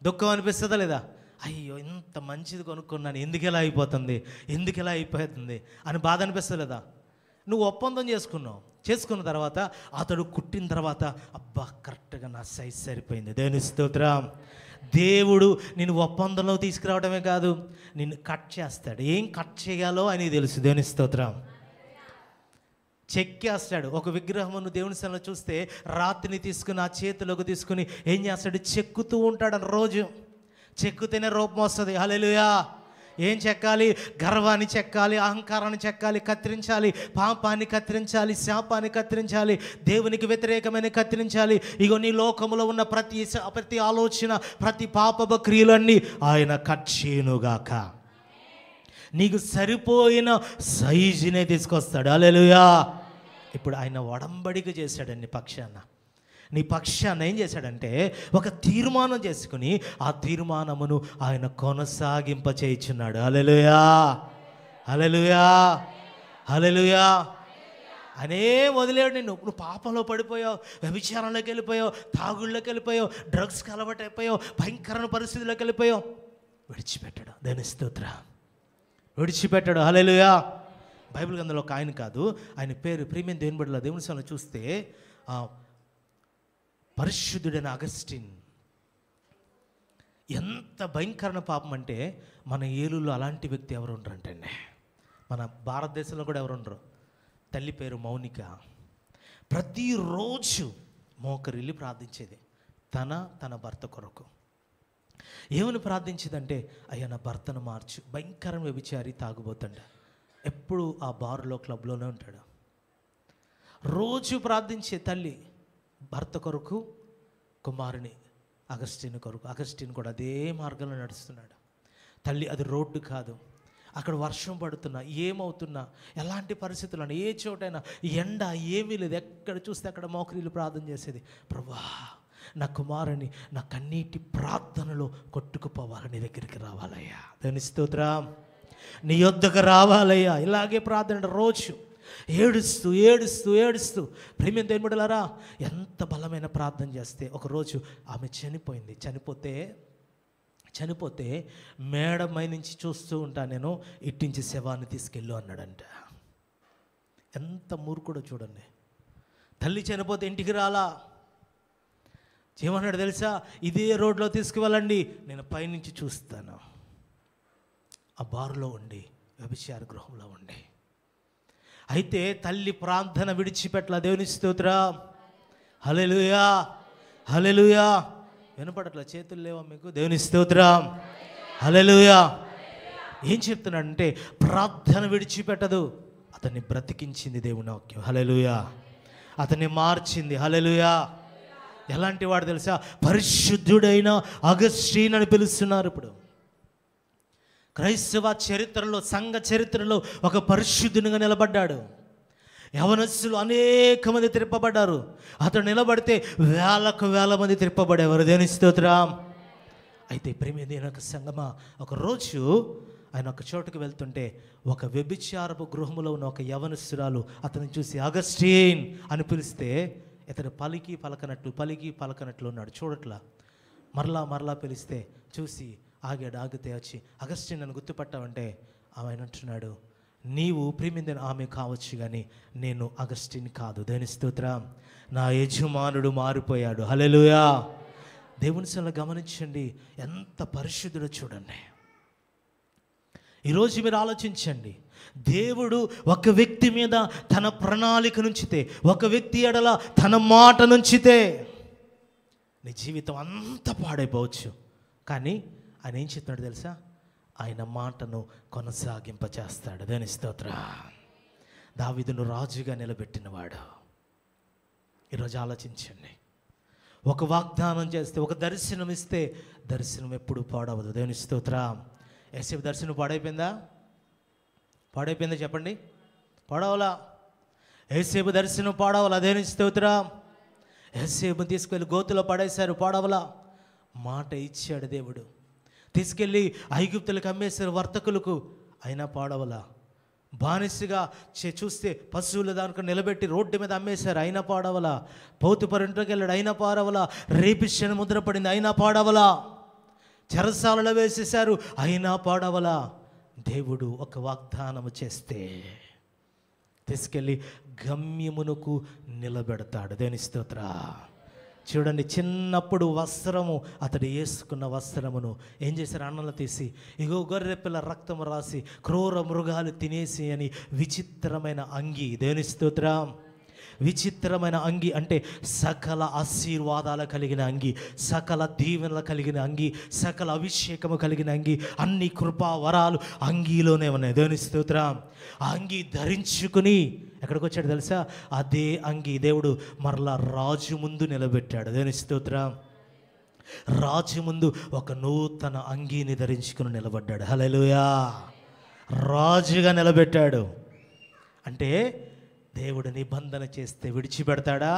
దుఃఖం అనిపిస్తుందా లేదా? అయ్యో ఇంత మంచిది కొనుక్కున్నాను, ఎందుకు ఇలా అయిపోతుంది అని బాధ అనిపిస్తుంది లేదా? నువ్వు ఒప్పందం చేసుకున్న తర్వాత అతడు కుట్టిన తర్వాత అబ్బా కరెక్ట్గా నా సైజ్ సరిపోయింది. దేవుని స్తోత్రం. దేవుడు నిన్ను ఒప్పందంలో తీసుకురావడమే కాదు, నిన్ను కట్ చేస్తాడు. ఏం కట్ చేయాలో ఆయనకి తెలుసు. దేవుని స్తోత్రం. చెక్కేస్తాడు. ఒక విగ్రహమును దేవుని సన్నిధిలో చూస్తే రాతిని తీసుకుని ఆ చేతిలోకి తీసుకుని ఏం చేస్తాడు? చెక్కుతూ ఉంటాడు. రోజు చెక్కుతేనే రూపం వస్తుంది. హల్లెలూయా. ఏం చెక్కాలి? గర్వాన్ని చెక్కాలి, అహంకారాన్ని చెక్కాలి, కత్తిరించాలి, పాపాన్ని కత్తిరించాలి, శాపాన్ని కత్తిరించాలి, దేవునికి వ్యతిరేకమైన కత్తిరించాలి. ఇగో నీ లోకములో ఉన్న ప్రతి ఆలోచన, ప్రతి పాపపు క్రియలన్నీ ఆయన కట్ చేయనుగాక. నీకు సరిపోయిన సైజునే తీసుకొస్తాడు. హల్లెలూయా. ఇప్పుడు ఆయన ఒడంబడిక చేశాడండి నీ పక్షాన ఏం చేశాడంటే ఒక తీర్మానం చేసుకుని ఆ తీర్మానమును ఆయన కొనసాగింప చేయుచున్నాడు. హల్లెలూయా హల్లెలూయా హల్లెలూయా. అనే వదిలేడు నిన్ను. నువ్వు పాపంలో పడిపోయావు, వ్యభిచారంలోకి వెళ్ళిపోయావు, తాగుళ్ళలోకి వెళ్ళిపోయావు, డ్రగ్స్కి అలవాటు అయిపోయావు, భయంకరమైన పరిస్థితుల్లోకి వెళ్ళిపోయావు. విడిచిపెట్టాడు. దేవుని స్తోత్రం. విడిచిపెట్టాడు. హల్లెలూయా బైబిల్ గ్రంథంలో ఒక ఆయన కాదు, ఆయన పేరు ప్రియమైన దేవుని బిడ్డలారా, దేవుని సన్నిధిలో చూస్తే పరిశుద్ధుడైన అగస్టిన్. ఎంత భయంకరమైన పాపం అంటే మన ఏలులో అలాంటి వ్యక్తి ఎవరు ఉండరంటే, మన భారతదేశంలో కూడా ఎవరు ఉండరు. తల్లి పేరు మౌనిక. ప్రతిరోజు మోకరిల్లి ప్రార్థించేది తన భర్త కొరకు. ఏమని ప్రార్థించేదంటే, అయ్యా నా భర్తను మార్చు. భయంకరం వ్యభిచారి, తాగుబోతుండ, ఎప్పుడు ఆ బార్లో క్లబ్లోనే ఉంటాడు. రోజు ప్రార్థించే తల్లి భర్త కొరకు, కుమారుని అగస్టిన్ కొరకు. అగస్టిన్ కూడా అదే మార్గంలో నడుస్తున్నాడు. తల్లి అది రోడ్డు కాదు, అక్కడ వర్షం పడుతున్నా, ఏమవుతున్నా, ఎలాంటి పరిస్థితులు, ఏ చోటైనా ఎండ ఏమీ లేదు, ఎక్కడ చూస్తే అక్కడ మోకరిల్లు ప్రార్థన చేసేది. ప్రభువా నా కుమారుని నా కన్నీటి ప్రార్థనలో కొట్టుకుపోవాలి, నీ దగ్గరికి రావాలయ్యా, దేవుని స్తోత్రం, నీ యొద్దకు రావాలయ్యా. ఇలాగే ప్రార్థన రోజు ఏడుస్తూ ఏడుస్తూ ఏడుస్తూ. ప్రియమైన దేవుని బిడ్డలారా, ఎంత బలమైన ప్రార్థన చేస్తే ఒకరోజు ఆమె చనిపోయింది. చనిపోతే మేడమై నుంచి చూస్తూ ఉంటా నేను, ఇట్టించి శవాన్ని తీసుకెళ్ళు అన్నాడంట. ఎంత మూర్ఖుడో చూడండి. తల్లి చనిపోతే ఇంటికి రాలా, ఏమన్నాడు తెలుసా? ఇదే రోడ్లో తీసుకువెళ్ళండి, నేను పైనుంచి చూస్తాను. ఆ బారులో ఉండి, వ్యభిచార గృహంలో ఉండి. అయితే తల్లి ప్రార్థన విడిచిపెట్ల. దేవుని స్తోత్రం, హల్లెలూయా హల్లెలూయా. వినపడట్లా, చేతులు లేవా మీకు? దేవుని స్తోత్రం, హల్లెలూయా. ఏం చెప్తున్నాడంటే, ప్రార్థన విడిచిపెట్టదు. అతన్ని బ్రతికించింది దేవుని వాక్యం, హల్లెలూయా. అతన్ని మార్చింది, హల్లెలూయా. ఎలాంటి వాడు తెలుసా? పరిశుద్ధుడైన అగస్టిన్ అని పిలుస్తున్నారు. ఇప్పుడు క్రైస్తవ చరిత్రలో, సంఘ చరిత్రలో ఒక పరిశుద్ధునిగా నిలబడ్డాడు. యవనస్తులు అనేక మంది తిప్పబడ్డారు. అతడు నిలబడితే వేలకు వేల మంది తిప్పబడేవారు. దేవుని స్తోత్రం. అయితే ప్రేమ దేనొక సంగమా, ఒకరోజు ఆయన ఒక చోటుకు వెళ్తుంటే ఒక వ్యభిచారపు గృహంలో ఉన్న ఒక యవనస్తురాలు అతన్ని చూసి అగస్టిన్ అని పిలిస్తే ఇతను పలికి పలకనట్లు ఉన్నాడు. చూడట్లా. మరలా పిలిస్తే చూసి ఆగితే వచ్చి, అగస్టిన్ నన్ను గుర్తుపట్టావంటే ఆయన అంటున్నాడు, నీవు ప్రేమించిన ఆమె కావచ్చు కానీ నేను అగస్టిన్ కాదు. దేవుని స్తోత్రం. నా యజమానుడు మారిపోయాడు, హల్లెలూయా. దేవుని సన్నిధిలో గమనించండి, ఎంత పరిశుద్ధుడో చూడండి. ఈరోజు మీరు ఆలోచించండి, దేవుడు ఒక వ్యక్తి మీద తన ప్రణాళిక నుంచితే, ఒక వ్యక్తి ఎడల తన మాట నుంచితే నీ జీవితం అంతా పాడైపోవచ్చు. కానీ ఆయన ఏం చెప్తున్నాడు తెలుసా? ఆయన మాటను కొనసాగింపచేస్తాడు. దేవుని స్తోత్రం. దావీదును రాజుగా నిలబెట్టినవాడు. ఈరోజు ఆలోచించండి, ఒక వాగ్దానం చేస్తే, ఒక దర్శనం ఇస్తే, దర్శనం ఎప్పుడు పాడవదు. దేవుని స్తోత్రం. యేసేపు దర్శనం పాడైపోయిందా? చెప్పండి. పాడవలా? యేసేపు దర్శనం పాడవలా? దేవుని స్తోత్రం. యేసేపు తీసుకెళ్ళి గోతులో పడేశారు, పాడవలా? మాట ఇచ్చాడు దేవుడు. తీసుకెళ్ళి ఐగుప్తులకు అమ్మేశారు వర్తకులకు, అయినా పాడవలా? బానిసగా చూస్తే పశువుల దానికి నిలబెట్టి రోడ్డు మీద అమ్మేశారు, అయినా పాడవలా? పోతుపరి ఇంట్లోకి వెళ్ళాడు, అయినా పాడవలా? రేపిష్యను ముద్రపడింది, అయినా పాడవలా? చెరసాలలో వేసేశారు, అయినా పాడవలా? దేవుడు ఒక వాగ్దానము చేస్తే తీసుకెళ్ళి గమ్యమునకు నిలబెడతాడు. దేవుని స్తోత్రం. చూడండి, చిన్నప్పుడు వస్త్రము, అతడు వేసుకున్న వస్త్రమును ఏం చేశారు? అన్నలు తీసి, ఇగో గొర్రెపిల్ల రక్తము రాసి క్రూర మృగాలు తినేసి అని విచిత్రమైన అంగి. దేవుని స్తోత్రం. విచిత్రమైన అంగి అంటే సకల ఆశీర్వాదాలు కలిగిన అంగి, సకల దీవెనలు కలిగిన అంగి, సకల అభిషేకము కలిగిన అంగి, అన్ని కృపా వరాలు అంగీలోనే ఉన్నాయి. దేవుని స్తోత్రం. ఆ అంగి ధరించుకుని ఎక్కడికి వచ్చాడు తెలుసా? అదే అంగి దేవుడు మరలా రాజు ముందు నిలబెట్టాడు. దేవుని స్తోత్రం. రాజు ముందు ఒక నూతన అంగీని ధరించుకుని నిలబడ్డాడు. హల్లెలూయా. రాజుగా నిలబెట్టాడు. అంటే దేవుడు నిబంధన చేస్తే విడిచిపెడతాడా?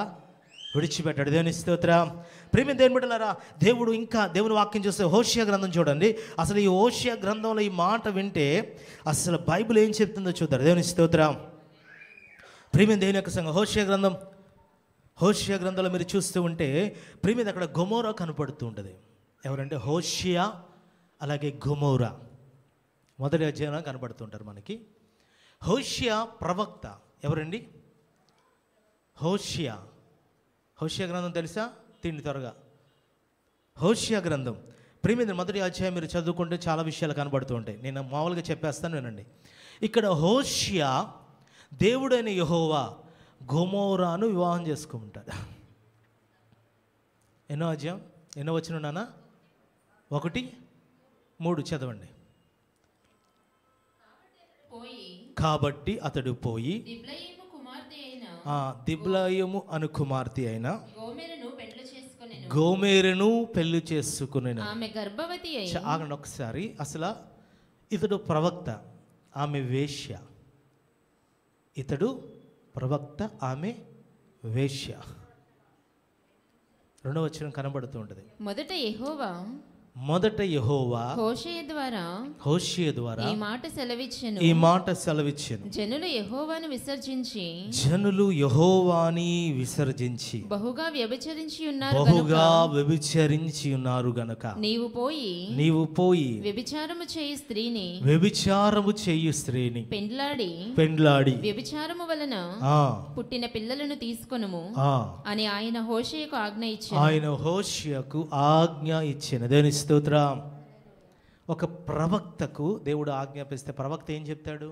విడిచిపెట్టాడు. దేవుని స్తోత్రం. ప్రేమ దేవుని బిడ్డలారా, దేవుడు ఇంకా దేవుని వాక్యం చూస్తే హోషియా గ్రంథం చూడండి. అసలు ఈ హోషియా గ్రంథంలో ఈ మాట వింటే అసలు బైబిల్ ఏం చెప్తుందో చూద్దాం. దేవుని స్తోత్రం. ప్రేమ దేవుని యొక్క సంఘం, హోషియా గ్రంథంలో మీరు చూస్తూ ఉంటే ప్రేమ అక్కడ గొమోరా కనపడుతూ ఉంటుంది. ఎవరంటే హోషియా, అలాగే గొమోరా మొదటి అధ్యాయంలో కనపడుతుంటారు మనకి. హోషియా ప్రవక్త ఎవరండి? హోషియా గ్రంథం తెలుసా? తిండి త్వరగా. హోషియా గ్రంథం ప్రియమైన మొదటి అధ్యాయం మీరు చదువుకుంటే చాలా విషయాలు కనబడుతూ ఉంటాయి. నేను మామూలుగా చెప్పేస్తాను వినండి. ఇక్కడ హోషియా దేవుడైన యెహోవా గొమోరాను వివాహం చేసుకుంటాడు. ఎన్నో అధ్యాయం, ఎన్నో వచనం నాన్న? 1:3 చదవండి. కాబట్టి అతడు పోయి దిబ్లాయిము అను కుమార్తె అయిన గోమెరును పెళ్లి చేసుకునేను. ఆగండి ఒకసారి. అసలు ఇతడు ప్రవక్త, ఆమె వేశ్య. ఇతడు ప్రవక్త, ఆమె వేశ్య. 2వ వచనం కనబడుతూ ఉంటుంది. మొదట యెహోవా హోషేయ ద్వారా ఈ మాట సెలవిచ్చెను. జనులు యెహోవాని విసర్జించి బహుగా వ్యభిచరించి ఉన్నారు గనక నీవు పోయి వ్యభిచారము చేయు స్త్రీని పెండ్లాడి వ్యభిచారము వలన పుట్టిన పిల్లలను తీసుకొనుము అని ఆయన హోషేయకు ఆజ్ఞ ఇచ్చెను. దేని స్తోత్రం. ఒక ప్రవక్తకు దేవుడు ఆజ్ఞాపిస్తే ప్రవక్త ఏం చెప్తాడు?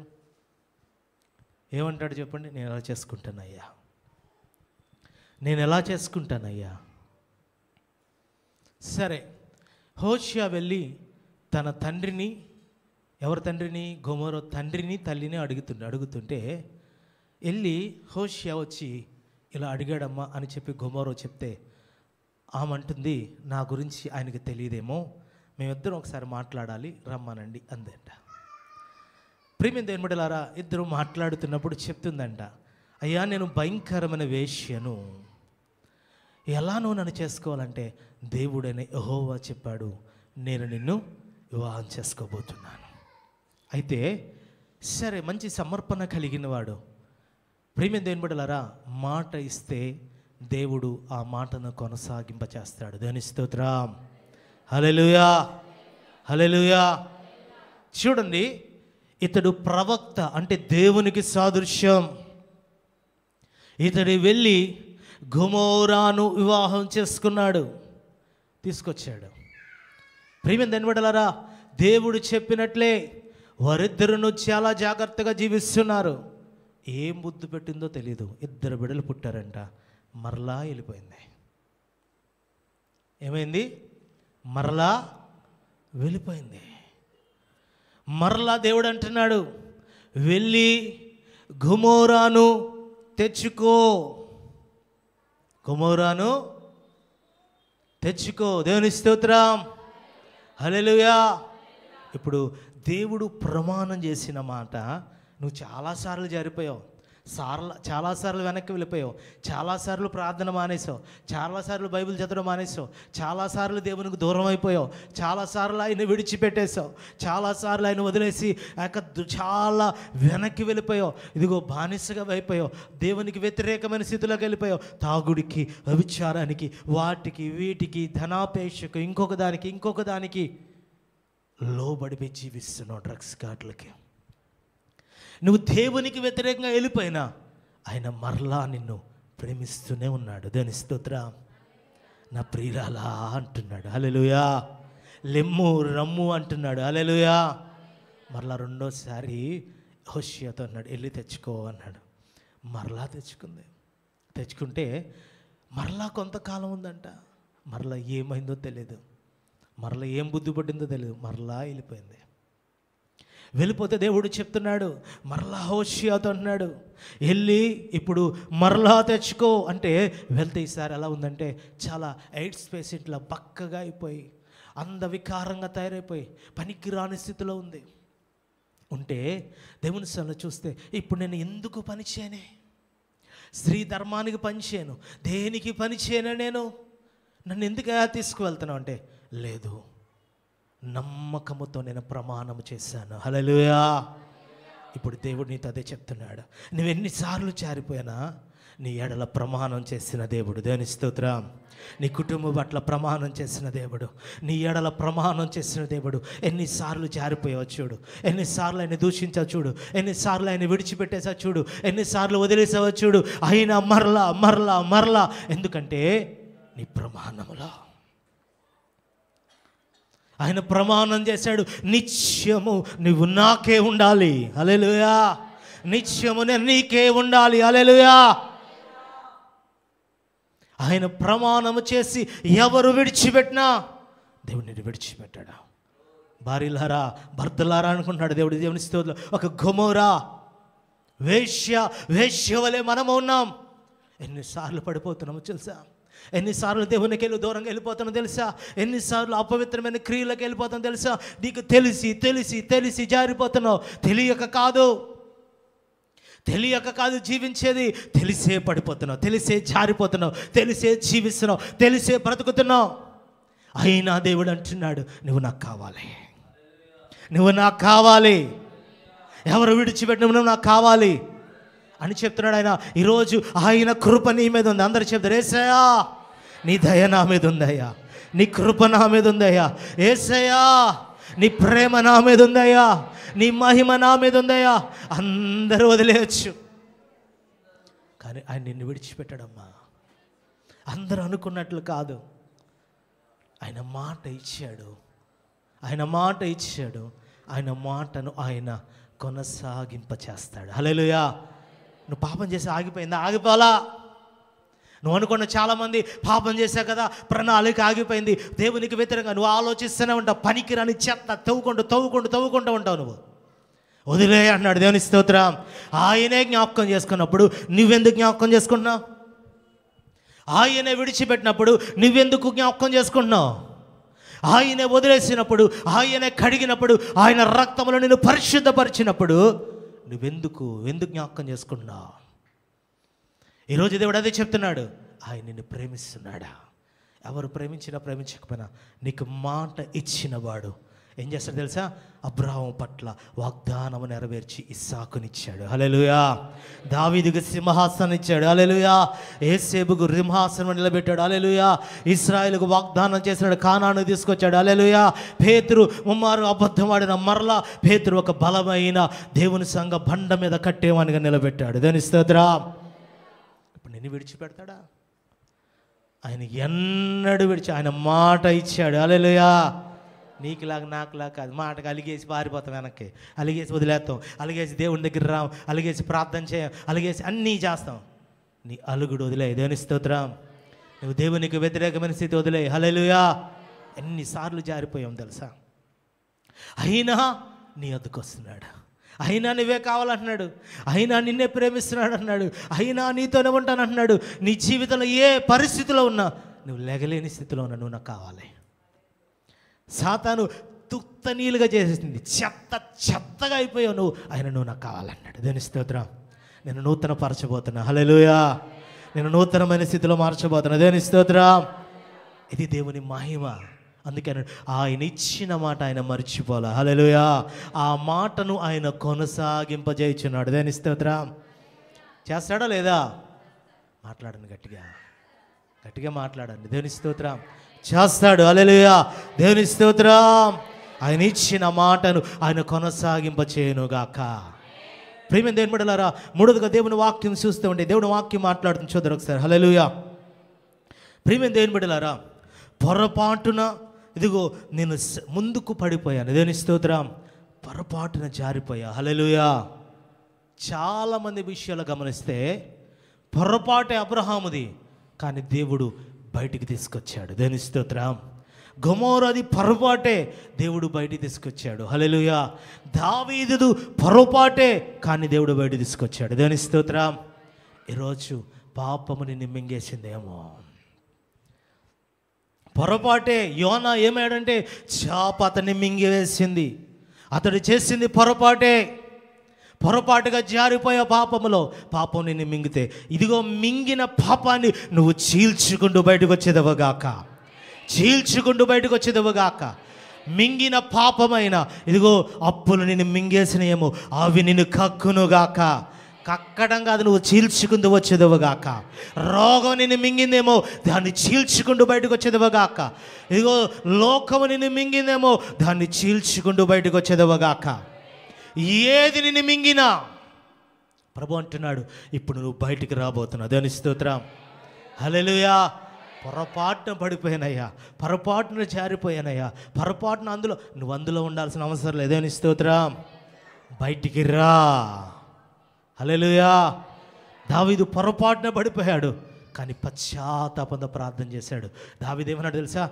ఏమంటాడు చెప్పండి? నేను ఎలా చేసుకుంటానయ్యా. సరే, హోషియా వెళ్ళి తన తండ్రిని, ఎవరి తండ్రిని? గొమోరా తండ్రిని తల్లిని అడుగుతుంటే వెళ్ళి హోషియా వచ్చి ఇలా అడిగాడమ్మా అని చెప్పి గొమోరా చెప్తే ఆమె అంటుంది, నా గురించి ఆయనకి తెలియదేమో, మేమిద్దరం ఒకసారి మాట్లాడాలి, రమ్మనండి అందంట. ప్రియమైన దేవుని బిడ్డలారా, ఇద్దరు మాట్లాడుతున్నప్పుడు చెప్తుందంట, అయ్యా నేను భయంకరమైన వేశ్యను, ఎలానో నన్ను చేసుకోవాలంటే దేవుడైన యెహోవా చెప్పాడు, నేను నిన్ను వివాహం చేసుకోబోతున్నాను. అయితే సరే, మంచి సమర్పణ కలిగిన వాడు. ప్రియమైన దేవుని బిడ్డలారా, మాట ఇస్తే దేవుడు ఆ మాటను కొనసాగింపచేస్తాడు. దేవుని స్తోత్రం. హల్లెలూయా, హల్లెలూయా. చూడండి, ఇతడు ప్రవక్త అంటే దేవునికి సాదృశ్యం. ఇతడు వెళ్ళి గొమోరాను వివాహం చేసుకున్నాడు, తీసుకొచ్చాడు. ప్రియమైన దేవుని బిడ్డలారా, దేవుడు చెప్పినట్లే వారిద్దరును చాలా జాగ్రత్తగా జీవిస్తున్నారు. ఏం బుద్ధి పెట్టిందో తెలియదు, 2 బిడ్డలు పుట్టారంట. మరలా వెళ్ళిపోయింది. ఏమైంది? మరలా వెళ్ళిపోయింది. మరలా దేవుడు అంటున్నాడు, వెళ్ళి గొమోరాను తెచ్చుకో, దేవుని స్తోత్రం. హల్లెలూయా. ఇప్పుడు దేవుడు ప్రమాణం చేసిన మాట నువ్వు చాలాసార్లు జారిపోయావు, చాలాసార్లు వెనక్కి వెళ్ళిపోయావు, చాలాసార్లు ప్రార్థన మానేసావు, చాలాసార్లు బైబిల్ చదవడం మానేసావు, చాలాసార్లు దేవునికి దూరం అయిపోయావు, చాలాసార్లు ఆయన విడిచిపెట్టేశావు, చాలాసార్లు ఆయన వదిలేసి చాలా వెనక్కి వెళ్ళిపోయావు. ఇదిగో బానిసగా అయిపోయావు, దేవునికి వ్యతిరేకమైన స్థితిలోకి వెళ్ళిపోయావు. తాగుడికి, వ్యభిచారానికి, వాటికి వీటికి, ధనాపేక్షకు, ఇంకొక దానికి లోబడిపోయి జీవిస్తున్నావు, డ్రగ్స్ కార్డులకి. నువ్వు దేవునికి వ్యతిరేకంగా వెళ్ళిపోయినా ఆయన మరలా నిన్ను ప్రేమిస్తూనే ఉన్నాడు. దేవుని స్తోత్రం. నా ప్రియురాలా అంటున్నాడు. హల్లెలూయా. లెమ్ము రమ్ము అంటున్నాడు. హల్లెలూయా. మరలా రెండోసారి హోషియాతో అన్నాడు, వెళ్ళి తెచ్చుకో అన్నాడు. మరలా తెచ్చుకుంటే మరలా కొంతకాలం ఉందంట. మరలా ఏమైందో తెలియదు, మరలా ఏం బుద్ధి పడిందో తెలియదు, మరలా వెళ్ళిపోయింది. వెళ్ళిపోతే దేవుడు చెప్తున్నాడు, మరలా హోషియాతో అంటున్నాడు, వెళ్ళి ఇప్పుడు మరలా తెచ్చుకో అంటే వెళ్తే ఈసారి ఎలా ఉందంటే చాలా ఎయిడ్స్ పేషెంట్లా బక్కగా అయిపోయి, అందవికారంగా తయారైపోయి, పనికిరాని స్థితిలో ఉంటే దేవుని సన్నిధిలో చూస్తే, ఇప్పుడు నేను ఎందుకు పని చేయనే? స్త్రీ ధర్మానికి పని చేయను, దేనికి పని చేయను, నేను నన్ను ఎందుకు తీసుకువెళ్తున్నావు అంటే, లేదు, నమ్మకముతో నేను ప్రమాణం చేశాను. హల్లెలూయా. ఇప్పుడు దేవుడు నీతో అదే చెప్తున్నాడు, నువ్వు ఎన్నిసార్లు జారిపోయినా, నీ ఎడల ప్రమాణం చేసిన దేవుడు. దేవుని స్తోత్రం. నీ కుటుంబం పట్ల ప్రమాణం చేసిన దేవుడు, నీ ఎడల ప్రమాణం చేసిన దేవుడు. ఎన్నిసార్లు జారిపోయావు చూడు, ఎన్నిసార్లు ఆయన దూషించావు చూడు, ఎన్నిసార్లు ఆయన విడిచిపెట్టేసావు చూడు, ఎన్నిసార్లు వదిలేసావు చూడు. అయినా మరలా మరలా మరలా, ఎందుకంటే నీ ప్రమాణములో ఆయన ప్రమాణం చేశాడు, నిత్యము నువ్వు నాకే ఉండాలి. హల్లెలూయా. నిత్యము నేను నీకే ఉండాలి. హల్లెలూయా. ఆయన ప్రమాణము చేసి ఎవరు విడిచిపెట్టినా దేవుడు నిన్ను విడిచిపెట్టాడు. భార్యలారా, భర్తలారా అనుకుంటున్నాడు దేవుడు. దేవుని స్తోత్రం. ఒక గొమొరా వేశ్య వలె మనము ఉన్నాం. ఎన్నిసార్లు పడిపోతున్నామో తెలుసా? ఎన్నిసార్లు దేవునికి వెళ్ళి దూరంగా వెళ్ళిపోతానో తెలుసా? ఎన్నిసార్లు అపవిత్రమైన క్రియలకు వెళ్ళిపోతానో తెలుసా? నీకు తెలిసి తెలిసి తెలిసి జారిపోతున్నావు. తెలియక కాదు జీవించేది, తెలిసే పడిపోతున్నావు, తెలిసే జారిపోతున్నావు, తెలిసే జీవిస్తున్నావు, తెలిసే బ్రతుకుతున్నావు. అయినా దేవుడు అంటున్నాడు, నువ్వు నాకు కావాలి, నువ్వు నాకు కావాలి. ఎవరు విడిచిపెట్టిన నువ్వు నాకు కావాలి అని చెప్తున్నాడు ఆయన. ఈరోజు ఆయన కృప నీ మీద ఉంది. అందరూ చెప్తారు, యేసయ్యా నీ దయ నా మీద ఉందయ్యా, నీ కృప నా మీద ఉందయ్యా, యేసయ్యా నీ ప్రేమ నా మీద ఉందయ్యా, నీ మహిమ నా మీద ఉందయ్యా. అందరూ వదిలేయచ్చు, కానీ ఆయన నిన్ను విడిచిపెట్టాడమ్మా. అందరూ అనుకున్నట్లు కాదు. ఆయన మాట ఇచ్చాడు, ఆయన మాట ఇచ్చాడు, ఆయన మాటను ఆయన కొనసాగింప చేస్తాడు. హల్లెలూయా. నువ్వు పాపం చేసి ఆగిపోయిందా? ఆగిపోలా. నువ్వు అనుకున్న చాలామంది పాపం చేశావు కదా, ప్రణాళిక ఆగిపోయింది, దేవునికి వ్యతిరేకంగా నువ్వు ఆలోచిస్తూనే ఉంటావు, పనికిరాని చెత్త తవ్వుకుంటూ ఉంటావు. నువ్వు వదిలే అన్నాడు. దేవుని స్తోత్రం. ఆయనే జ్ఞాపకం చేసుకున్నప్పుడు నువ్వెందుకు జ్ఞాపకం చేసుకుంటున్నావు? ఆయనే విడిచిపెట్టినప్పుడు నువ్వెందుకు జ్ఞాపకం చేసుకుంటున్నావు? ఆయనే వదిలేసినప్పుడు, ఆయనే కడిగినప్పుడు, ఆయన రక్తములో నిన్ను పరిశుద్ధపరిచినప్పుడు నువ్వెందుకు జ్ఞాపకం చేసుకుంటున్నావు? ఈరోజు దేవుడు అదే చెప్తున్నాడు. ఆయన నిన్ను ప్రేమిస్తున్నాడా? ఎవరు ప్రేమించినా ప్రేమించకపోయినా నీకు మాట ఇచ్చినవాడు ఏం చేస్తాడు తెలుసా? అబ్రాహాము పట్ల వాగ్దానము నెరవేర్చి ఇస్సాకునిచ్చాడు. హల్లెలూయా. దావీదుకు సింహాసనం ఇచ్చాడు. హల్లెలూయా. యేసేపుకు సింహాసనం నిలబెట్టాడు. హల్లెలూయా. ఇశ్రాయేలుకు వాగ్దానం చేసినాడు, కానాను తీసుకొచ్చాడు. హల్లెలూయా. పేతురు ముమ్మారు అబద్ధం ఆడిన మరలా పేతురు ఒక బలమైన దేవుని సంఘ బండ మీద కట్టేవానిగా నిలబెట్టాడు. దేవుని స్తోత్రం. ఇప్పుడు నిన్ను విడిచిపెడతాడా? ఆయన ఎన్నడూ ఆయన మాట ఇచ్చాడు. హల్లెలూయా. నీకులాగా నాకులాగా కాదు. మాటకు అలిగేసి పారిపోతాం, వెనక్కి అలిగేసి వదిలేస్తాం, అలిగేసి దేవుని దగ్గర రాం, అలిగేసి ప్రార్థన చేయం, అలిగేసి అన్నీ చేస్తాం. నీ అలుగుడు వదిలే. దేవుని స్తోత్రం. నువ్వు దేవునికి వ్యతిరేకమైన స్థితి వదిలే. హల్లెలూయా. ఎన్నిసార్లు జారిపోయాం తెలుసా? అయినా నీ వద్దకు వస్తున్నాడు, అయినా నువ్వే కావాలంటున్నాడు, అయినా నిన్నే ప్రేమిస్తున్నాడు అన్నాడు, అయినా నీతోనే ఉంటానంటున్నాడు. నీ జీవితంలో ఏ పరిస్థితిలో ఉన్నా, నువ్వు లెగలేని స్థితిలో ఉన్నా, నువ్వు నాకు కావాలి. సాతాను తుత్తనీలుగా చేసేసింది, చెత్తగా అయిపోయావు నువ్వు, ఆయన నువ్వు నాకు కావాలన్నాడు. దేవుని స్తోత్రం. నేను నూతన పరచబోతున్నా. హల్లెలూయా. నేను నూతనమైన స్థితిలో మార్చబోతున్నా. దేవుని స్తోత్రం. ఇది దేవుని మహిమ. అందుకే ఆయన ఇచ్చిన మాట ఆయన మర్చిపోలే. హల్లెలూయా. ఆ మాటను ఆయన కొనసాగింపజేయుచున్నాడు. దేవుని స్తోత్రం. చేస్తాడా లేదా? మాట్లాడండి, గట్టిగా మాట్లాడండి. దేవుని స్తోత్రం. చేస్తాడు. హల్లెలూయా. దేవుని స్తోత్రం. ఆయన ఇచ్చిన మాటను ఆయన కొనసాగింపచేయునుగాక. ప్రియమైన దేవుని బిడ్డలారా, మూడోదిగా దేవుని వాక్యం చూస్తూ ఉంటే దేవుని వాక్యం మాట్లాడుతుంది. చూద్దరు ఒకసారి. హల్లెలూయా. ప్రియమైన దేవుని బిడ్డలారా, పొరపాటున ఇదిగో నేను ముందుకు పడిపోయాను. దేవుని స్తోత్రం. పొరపాటున జారిపోయా. హల్లెలూయా. చాలామంది విషయాలు గమనిస్తే పొరపాటే అబ్రహాముది, కానీ దేవుడు బయటికి తీసుకొచ్చాడు. దేవుని స్తోత్రం. గొమొర్రాది పొరపాటే, దేవుడు బయటికి తీసుకొచ్చాడు. హల్లెలూయా. దావీదు పొరపాటే, కానీ దేవుడు బయటికి తీసుకొచ్చాడు. దేవుని స్తోత్రం. ఈరోజు పాపముని మింగేసిందేమో, పొరపాటే. యోనా ఏమయ్యాడంటే చాప అతన్ని మింగివేసింది. అతడు చేసింది పొరపాటుగా జారిపోయే పాపములో పాపం నిన్ను మింగితే, ఇదిగో మింగిన పాపాన్ని నువ్వు చీల్చుకుంటూ బయటకు వచ్చేదవుగాక. మింగిన పాపమైన ఇదిగో అప్పులు నిన్ను మింగేసినేమో, అవి నిన్ను కక్కునుగాక. కక్కడం కాదు, నువ్వు చీల్చుకుంటూ వచ్చేదవుగాక. రోగం నిన్ను మింగిందేమో, దాన్ని చీల్చుకుంటూ బయటకు వచ్చేదవుగాక. ఇదిగో లోకము నిన్ను మింగిందేమో, దాన్ని చీల్చుకుంటూ బయటకు వచ్చేదవుగాక. ఏది నిన్ను మింగినా ప్రభు అంటున్నాడు, ఇప్పుడు నువ్వు బయటికి రాబోతున్నావు. దేవుని స్తోత్రం. హల్లెలూయా. పొరపాటున పడిపోయానయ్యా, పొరపాటున జారిపోయానయ్యా, పొరపాటున నువ్వు అందులో ఉండాల్సిన అవసరం లేదు. దేవుని స్తోత్రం. బయటికి రా. హల్లెలూయా. దావీదు పొరపాటున పడిపోయాడు, కానీ పశ్చాత్తాపంతో ప్రార్థన చేశాడు. దావీదు ఏమన్నాడు తెలుసా?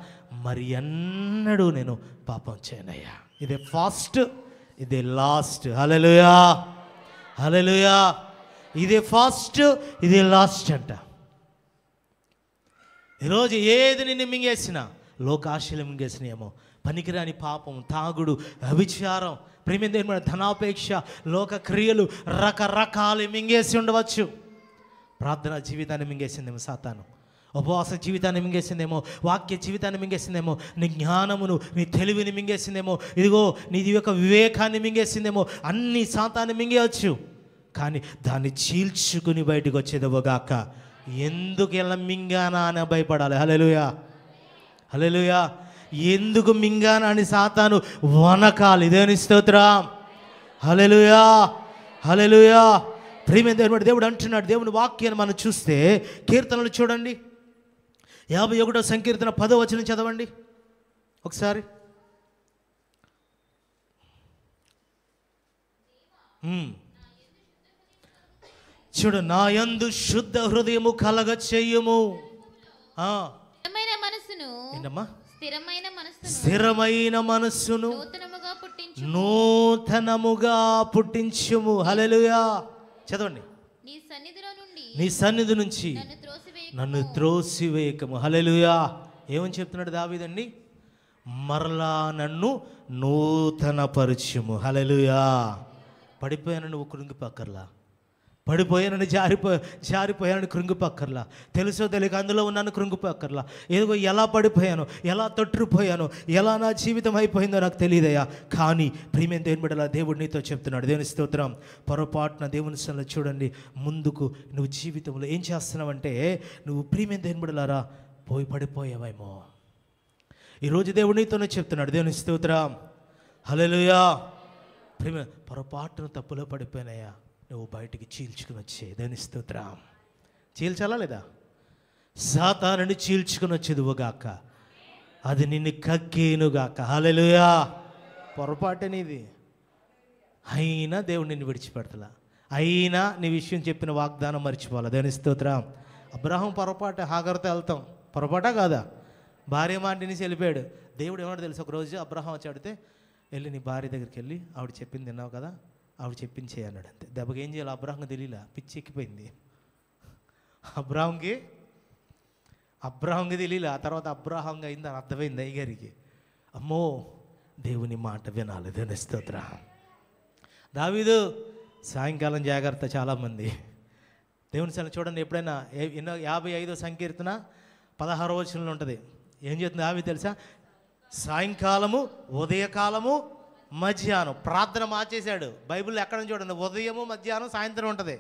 మరి ఎన్నడూ నేను పాపం చేయనయ్యా. ఇదే ఫాస్ట్, ఇదే లాస్ట్. హల్లెలూయా. హల్లెలూయా. ఇదే ఫాస్ట్, ఇదే లాస్ట్ అంట. ఈరోజు ఏది నిన్ను మింగేసినా, లోకాశలు మింగేసినాయేమో, పనికిరాని పాపం, తాగుడు, వ్యభిచారం, ప్రేమ, ధనాపేక్ష, లోక క్రియలు, రకరకాలు మింగేసి ఉండవచ్చు. ప్రార్థనా జీవితాన్ని మింగేసిందేమో సాతాను, ఉపవాస జీవితాన్ని మింగేసిందేమో, వాక్య జీవితాన్ని మింగేసిందేమో, నీ జ్ఞానమును, నీ తెలివిని మింగేసిందేమో, ఇదిగో నీది యొక్క వివేకాన్ని మింగేసిందేమో. అన్ని సాతాన్ని మింగేయచ్చు, కానీ దాన్ని చీల్చుకుని బయటకు వచ్చేదవుగాక. ఎందుకు ఎలా మింగానా అని భయపడాలి. హల్లెలూయా. హల్లెలూయా. ఎందుకు మింగానా అని సాతాను వనకాలి. దేవుని స్తోత్రం. హల్లెలూయా. హల్లెలూయా. ప్రియమైన దేవుడు అంటున్నాడు. దేవుని వాక్యాన్ని మనం చూస్తే కీర్తనలు చూడండి, 51వ సంకీర్తన 10వ వచనం చదవండి ఒకసారి. చూడు, నా యందు శుద్ధ హృదయము కలగ చెయ్యము. స్థిరమైన మనస్సును నూతనముగా పుట్టించుము. హల్లెలూయా. చదవండి. నీ సన్నిధి నుంచి నన్ను త్రోసివేయకము. హల్లెలూయా. ఏమని చెప్తున్నాడు దావీదండి? మరలా నన్ను నూతన పరచుము. హల్లెలూయా. పడిపోయాను నువ్వు కృంగిపక్కర్లా, పడిపోయానని జారిపోయానని కృంగిపక్కర్లా, తెలుసో తెలియక అందులో ఉన్నాను కృంగిపక్కర్లా. ఏదో ఎలా పడిపోయాను, ఎలా తొట్టుపోయాను, ఎలా నా జీవితం అయిపోయిందో నాకు తెలియదయ్యా. కానీ ప్రియమైన దేవుని బిడ్డలా దేవుడు నీతో చెప్తున్నాడు. దేవుని స్తోత్రం. పొరపాటున దేవుని సన్నిధిలో చూడండి, ముందుకు నువ్వు జీవితంలో ఏం చేస్తున్నావంటే, నువ్వు ప్రియమైన దేవుని బిడ్డలారా పడిపోయావేమో. ఈరోజు దేవుడు నీతోనే చెప్తున్నాడు. దేవుని స్తోత్రం. హల్లెలూయా. ప్రేమ, పొరపాటున తప్పులో పడిపోయినాయా, నువ్వు బయటికి చీల్చుకుని వచ్చే. దేవుని స్తోత్రం. చీల్చాలా లేదా? సాతానుని చీల్చుకుని వచ్చేదిగాక, అది నిన్ను కక్కేనుగాక. హల్లెలూయా. పొరపాటే నీది, అయినా దేవుడు నిన్ను విడిచిపెడతలా, అయినా నీ విషయం చెప్పిన వాగ్దానం మర్చిపోవాలి. దేవుని స్తోత్రం. అబ్రహాం పొరపాటు, హాగర్తో వెళ్తాం, పొరపాటా కాదా? భార్య మాట నుంచి వెళ్ళిపోయాడు. దేవుడు ఏమన్నా తెలుసు, ఒకరోజు అబ్రహాం వచ్చి అడిగితే, వెళ్ళి నీ భార్య దగ్గరికి వెళ్ళి ఆవిడ చెప్పింది తిన్నావు కదా, ఆవిడ చెప్పించే అన్నాడు. అంతే. దెబ్బకి ఏం చేయాలి? అబ్రహాంకి తెలియలా, పిచ్చి ఎక్కిపోయింది అబ్రహాంకి తెలియలే. ఆ తర్వాత అబ్రహాంగా అయింది అని అర్థమైంది అయ్యగారికి. అమ్మో, దేవుని మాట వినాలి. దేవుని స్తోత్రం. దావీదు సాయంకాలం జాగ్రత్త. చాలామంది దేవుని సన్నిధిలో చూడండి, ఎప్పుడైనా 55వ సంకీర్తన 16వ వచనంలో ఉంటుంది. ఏం చేస్తుంది దావీదు తెలుసా? సాయంకాలము, ఉదయకాలము, మధ్యాహ్నం. ప్రార్థన మార్చేశాడు. బైబిల్లో ఎక్కడ చూడండి, ఉదయము, మధ్యాహ్నం, సాయంత్రం ఉంటుంది.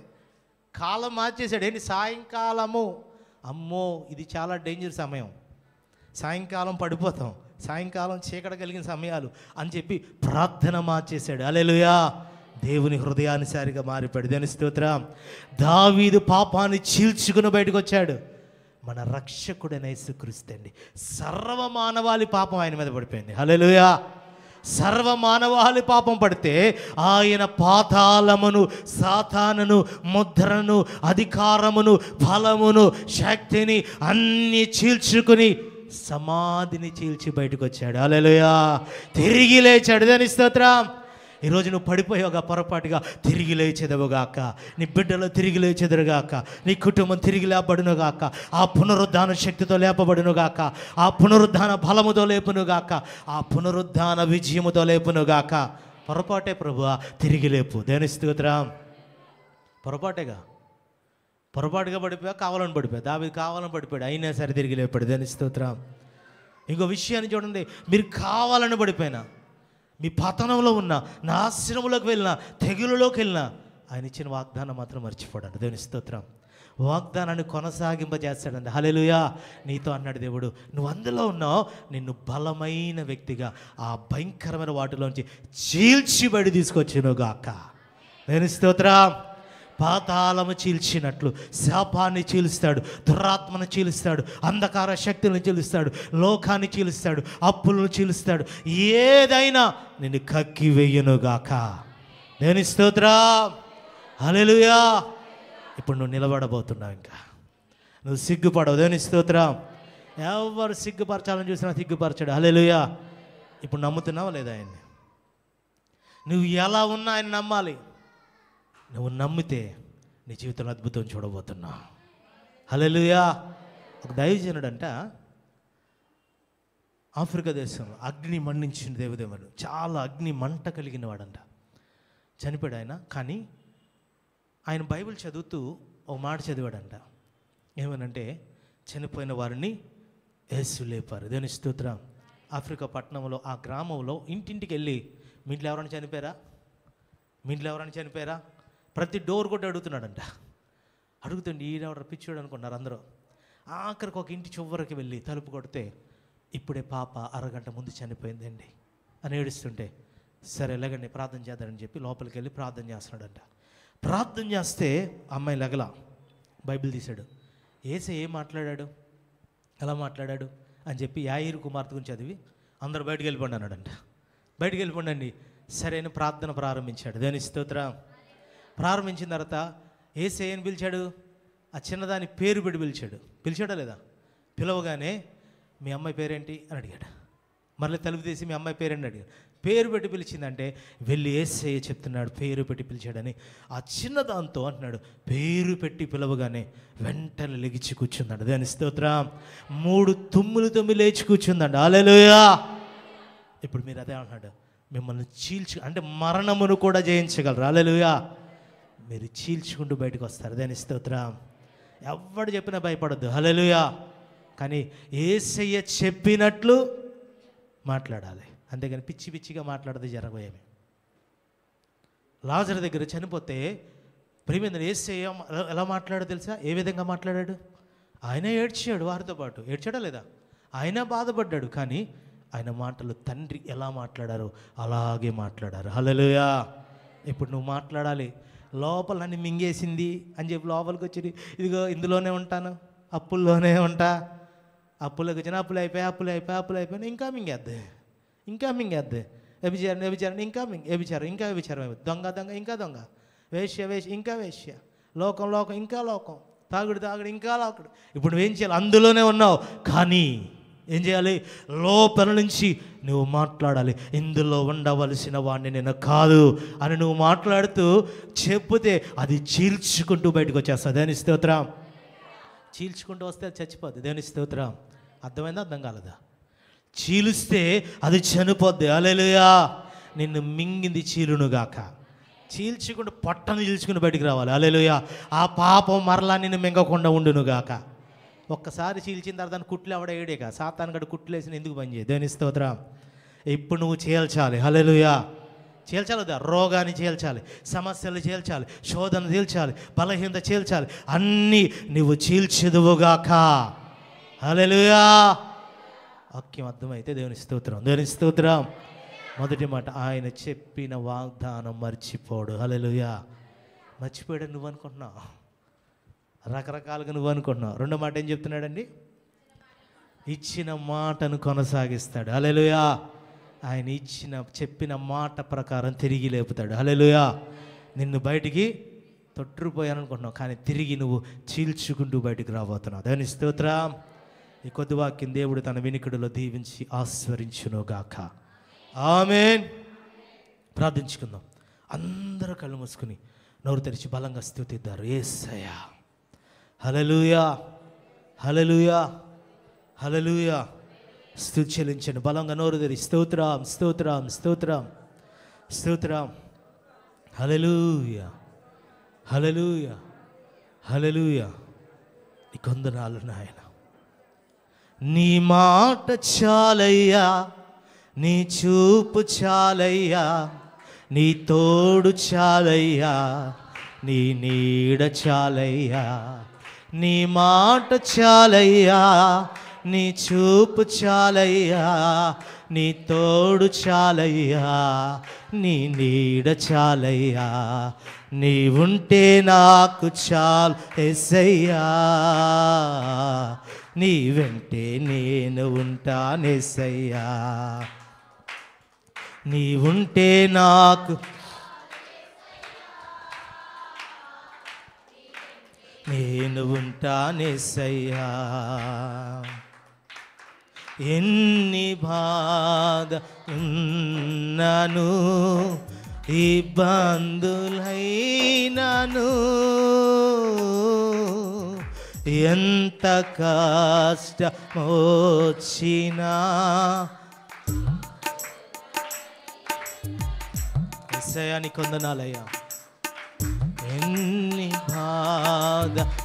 కాలం మార్చేశాడు. ఏంటి? సాయంకాలము. అమ్మో, ఇది చాలా డేంజర్ సమయం. సాయంకాలం పడిపోతాం, సాయంకాలం చీకటి కలిగిన సమయాలు అని చెప్పి ప్రార్థన మార్చేశాడు. హల్లెలూయా. దేవుని హృదయానుసారిగా మారిపోయాడు. దేవుని స్తోత్రం. దావీదు పాపాన్ని చీల్చుకుని బయటకు వచ్చాడు. మన రక్షకుడైన యేసుక్రీస్తు అండి. సర్వమానవాళి పాపం ఆయన మీద పడిపోయింది. హల్లెలూయా. సర్వమానవాళి పాపం పడితే ఆయన పాతాళమును, సాతానును, ముద్రను, అధికారమును, బలమును, శక్తిని అన్ని చీల్చుకుని సమాధిని చీల్చి బయటకు వచ్చాడు. హల్లెలూయా. తిరిగి లేచాడు. దేవుని స్తోత్రం. ఈరోజు నువ్వు పడిపోయావుగా, పొరపాటుగా తిరిగి లేచేదవుగాక, నీ బిడ్డలు తిరిగి లేచెదరుగాక, నీ కుటుంబం తిరిగి లేపబడునుగాక, ఆ పునరుద్ధాన శక్తితో లేపబడునుగాక, ఆ పునరుద్ధాన బలముతో లేపునుగాక, ఆ పునరుద్ధాన విజయముతో లేపునుగాక. పొరపాటే ప్రభువా, తిరిగి లేపు. దేవుని స్తోత్రం. పొరపాటుగా పడిపోయా, కావాలని పడిపోయా. దావీదు కావాలని పడిపోయాడు, అయినా సరే తిరిగి లేపాడు. దేవుని స్తోత్రం. ఇంకో విషయాన్ని చూడండి, మీరు కావాలని పడిపోయినా, మీ పతనంలో ఉన్న, నాశనంలోకి వెళ్ళినా, తెగులులోకి వెళ్ళినా, ఆయన ఇచ్చిన వాగ్దానం మాత్రం మర్చిపోడండి. దేవుని స్తోత్రం. వాగ్దానాన్ని కొనసాగింపజేస్తాడండి. హల్లెలూయా. నీతో అన్నాడు దేవుడు, నువ్వు అందులో ఉన్నావు, నిన్ను బలమైన వ్యక్తిగా ఆ భయంకరమైన వాటిలోంచి చీల్చిబడి తీసుకొచ్చినుగాక. దేవుని స్తోత్రం. పాతాళము చీల్చినట్లు శాపాన్ని చీలుస్తాడు, దురాత్మను చీలుస్తాడు, అంధకార శక్తులను చీలుస్తాడు, లోకాన్ని చీలుస్తాడు, అప్పులను చీలుస్తాడు, ఏదైనా నిన్ను కక్కి వెయ్యునుగాక. దేవుని స్తోత్రం. హల్లెలూయా. ఇప్పుడు నువ్వు నిలబడబోతున్నావు, ఇంకా నువ్వు సిగ్గుపడవు. దేవుని స్తోత్రం. ఎవరు సిగ్గుపరచాలని చూసినా సిగ్గుపరచాడు. హల్లెలూయా. ఇప్పుడు నమ్ముతున్నావా లేదా ఆయన్ని? నువ్వు ఎలా ఉన్నా ఆయన నమ్మాలి. నువ్వు నమ్మితే నీ జీవితంలో అద్భుతం చూడబోతున్నావు. హల్లెలూయా. ఒక దైవజనుడంట ఆఫ్రికా దేశంలో అగ్ని మండించిన దేవదేవుడు, చాలా అగ్ని మంట కలిగిన వాడంట. చనిపోయాడు ఆయన. కానీ ఆయన బైబిల్ చదువుతూ ఒక మాట చదివాడంట. ఏమనంటే, చనిపోయిన వారిని యేసు లేపారు. దేవుని స్తోత్రం. ఆఫ్రికా పట్టణంలో ఆ గ్రామంలో ఇంటింటికి వెళ్ళి, మీ ఇంట్లో ఎవరైనా చనిపోయారా, మీ ఇంట్లో ఎవరైనా చనిపోయారా, ప్రతి డోర్ కొట్టి అడుగుతున్నాడంట. అడుగుతుండే ఈడెవరు పిచ్చోడు అనుకున్నారు అందరూ. ఆఖరికి ఒక ఇంటి చివరికి వెళ్ళి తలుపు కొడితే, ఇప్పుడే పాప అరగంట ముందు చనిపోయిందండి అని ఏడుస్తుంటే, సరే ఎలాగండి ప్రార్థన చేద్దామని చెప్పి లోపలికి వెళ్ళి ప్రార్థన చేస్తున్నాడంట. ప్రార్థన చేస్తే అమ్మాయి లగల బైబిల్ తీశాడు. యేసయ్య ఏం మాట్లాడాడు, ఎలా మాట్లాడాడు అని చెప్పి యాయిరు కుమార్తె గురించి చదివి అందరూ బయటికి వెళ్ళిపోండి అన్నాడంట. బయటికి వెళ్ళిపోండి. సరైన ప్రార్థన ప్రారంభించాడు. దేవుని స్తోత్రం. ప్రారంభించిన తర్వాత యేసయ్యని పిలిచాడు. ఆ చిన్నదాని పేరు పెట్టి పిలిచాడు. పిలిచాడా లేదా? పిలవగానే మీ అమ్మాయి పేరేంటి అని అడిగాడు. మళ్ళీ తలుపు తీసి మీ అమ్మాయి పేరేంటి అడిగాడు. పేరు పెట్టి పిలిచిందంటే వెళ్ళి యేసయ్య చెప్తున్నాడు పేరు పెట్టి పిలిచాడని. ఆ చిన్నదాంతో అంటున్నాడు పేరు పెట్టి పిలవగానే వెంటనే లెగిచి కూర్చుందండి. దాని స్తోత్రం. 3 తుమ్ములు లేచి కూర్చుందండి. హల్లెలూయా. ఇప్పుడు మీరు అదే అంటున్నాడు, మిమ్మల్ని అంటే మరణమును కూడా జయించగలరు. హల్లెలూయా. మీరు చీల్చుకుంటూ బయటకు వస్తారు. దాని స్తోత్రం. ఎవడు చెప్పినా భయపడద్దు. హల్లెలూయా. కానీ యేసయ్య చెప్పినట్లు మాట్లాడాలి, అంతేగాని పిచ్చి పిచ్చిగా మాట్లాడదు జరగబోయేమి. లాజరు దగ్గర చనిపోతే ప్రియమైన యేసయ్య ఎలా మాట్లాడో తెలుసా? ఏ విధంగా మాట్లాడాడు? ఆయన ఏడ్చాడు వారితో పాటు. ఏడ్చాడా లేదా? ఆయన బాధపడ్డాడు. కానీ ఆయన మాటలు తండ్రి ఎలా మాట్లాడారో అలాగే మాట్లాడారు. హల్లెలూయా. ఇప్పుడు నువ్వు మాట్లాడాలి. లోపల నన్ను మింగేసింది అని చెప్పి లోపలికి వచ్చి, ఇదిగో ఇందులోనే ఉంటాను, అప్పుల్లోనే ఉంటా, అప్పులకు వచ్చిన అప్పులు అయిపోయి ఇంకా మింగేద్ది, వ్యభిచారం ఇంకా వ్యభిచారం, దొంగ ఇంకా దొంగ, వేశ్య ఇంకా వేశ్య, లోకం ఇంకా లోకం, తాగుడు ఇంకా లాకుడు. ఇప్పుడు నువ్వేం చేయాలి? అందులోనే ఉన్నావు. కానీ ఏం చేయాలి? లోపల నుంచి నువ్వు మాట్లాడాలి. ఇందులో ఉండవలసిన వాడిని నేను కాదు అని నువ్వు మాట్లాడుతూ చెప్తే అది చీల్చుకుంటూ బయటకు వచ్చేస్తుంది. దేవుని స్తోత్రం. చీల్చుకుంటూ వస్తే అది చచ్చిపోద్ది. దేవుని స్తోత్రం. అర్థమైందా? అర్థం కాలేదా? చీలుస్తే అది చనిపోద్ది. హల్లెలూయా. నిన్ను మింగింది చీలునుగాక. చీల్చుకుంటూ పొట్టను చీల్చుకుని బయటికి రావాలి. హల్లెలూయా. ఆ పాపం మరలా నిన్ను మింగకుండా ఉండునుగాక. ఒక్కసారి చీల్చిన తర్వాత దాన్ని కుట్లు ఎవడ ఏడేక సాతాను గడు కుట్లేసిన ఎందుకు పని చేయదు? దేవుని స్తోత్రం. ఇప్పుడు నువ్వు చేల్చాలి. హల్లెలూయా. చేల్చాలి. రోగాన్ని చేల్చాలి, సమస్యలు చేల్చాలి, శోధన చేల్చాలి, బలహీనత చేల్చాలి, అన్నీ నువ్వు చీల్చెదువుగాక. హల్లెలూయా. వాక్యం అర్థమైతే దేవుని స్తోత్రం. దేవుని స్తోత్రం. మొదటి మాట, ఆయన చెప్పిన వాగ్దానం మర్చిపోడు. హల్లెలూయా. మర్చిపోయాడు నువ్వు అనుకుంటున్నావు, రకరకాలుగా నువ్వు అనుకుంటున్నావు. రెండో మాట ఏం చెప్తున్నాడండి? ఇచ్చిన మాటను కొనసాగిస్తాడు. హల్లెలూయా. ఆయన చెప్పిన మాట ప్రకారం తిరిగి లేపుతాడు. హల్లెలూయా. నిన్ను బయటికి తొట్టుకుపోయాను అనుకుంటున్నావు, కానీ తిరిగి నువ్వు చీల్చుకుంటూ బయటికి రాబోతున్నావు. దేవుని స్తోత్రం. ఈ కొద్ది వాక్యం దేవుడు తన వినికిడిలో దీవించి ఆస్వరించునుగాక. ఆమేన్. ప్రార్థించుకుందాం. అందరూ కళ్ళు మూసుకుని నోరు తెరిచి బలంగా స్తుతిద్దారు. యేసయ్యా. హల్లెలూయా. హల్లెలూయా. హల్లెలూయా. స్తుతి చెల్లించండి. బలంగా నోరు తెరి స్తోత్రం, స్తోత్రం, స్తోత్రం, స్తోత్రం. హల్లెలూయా. హల్లెలూయా. హల్లెలూయా. నీ కొందనాలు నాయన. నీ మాట చాలయ్యా, నీ చూపు చాలయ్యా, నీ తోడు చాలయ్యా, నీ నీడ చాలయ్యా, నీ మాట చాలయ్యా, నీ చూపు చాలయ్యా, నీ తోడు చాలయ్యా, నీ నీడ చాలయ్యా, నీ ఉంటే నాకు చాలు యేసయ్యా, నీ వెంటే నేను ఉంటానేసయ్యా, నీ ఉంటే నాకు నేను ఉంటానేసయ్యా. ఎన్ని బాధ ఉన్నాను, ఇబ్బందులైనాను, ఎంత కష్టమొచ్చినా యేసయ్యా నీ కొందనాలయ్యా. ఎన్ని బాధలున్నాను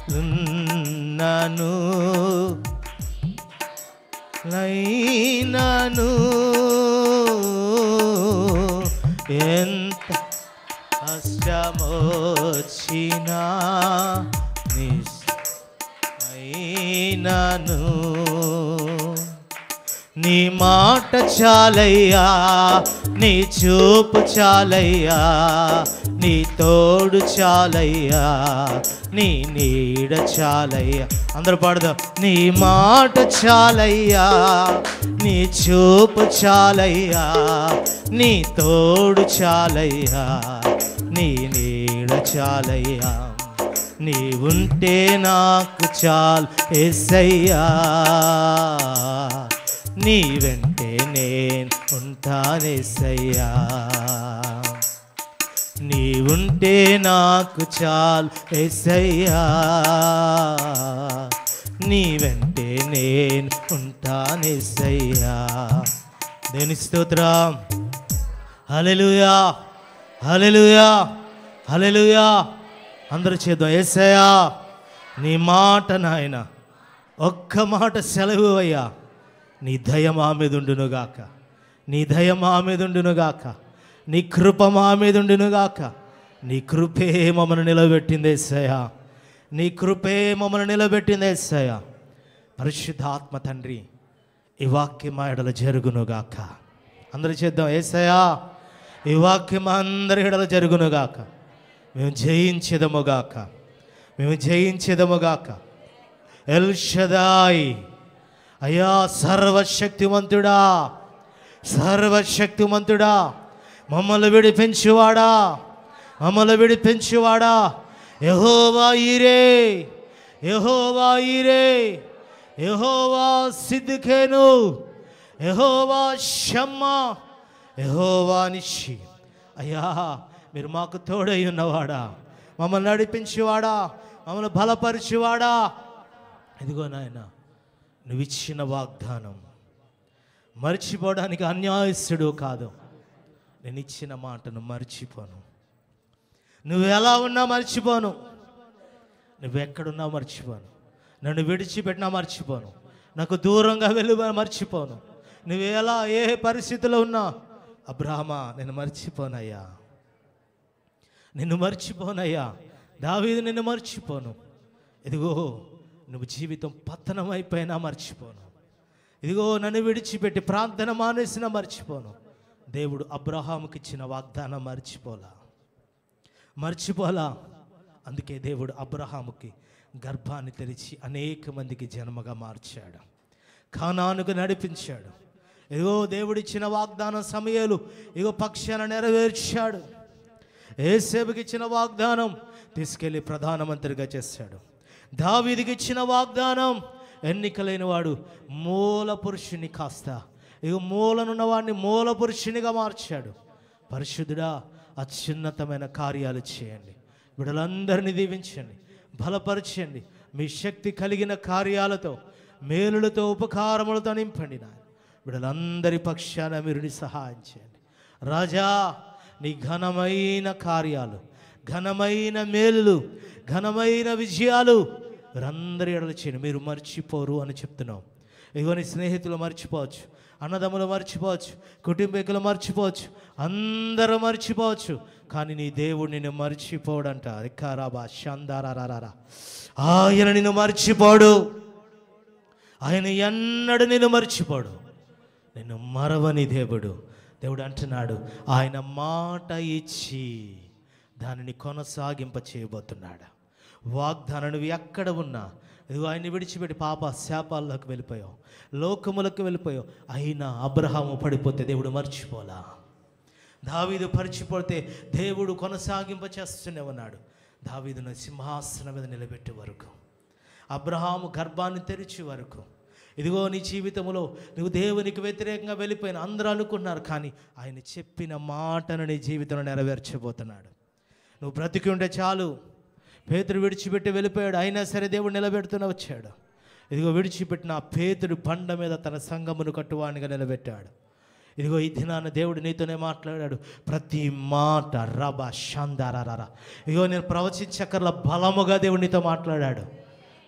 లైనాను, ఎంత కష్టమొచ్చినా నిశ్చయమైనాను, నీ మాట చాలయ్యా, నీ చూపు చాలయ్యా, నీ తోడు చాలయ్యా, నీ నీడ చాలయ్యా. అందరూ పాడదాం. నీ మాట చాలయ్యా, నీ చూపు చాలయ్యా, నీ తోడు చాలయ్యా, నీ నీడ చాలయ్యా, నీ ఉంటే నాకు చాలు యేసయ్యా, నీ వెంటే నేను ఉంటానేసయ్యా, నీ ఉంటే నాకు చాలు యేసయ్యా, నీ వెంటే నేను ఉంటానేసయ్యా. దేని స్తోత్రం. హల్లెలూయా, హల్లెలూయా, హల్లెలూయా. అందరూ చేద్దాం. యేసయ్యా నీ మాట నాయన, ఒక్క మాట సెలవు అయ్యా, నీ దయ మా మీద ఉండునుగాక, నీ దయ మా మీద ఉండునుగాక, నీ కృప మా మీద ఉండునుగాక. నీ కృపే మమ్మల్ని నిలబెట్టింది యేసయ్యా, నీ కృపే మమ్మల్ని నిలబెట్టింది యేసయ్యా. పరిశుద్ధాత్మ తండ్రి ఈ వాక్యం మా ఎడల జరుగునుగాక. అందరూ చేద్దాం. యేసయ్యా ఈ వాక్యం అందరి ఎడల జరుగునుగాక. మేము జయించెదముగాక, మేము జయించెదముగాక. ఎల్ షదాయ్ అయ్యా, సర్వశక్తిమంతుడా, సర్వశక్తిమంతుడా, మమ్మల్ని విడిపించువాడా, మమ్మల్ని విడిపించువాడా. యెహోవా ఈరే, యెహోవా ఈరే, యెహోవా సిద్దికేను, యెహోవా షమ్మా, యెహోవా నిషి. అయ్యా మీరు మాకు తోడై ఉన్నవాడా, మమ్మల్ని నడిపించేవాడా, మమ్మల్ని బలపరిచేవాడా. ఇదిగో నాయన నువ్వు ఇచ్చిన వాగ్దానం మర్చిపోవడానికి అన్యాయస్తుడు కాదు. నేను ఇచ్చిన మాటను మర్చిపోను. నువ్వు ఎలా ఉన్నా మర్చిపోను, నువ్వు ఎక్కడున్నా మర్చిపోను, నన్ను విడిచిపెట్టినా మర్చిపోను, నాకు దూరంగా వెళ్ళి మర్చిపోను. నువ్వు ఎలా ఏ పరిస్థితిలో ఉన్నా అబ్రాహమా నేను మర్చిపోనయ్యా, నిన్ను మర్చిపోనయ్యా. దావీదు నిన్ను మర్చిపోను. ఇదిగో నువ్వు జీవితం పతనం అయిపోయినా మర్చిపోను. ఇదిగో నన్ను విడిచిపెట్టి ప్రార్థన మానేసినా మర్చిపోను. దేవుడు అబ్రహాముకి ఇచ్చిన వాగ్దానం మర్చిపోలా. అందుకే దేవుడు అబ్రహాముకి గర్భాన్ని తెరిచి అనేక మందికి జన్మగా మార్చాడు, కానానుకు నడిపించాడు. ఇదిగో దేవుడిచ్చిన వాగ్దానం సమయాలు ఇగో పక్షాన నెరవేర్చాడు. యేసేపుకి ఇచ్చిన వాగ్దానం తీసుకెళ్ళి ప్రధానమంత్రిగా చేశాడు. దావీదుకి ఇచ్చిన వాగ్దానం ఎన్నికలైన వాడు మూల పురుషుని కాస్త ఇక మూలనున్న వాడిని మూల పురుషునిగా మార్చాడు. పరిశుద్ధుడా అత్యున్నతమైన కార్యాలు చేయండి, బిడ్డలందరినీ దీవించండి, బలపరచండి. మీ శక్తి కలిగిన కార్యాలతో మేలులతో ఉపకారములతో నింపండి. నాయన బిడ్డలందరి పక్షాన మీరు సహాయం చేయండి. రాజా నీ ఘనమైన కార్యాలు, ఘనమైన మేలులు, ఘనమైన విజయాలు వీరందరి ఎడల చేయండి. మీరు మర్చిపోరు అని చెప్తున్నాం. ఇదిగో నీ స్నేహితులు మర్చిపోవచ్చు, అన్నదమ్ములు మర్చిపోవచ్చు, కుటుంబీకులు మర్చిపోవచ్చు, అందరూ మర్చిపోవచ్చు, కానీ నీ దేవుడు నిన్ను మర్చిపోడంట. రికారాబా షందారారా, ఆయన నిన్ను మర్చిపోడు. ఆయన ఎన్నడూ నిన్ను మర్చిపోడు. నిన్ను మరవని దేవుడు. దేవుడు అంటున్నాడు, ఆయన మాట ఇచ్చి దానిని కొనసాగింప చేయబోతున్నాడు. వాగ్దానం నువ్వు ఎక్కడ ఉన్నా, ఇదిగో ఆయన్ని విడిచిపెట్టి పాప శాపాల్లోకి వెళ్ళిపోయావు, లోకములకు వెళ్ళిపోయావు. అయినా అబ్రహాము పడిపోతే దేవుడు మర్చిపోలా. దావీదు పరిచిపోతే దేవుడు కొనసాగింప చేస్తూనే ఉన్నాడు. దావీదును సింహాసనం మీద నిలబెట్టే వరకు, అబ్రహాము గర్భాన్ని తెరిచే వరకు. ఇదిగో నీ జీవితంలో నువ్వు దేవునికి వ్యతిరేకంగా వెళ్ళిపోయిన అందరూ అనుకున్నారు, కానీ ఆయన చెప్పిన మాటను నీ జీవితంలో నెరవేర్చబోతున్నాడు. నువ్వు బ్రతికి ఉంటే చాలు. పేతురు విడిచిపెట్టి వెళ్ళిపోయాడు, అయినా సరే దేవుడు నిలబెడుతూనే వచ్చాడు. ఇదిగో విడిచిపెట్టిన ఆ పేతుడు బండ మీద తన సంఘమును కట్టువానిగా నిలబెట్టాడు. ఇదిగో ఈ దినాన దేవుడు నీతోనే మాట్లాడాడు. ప్రతి మాట రబా షందారారా. ఇదిగో నేను ప్రవచించకర్ల బలముగా దేవుడు నీతో మాట్లాడాడు.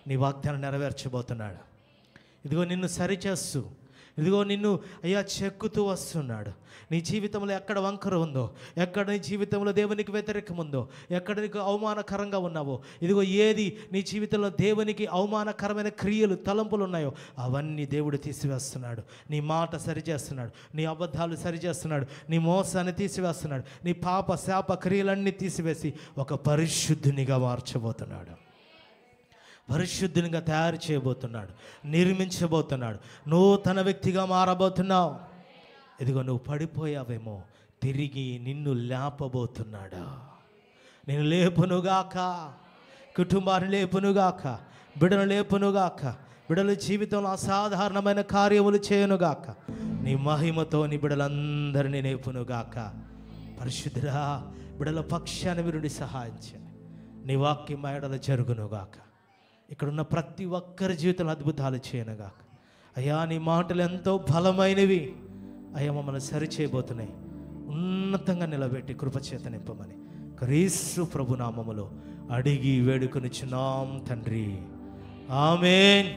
నీ వాగ్దానం నెరవేర్చబోతున్నాడు. ఇదిగో నిన్ను సరిచేస్తూ, ఇదిగో నిన్ను అయ్యా చెక్కుతూ వస్తున్నాడు. నీ జీవితంలో ఎక్కడ వంకర ఉందో, ఎక్కడ నీ జీవితంలో దేవునికి వ్యతిరేకం ఉందో, ఎక్కడ నీకు అవమానకరంగా ఉన్నావో, ఇదిగో ఏది నీ జీవితంలో దేవునికి అవమానకరమైన క్రియలు, తలంపులు ఉన్నాయో అవన్నీ దేవుడు తీసివేస్తున్నాడు. నీ మాట సరిచేస్తున్నాడు, నీ అబద్ధాలు సరిచేస్తున్నాడు, నీ మోసాన్ని తీసివేస్తున్నాడు, నీ పాప శాప క్రియలన్నీ తీసివేసి ఒక పరిశుద్ధునిగా మార్చబోతున్నాడు. పరిశుద్ధునిగా తయారు చేయబోతున్నాడు, నిర్మించబోతున్నాడు. నూతన వ్యక్తిగా మారబోతున్నావు. ఇదిగో నువ్వు పడిపోయావేమో, తిరిగి నిన్ను లేపబోతున్నాడు. నేను లేపునుగాక, కుటుంబాన్ని లేపునుగాక, బిడ్డను లేపునుగాక, బిడ్డల జీవితంలో అసాధారణమైన కార్యములు చేయనుగాక, నీ మహిమతో నీ బిడ్డలందరినీ లేపునుగాక. పరిశుద్ధుడా, బిడ్డల పక్షాన్ని విరుడి సహాయించండి. నీ వాక్యం మేడలు జరుగునుగాక. ఇక్కడున్న ప్రతి ఒక్కరి జీవితంలో అద్భుతాలు చేయనుగాక. అయ్యా నీ మాటలు ఎంతో బలమైనవి. అయ్యా మమ్మల్ని సరిచేయబోతున్నాయి. ఉన్నతంగా నిలబెట్టి కృపచేత నింపమని క్రీస్తు ప్రభునామములో అడిగి వేడుకొనిచున్నాం తండ్రి. ఆమేన్.